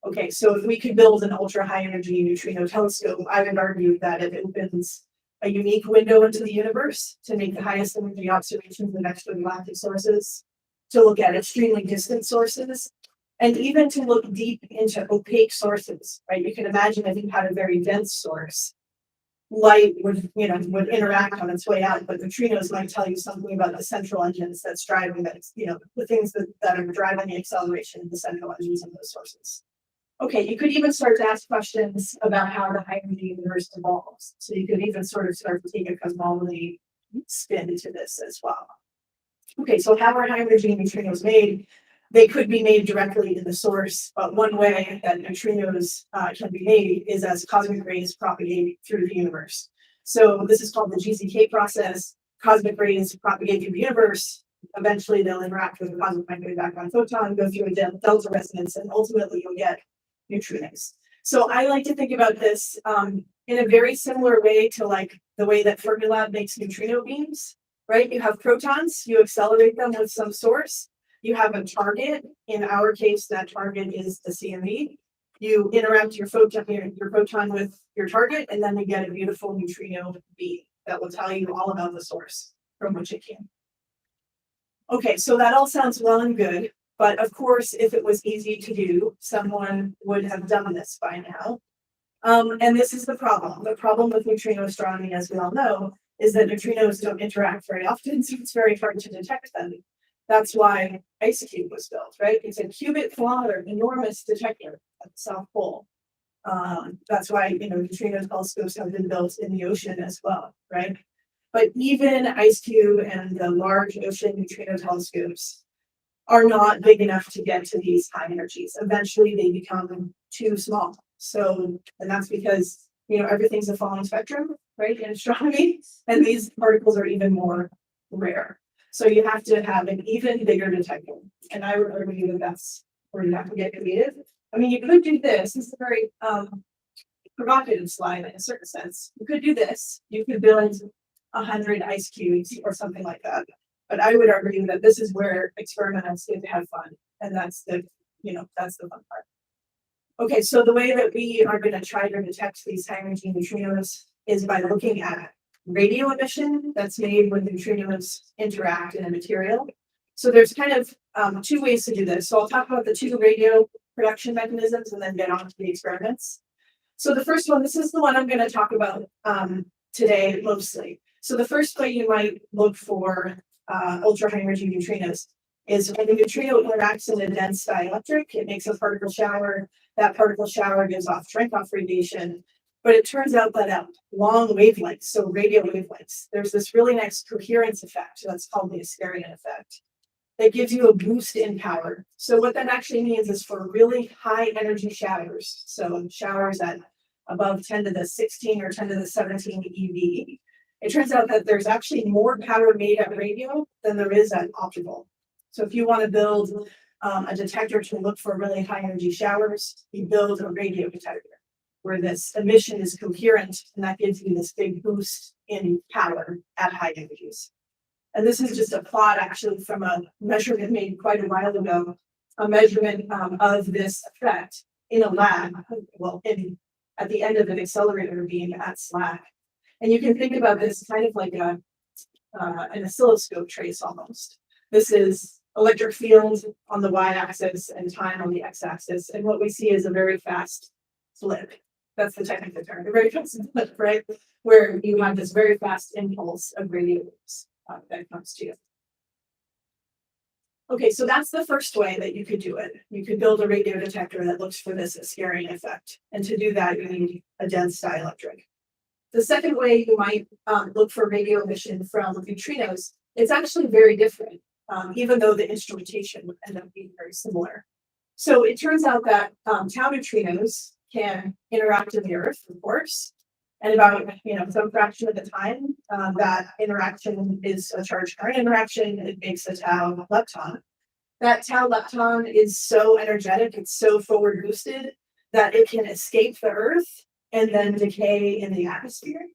Okay, so if we could build an ultra high energy neutrino telescope, I would argue that it opens a unique window into the universe to make the highest energy observations of extragalactic sources, to look at extremely distant sources, and even to look deep into opaque sources, right? You can imagine if you had a very dense source, light would interact on its way out, but neutrinos might tell you something about the central engines that's driving that, the things that are driving the acceleration of the central engines of those sources. Okay, you could even start to ask questions about how the high energy universe evolves. So you could even sort of start to take a cosmology spin to this as well. Okay, so how are high energy neutrinos made? They could be made directly in the source, but one way that neutrinos can be made is as cosmic rays propagate through the universe. So this is called the GZK process. Cosmic rays propagate through the universe. Eventually, they'll interact with a cosmic microwave background photon, go through a delta resonance, and ultimately you'll get neutrinos. So I like to think about this in a very similar way to like the way that Fermilab makes neutrino beams, right? You have protons, you accelerate them with some source. You have a target. In our case, that target is the CME. You interact your photon with your target, and then you get a beautiful neutrino beam that will tell you all about the source from which it came. Okay, so that all sounds well and good, but of course, if it was easy to do, someone would have done this by now. And this is the problem. The problem with neutrino astronomy, as we all know, is that neutrinos don't interact very often, so it's very hard to detect them. That's why IceCube was built, right? It's a qubit kilometer, enormous detector at the South Pole. That's why, neutrino telescopes have been built in the ocean as well, right? But even IceCube and the large ocean neutrino telescopes are not big enough to get to these high energies. Eventually, they become too small. So, and that's because, everything's a falling spectrum, right, in astronomy, and these particles are even more rare. So you have to have an even bigger detector. And I would argue that that's where you have to get creative. I mean, you could do this. This is a very provocative slide in a certain sense. You could do this. You could build 100 ice cubes or something like that. But I would argue that this is where experimenters get to have fun. And that's the fun part. Okay, so the way that we are going to try to detect these high energy neutrinos is by looking at radio emission that's made when neutrinos interact in a material. So there's kind of two ways to do this. So I'll talk about the two radio production mechanisms and then get on to the experiments. So the first one, this is the one I'm going to talk about today mostly. So the first way you might look for ultra high energy neutrinos is when the neutrino interacts in a dense dielectric, it makes a particle shower. That particle shower gives off Cherenkov radiation. But it turns out that at long wavelengths, so radio wavelengths, there's this really nice coherence effect. That's called the Ascarian effect. That gives you a boost in power. So what that actually means is for really high energy showers, so showers at above 10 to the 16 or 10 to the 17 EV, it turns out that there's actually more power made at radio than there is at optical. So if you want to build a detector to look for really high energy showers, you build a radio detector, where this emission is coherent, and that gives you this big boost in power at high energies. And this is just a plot actually from a measurement made quite a while ago, a measurement of this effect in a lab, at the end of an accelerator beam at SLAC. And you can think about this kind of like an oscilloscope trace almost. This is electric field on the y-axis and time on the x-axis. And what we see is a very fast flip. That's the technical term, a very fast flip, right? Where you have this very fast impulse of radio waves that comes to you. Okay, so that's the first way that you could do it. You could build a radio detector that looks for this scaring effect. And to do that, you need a dense dielectric. The second way you might look for radio emission from neutrinos, it's actually very different, even though the instrumentation would end up being very similar. So it turns out that tau neutrinos can interact in the Earth, of course, and about some fraction of the time, that interaction is a charge current interaction. It makes a tau lepton. That tau lepton is so energetic, it's so forward boosted that it can escape the Earth and then decay in the atmosphere.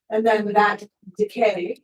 And then that decay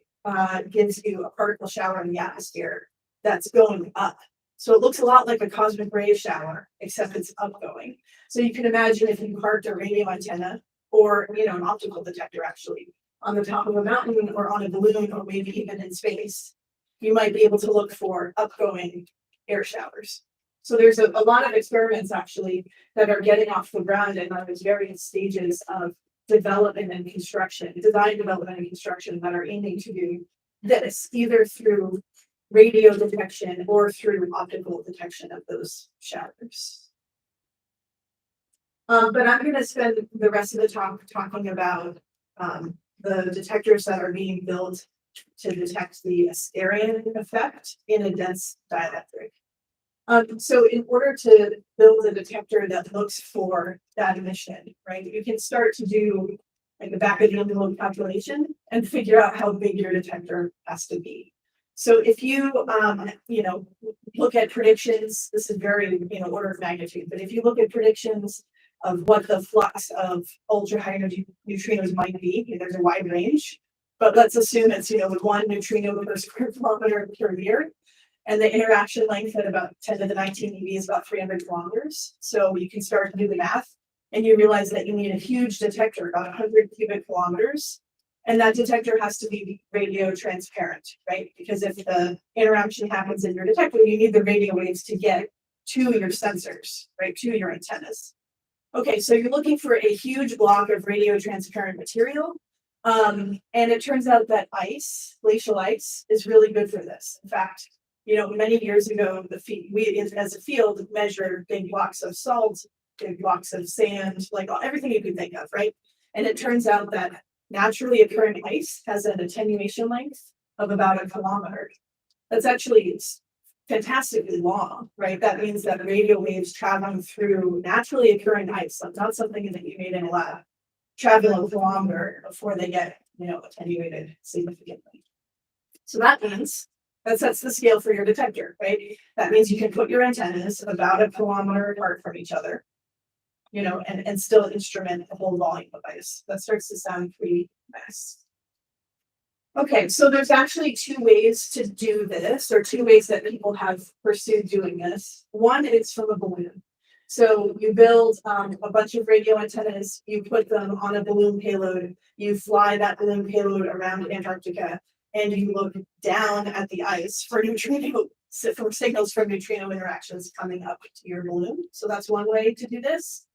gives you a particle shower in the atmosphere that's going up. So it looks a lot like a cosmic ray shower, except it's upgoing. So you can imagine if you parked a radio antenna or an optical detector actually on the top of a mountain or on a balloon or maybe even in space, you might be able to look for upgoing air showers. So there's a lot of experiments actually that are getting off the ground and on those various stages of development and construction, design, development, and construction that are aiming to do this either through radio detection or through optical detection of those showers. But I'm going to spend the rest of the talk talking about the detectors that are being built to detect the Asterian effect in a dense dielectric. So in order to build a detector that looks for that emission, right, you can start to do like the back of the envelope calculation and figure out how big your detector has to be. So if you, look at predictions, this is very, order of magnitude, but if you look at predictions of what the flux of ultra high energy neutrinos might be, there's a wide range, but let's assume it's, with 1 neutrino per square kilometer per year. And the interaction length at about 10 to the 19 eV is about 300 kilometers. So you can start to do the math and you realize that you need a huge detector, about 100 cubic kilometers. And that detector has to be radio transparent, right? Because if the interaction happens in your detector, you need the radio waves to get to your sensors, right? To your antennas. Okay, so you're looking for a huge block of radio transparent material. And it turns out that ice, glacial ice, is really good for this. In fact, many years ago, we as a field measured big blocks of salt, big blocks of sand, like everything you could think of, right? And it turns out that naturally occurring ice has an attenuation length of about 1 kilometer. That's actually fantastically long, right? That means that radio waves traveling through naturally occurring ice, so not something that you made in a lab, travel 1 kilometer before they get, attenuated significantly. So that means that sets the scale for your detector, right? That means you can put your antennas about 1 kilometer apart from each other, and still instrument the whole volume of ice. That starts to sound pretty nice. Okay, so there's actually 2 ways to do this, or 2 ways that people have pursued doing this. One is from a balloon. So you build a bunch of radio antennas, you put them on a balloon payload, you fly that balloon payload around Antarctica, and you look down at the ice for for signals from neutrino interactions coming up to your balloon. So that's one way to do this.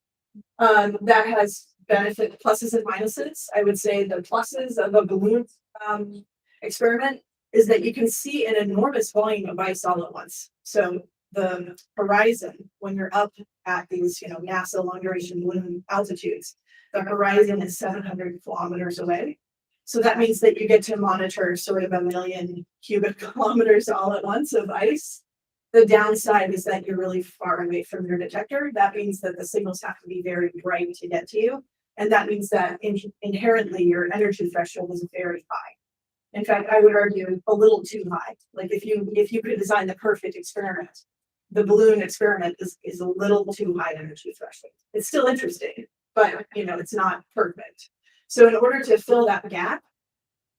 That has benefit pluses and minuses. I would say the pluses of a balloon experiment is that you can see an enormous volume of ice all at once. So the horizon, when you're up at these, NASA long duration balloon altitudes, the horizon is 700 kilometers away. So that means that you get to monitor sort of 1 million cubic kilometers all at once of ice. The downside is that you're really far away from your detector. That means that the signals have to be very bright to get to you. And that means that inherently your energy threshold is very high. In fact, I would argue a little too high. Like if you could design the perfect experiment, the balloon experiment is a little too high energy threshold. It's still interesting, but it's not perfect. So in order to fill that gap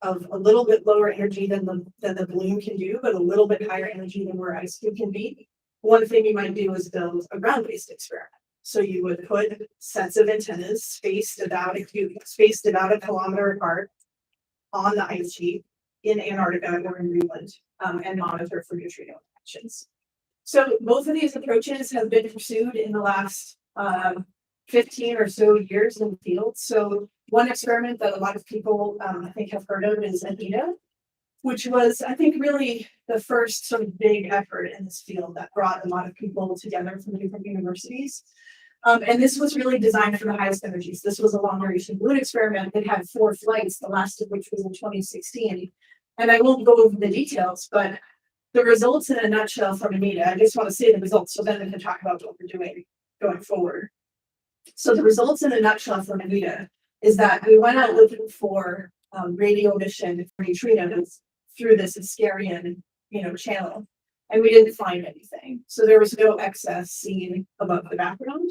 of a little bit lower energy than the balloon can do, but a little bit higher energy than where ice cube can be, one thing you might do is build a ground-based experiment. So you would put sets of antennas spaced about 1 kilometer apart on the ice sheet in Antarctica or in Greenland, and monitor for neutrino interactions. So both of these approaches have been pursued in the last 15 or so years in the field. So one experiment that a lot of people I think have heard of is ANITA. which was, I think, really the first sort of big effort in this field that brought a lot of people together from different universities. And this was really designed for the highest energies. This was a long duration balloon experiment that had 4 flights, the last of which was in 2016. And I won't go over the details, but the results in a nutshell from Anita, I just want to say the results so then we can talk about what we're doing going forward. So the results in a nutshell from Anita is that we went out looking for radio emission for neutrinos through this Ascarian, channel, and we didn't find anything. So there was no excess seen above the background.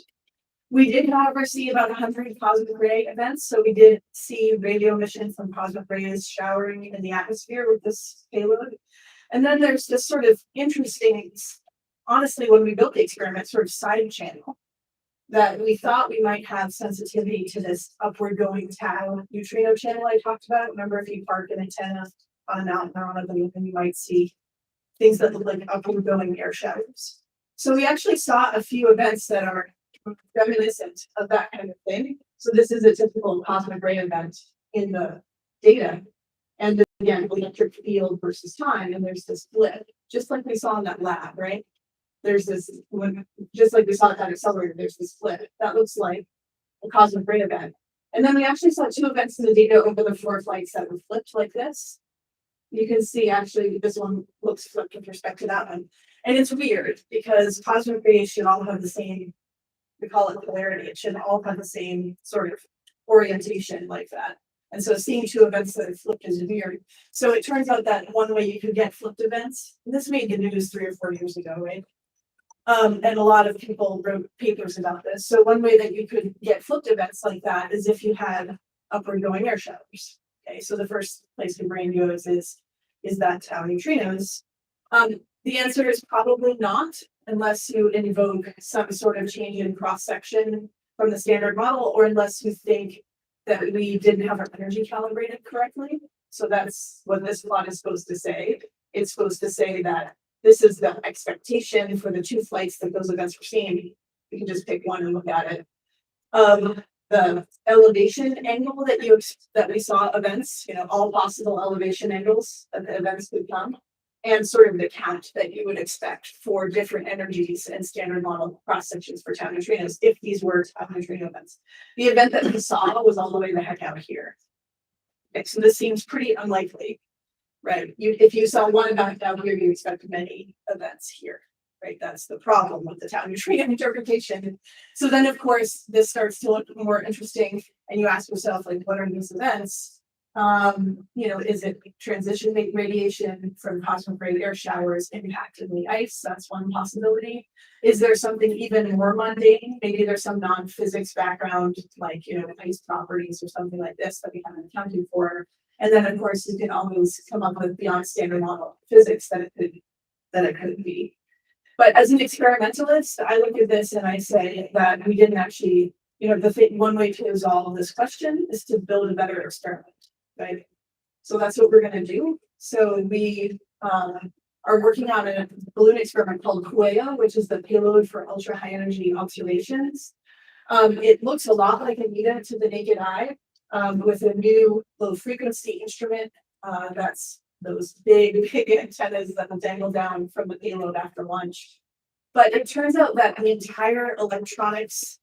We did, however, see about 100 cosmic ray events. So we did see radio emission from cosmic rays showering in the atmosphere with this payload. And then there's this sort of interesting, honestly, when we built the experiment, sort of side channel that we thought we might have sensitivity to this upward going tau neutrino channel I talked about. Remember, if you park an antenna on a mountain or on a balloon, you might see things that look like upward going air showers. So we actually saw a few events that are reminiscent of that kind of thing. So this is a typical cosmic ray event in the data. And again, electric field versus time, and there's this flip, just like we saw in that lab, right? There's this, just like we saw at that accelerator, there's this flip. That looks like a cosmic ray event. And then we actually saw 2 events in the data over the 4 flights that were flipped like this. You can see actually this one looks flipped with respect to that one. And it's weird because cosmic rays should all have the same, we call it polarity. It should all have the same sort of orientation like that. And so seeing 2 events that are flipped is weird. So it turns out that one way you could get flipped events, this made the news 3 or 4 years ago, right? And a lot of people wrote papers about this. So one way that you could get flipped events like that is if you had upward going air showers. Okay, so the first place your brain goes is that tau neutrinos. The answer is probably not, unless you invoke some sort of change in cross section from the standard model, or unless you think that we didn't have our energy calibrated correctly. So that's what this plot is supposed to say. It's supposed to say that this is the expectation for the 2 flights that those events were seen. You can just pick one and look at it. The elevation angle that we saw events, all possible elevation angles that the events would come, and sort of the count that you would expect for different energies and standard model cross sections for tau neutrinos if these were tau neutrino events. The event that we saw was all the way the heck out here. Okay, so this seems pretty unlikely, right? If you saw one event down here, you expect many events here, right? That's the problem with the tau neutrino interpretation. So then, of course, this starts to look more interesting, and you ask yourself, like, what are these events? Is it transition radiation from cosmic ray air showers impacting the ice? That's one possibility. Is there something even more mundane? Maybe there's some non-physics background, like, ice properties or something like this that we haven't accounted for. And then, of course, you can always come up with beyond standard model physics that it could be. But as an experimentalist, I look at this and I say that we didn't actually, one way to resolve this question is to build a better experiment. Right. So that's what we're going to do. So we are working on a balloon experiment called QUEA, which is the payload for ultra high energy observations. It looks a lot like Anita to the naked eye, with a new low frequency instrument. That's those big antennas that will dangle down from the payload after launch. But it turns out that the entire electronics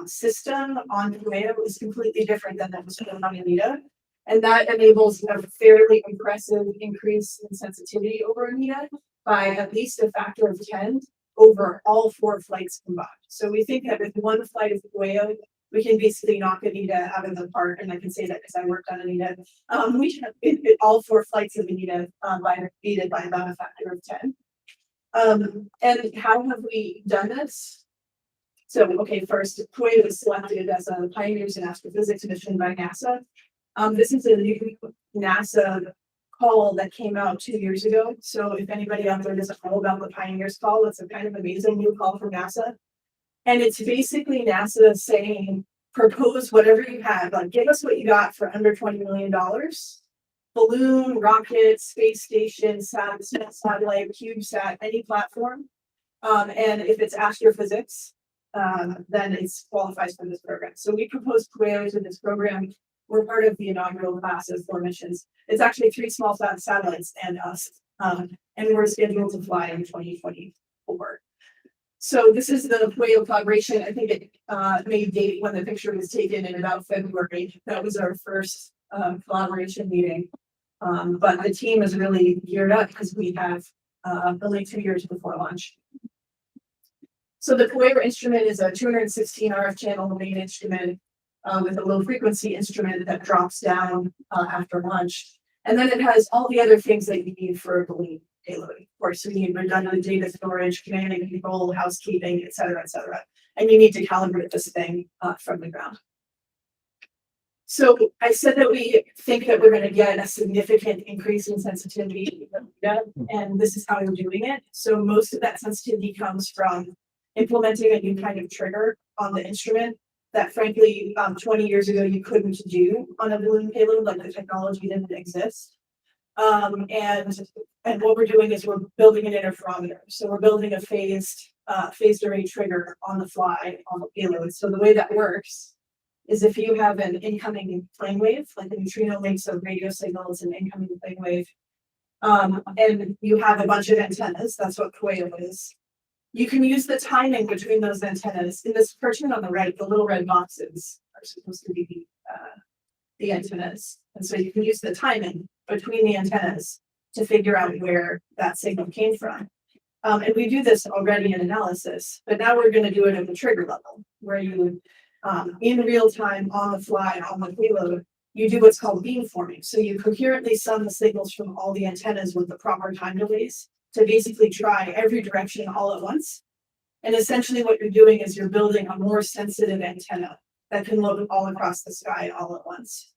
system on QUEA is completely different than that was on Anita. And that enables a fairly impressive increase in sensitivity over Anita by at least a factor of 10 over all 4 flights combined. So we think that with 1 flight of QUEA, we can basically knock Anita out of the park. And I can say that because I worked on Anita. We can all 4 flights of Anita beaten by about a factor of 10. And how have we done this? So, okay, first, QUEA was selected as a Pioneers in Astrophysics mission by NASA. This is a new NASA call that came out 2 years ago. So if anybody out there doesn't know about the Pioneers call, it's a kind of amazing new call from NASA. And it's basically NASA saying, propose whatever you have, like give us what you got for under $20 million. Balloon, rocket, space station, satellite, CubeSat, any platform. And if it's astrophysics, then it qualifies for this program. So we proposed QUEA to this program. we're part of the inaugural class of 4 missions. It's actually 3 small satellites and us. And we're scheduled to fly in 2024. So this is the Puello collaboration. I think it may date when the picture was taken in about February. That was our first collaboration meeting. But the team is really geared up because we have only 2 years before launch. So the Puello instrument is a 216 RF channel main instrument with a low frequency instrument that drops down after launch. And then it has all the other things that you need for a balloon payload. Of course, we need redundant data storage, command and control, housekeeping, et cetera, et cetera. And you need to calibrate this thing from the ground. So I said that we think that we're going to get a significant increase in sensitivity, and this is how we're doing it. So most of that sensitivity comes from implementing a new kind of trigger on the instrument that frankly, 20 years ago, you couldn't do on a balloon payload, like the technology didn't exist. And what we're doing is we're building an interferometer. So we're building a phased array trigger on the fly on the payload. So the way that works is if you have an incoming plane wave, like a neutrino makes a radio signal, it's an incoming plane wave, and you have a bunch of antennas, that's what Puello is. You can use the timing between those antennas. In this cartoon on the right, the little red boxes are supposed to be the antennas. And so you can use the timing between the antennas to figure out where that signal came from. And we do this already in analysis, but now we're going to do it at the trigger level, where you would, in real time, on the fly, on the payload, you do what's called beamforming. So you coherently sum the signals from all the antennas with the proper time delays to basically try every direction all at once. And essentially what you're doing is you're building a more sensitive antenna that can look all across the sky all at once.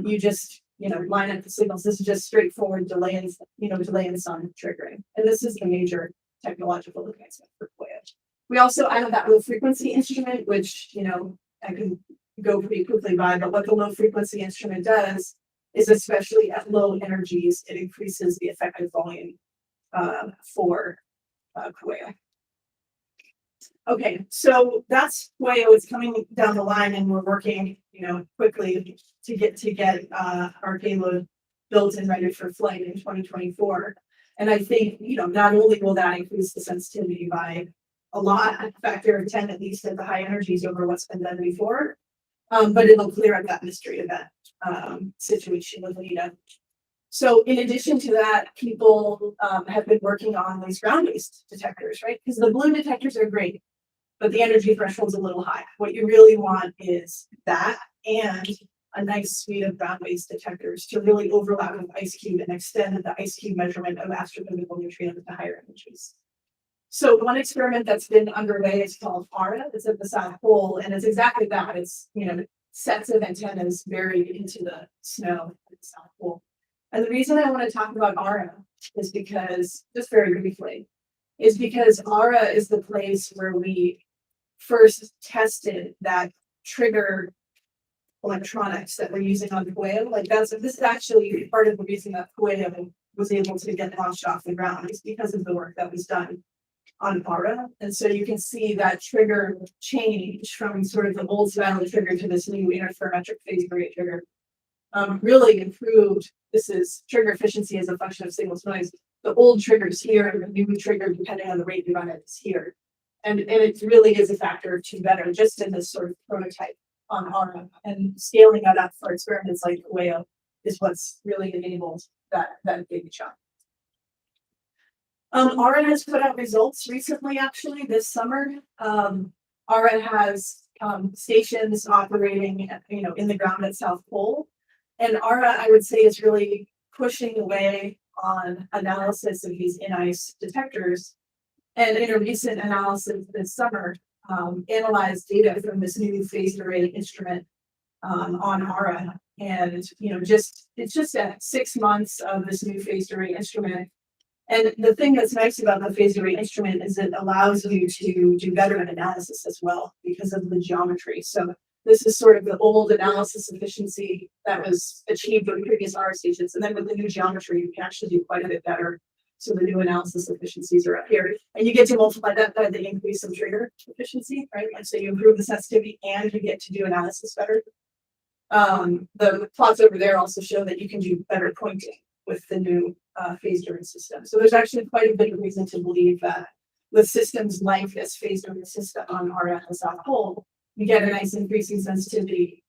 You just, line up the signals. This is just straightforward delay and sum triggering. And this is the major technological advancement for Puello. We also added that low frequency instrument, which, I can go pretty quickly by, but what the low frequency instrument does is, especially at low energies, it increases the effective volume for Puello. Okay, so that's Puello. It's coming down the line, and we're working, quickly to get our payload built and ready for flight in 2024. And I think, not only will that increase the sensitivity by a lot, a factor of 10 at least at the high energies over what's been done before, but it'll clear up that mystery event situation with LIDA. So in addition to that, people have been working on these ground-based detectors, right? Because the balloon detectors are great, but the energy threshold's a little high. What you really want is that and a nice suite of ground-based detectors to really overlap with IceCube and extend the IceCube measurement of astrophysical neutrinos to higher energies. So one experiment that's been underway is called ARA. It's at the South Pole, and it's exactly that. It's, sets of antennas buried into the snow at the South Pole. And the reason I want to talk about ARA is because, just very briefly, ARA is the place where we first tested that trigger electronics that we're using on Puello. This is actually part of the reason that Puello was able to get launched off the ground, is because of the work that was done on ARA. And so you can see that trigger change from sort of the old style trigger to this new interferometric phase array trigger. Really improved. This is trigger efficiency as a function of signal to noise. The old trigger's here, and the new trigger, depending on the rate you run it, is here. And it really is a factor of 2 better just in this sort of prototype on ARA. And scaling that up for experiments like Puello is what's really enabled that big jump. ARA has put out results recently, actually, this summer. ARA has stations operating, in the ground at South Pole. And ARA, I would say, is really pushing away on analysis of these in-ice detectors. And in a recent analysis this summer, analyzed data from this new phased array instrument on ARA. And, it's just at 6 months of this new phased array instrument. And the thing that's nice about the phased array instrument is it allows you to do better at analysis as well because of the geometry. So this is sort of the old analysis efficiency that was achieved with previous ARA stations. And then with the new geometry, you can actually do quite a bit better. So the new analysis efficiencies are up here. And you get to multiply that by the increase in trigger efficiency, right? And so you improve the sensitivity and you get to do analysis better. The plots over there also show that you can do better pointing with the new phase during system. So there's actually quite a bit of reason to believe that with systems like this phase during system on our end of the South Pole, you get a nice increase in sensitivity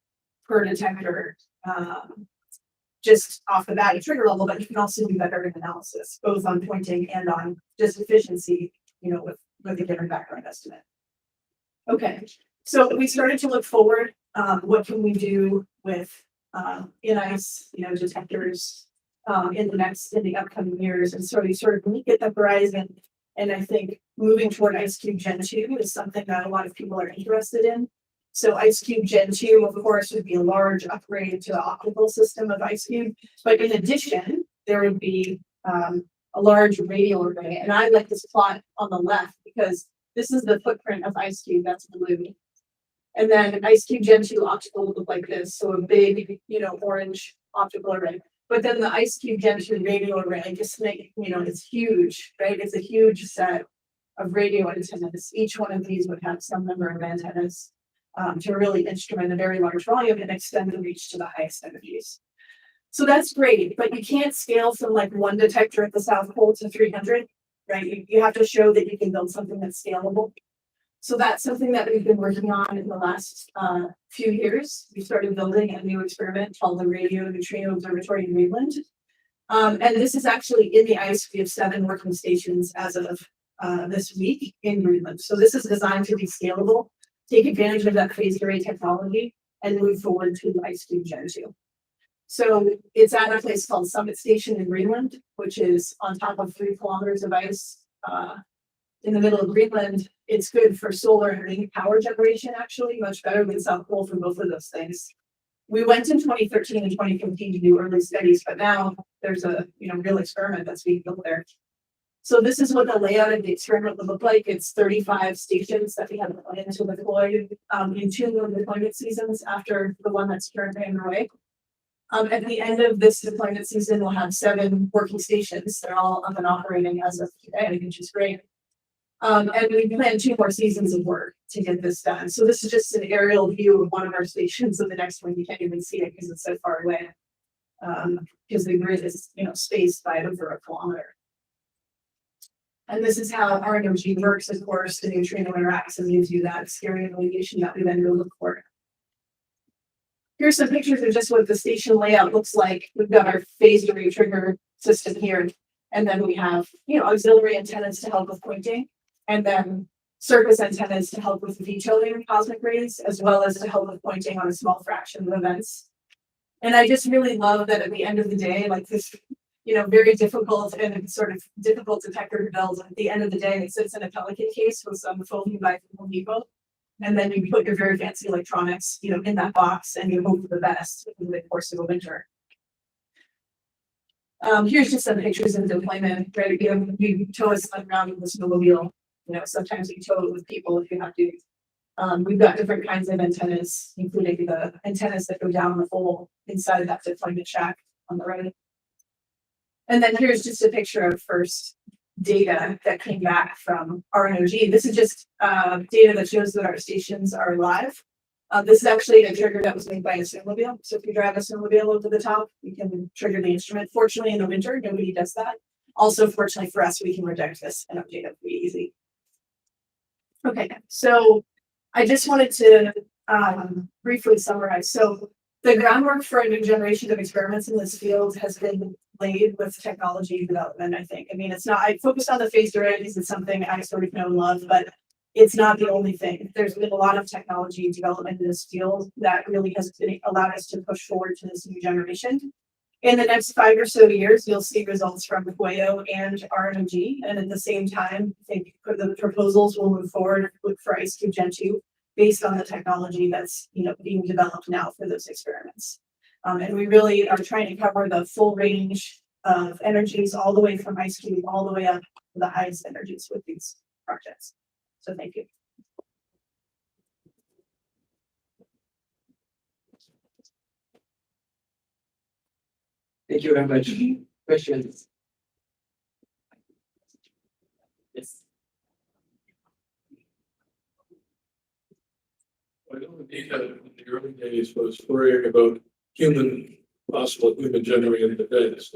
per detector just off the bat at trigger level, but you can also do better analysis, both on pointing and on just efficiency, with a given background estimate. Okay, so we started to look forward. What can we do with in-ice, detectors in the upcoming years? And so we sort of look at the horizon, and I think moving toward IceCube Gen 2 is something that a lot of people are interested in. So IceCube Gen 2, of course, would be a large upgrade to the optical system of IceCube. But in addition, there would be a large radial array. And I like this plot on the left because this is the footprint of IceCube, that's blue. And then IceCube Gen 2 optical would look like this. So a big, orange optical array. But then the IceCube Gen 2 radial array, just make, it's huge, right? It's a huge set of radio antennas. Each one of these would have some number of antennas. To really instrument a very large volume and extend the reach to the highest energies. So that's great, but you can't scale from like one detector at the South Pole to 300, right? You have to show that you can build something that's scalable. So that's something that we've been working on in the last few years. We started building a new experiment called the Radio Neutrino Observatory in Greenland. And this is actually in the ice. We have 7 working stations as of this week in Greenland. So this is designed to be scalable, take advantage of that phased array technology, and move forward to IceCube Gen 2. So it's at a place called Summit Station in Greenland, which is on top of 3 kilometers of ice in the middle of Greenland. It's good for solar and wind power generation, actually, much better than South Pole for both of those things. We went in 2013 and 2015 to do early studies, but now there's a real experiment that's being built there. So this is what the layout of the experiment would look like. It's 35 stations that we have planned to deploy in 2 deployment seasons after the one that's currently underway. At the end of this deployment season, we'll have 7 working stations. They're all up and operating as of today, which is great. And we plan 2 more seasons of work to get this done. So this is just an aerial view of one of our stations, and the next one you can't even see it because it's so far away. Because the grid is spaced by over a kilometer. And this is how RNOG works, of course. The neutrino interacts and gives you that stereo radiation that we then go look for. Here's some pictures of just what the station layout looks like. We've got our phased array trigger system here, and then we have auxiliary antennas to help with pointing, and then surface antennas to help with vetoing cosmic rays, as well as to help with pointing on a small fraction of events. And I just really love that at the end of the day, like this, very difficult and sort of difficult detector to build. At the end of the day, it sits in a Pelican case with some foam by Home Depot. And then you put your very fancy electronics, in that box, and you hope for the best in the course of a winter. Here's just some pictures of deployment, right? You tow us around with the snowmobile. Sometimes you tow it with people if you have to. We've got different kinds of antennas, including the antennas that go down the hole inside of that deployment shack on the right. And then here's just a picture of first data that came back from RNOG. This is just data that shows that our stations are live. This is actually a trigger that was made by a snowmobile. So if you drive a snowmobile over the top, you can trigger the instrument. Fortunately, in the winter, nobody does that. Also, fortunately for us, we can reject this and update it pretty easy. Okay, so I just wanted to briefly summarize. So the groundwork for a new generation of experiments in this field has been laid with technology development, I think. I mean, it's not, I focused on the phased arrays. It's something I sort of know and love, but it's not the only thing. There's been a lot of technology development in this field that really has allowed us to push forward to this new generation. In the next 5 or so years, you'll see results from Fuego and RNOG. And at the same time, I think the proposals will move forward for IceCube Gen 2 based on the technology that's being developed now for those experiments. And we really are trying to cover the full range of energies all the way from IceCube all the way up to the highest energies with these projects. So thank you.
Thank you very much. Questions? Yes.
I don't
data in the early days was worrying about possible human generated events.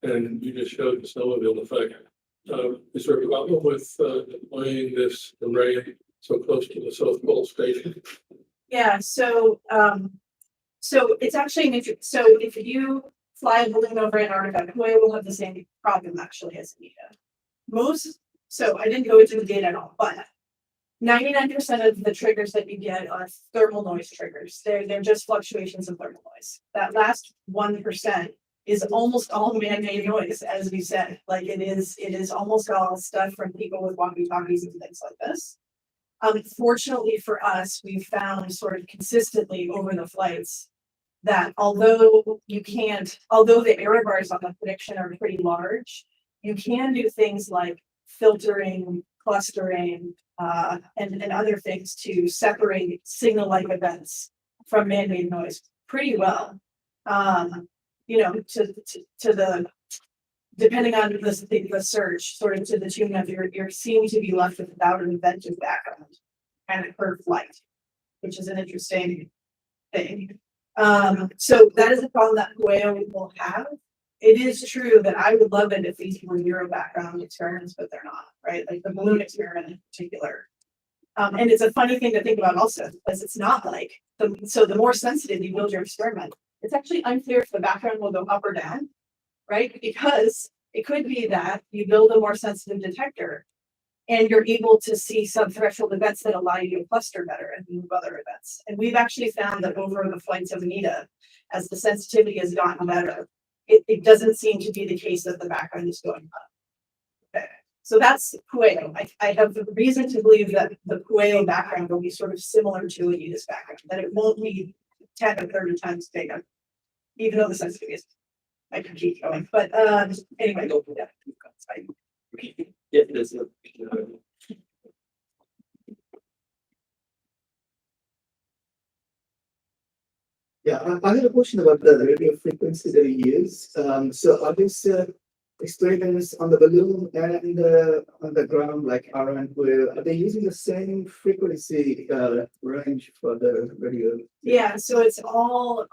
And you just showed the snowmobile effect. Is there a problem with deploying this array so close to the South Pole Station?
Yeah, so it's actually an so if you fly a balloon over Antarctica, Hawaii will have the same problem actually as Anita. So I didn't go into the data at all, but 99% of the triggers that you get are thermal noise triggers. They're just fluctuations in thermal noise. That last 1% is almost all man-made noise, as we said. Like it is almost all stuff from people with walkie-talkies and things like this. Fortunately for us, we've found sort of consistently over the flights that although the error bars on the prediction are pretty large, you can do things like filtering, clustering, and other things to separate signal-like events from man-made noise pretty well. To the depending on the search, sort of to the tune of you're seem to be left without an inventive background and a curved light, which is an interesting thing. So that is a problem that Pueo will have. It is true that I would love it if these were zero background experiments, but they're not, right? Like the balloon experiment in particular. And it's a funny thing to think about also, because it's not like the more sensitive you build your experiment, it's actually unclear if the background will go up or down, right? Because it could be that you build a more sensitive detector and you're able to see sub-threshold events that allow you to cluster better and move other events. And we've actually found that over the flights of Anita, as the sensitivity has gotten better, it doesn't seem to be the case that the background is going up. Okay. So that's Pueo. I have the reason to believe that the Pueo background will be sort of similar to Anita's background, that it won't be 10 or 30 times bigger, even though the sensitivity is. I can keep going, but anyway, yeah, it's fine.
Yeah, there's
Yeah, I had a question about the radio frequency that you use. So are these experiments on the balloon and on the ground, like around where are they using the same frequency range for the radio?
Yeah, so it's all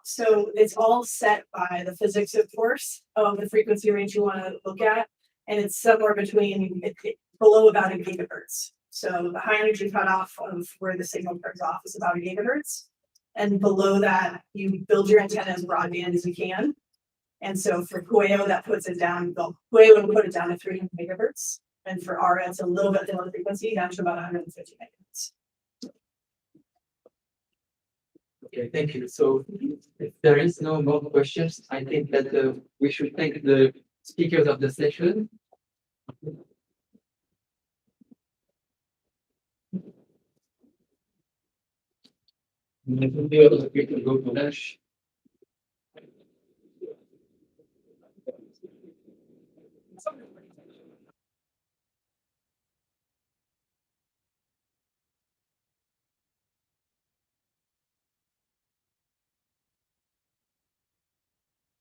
set by the physics, of course, of the frequency range you want to look at, and it's somewhere between below about a gigahertz. So the high energy cutoff of where the signal turns off is about a gigahertz, and below that you build your antenna as broadband as you can. And so for Pueo, that puts it down. Pueo will put it down to 300 megahertz, and for Ara, it's a little bit lower frequency, down to about 150 megahertz.
Okay, thank you. So if there is no more questions, I think that we should thank the speakers of the session. We can go to lunch.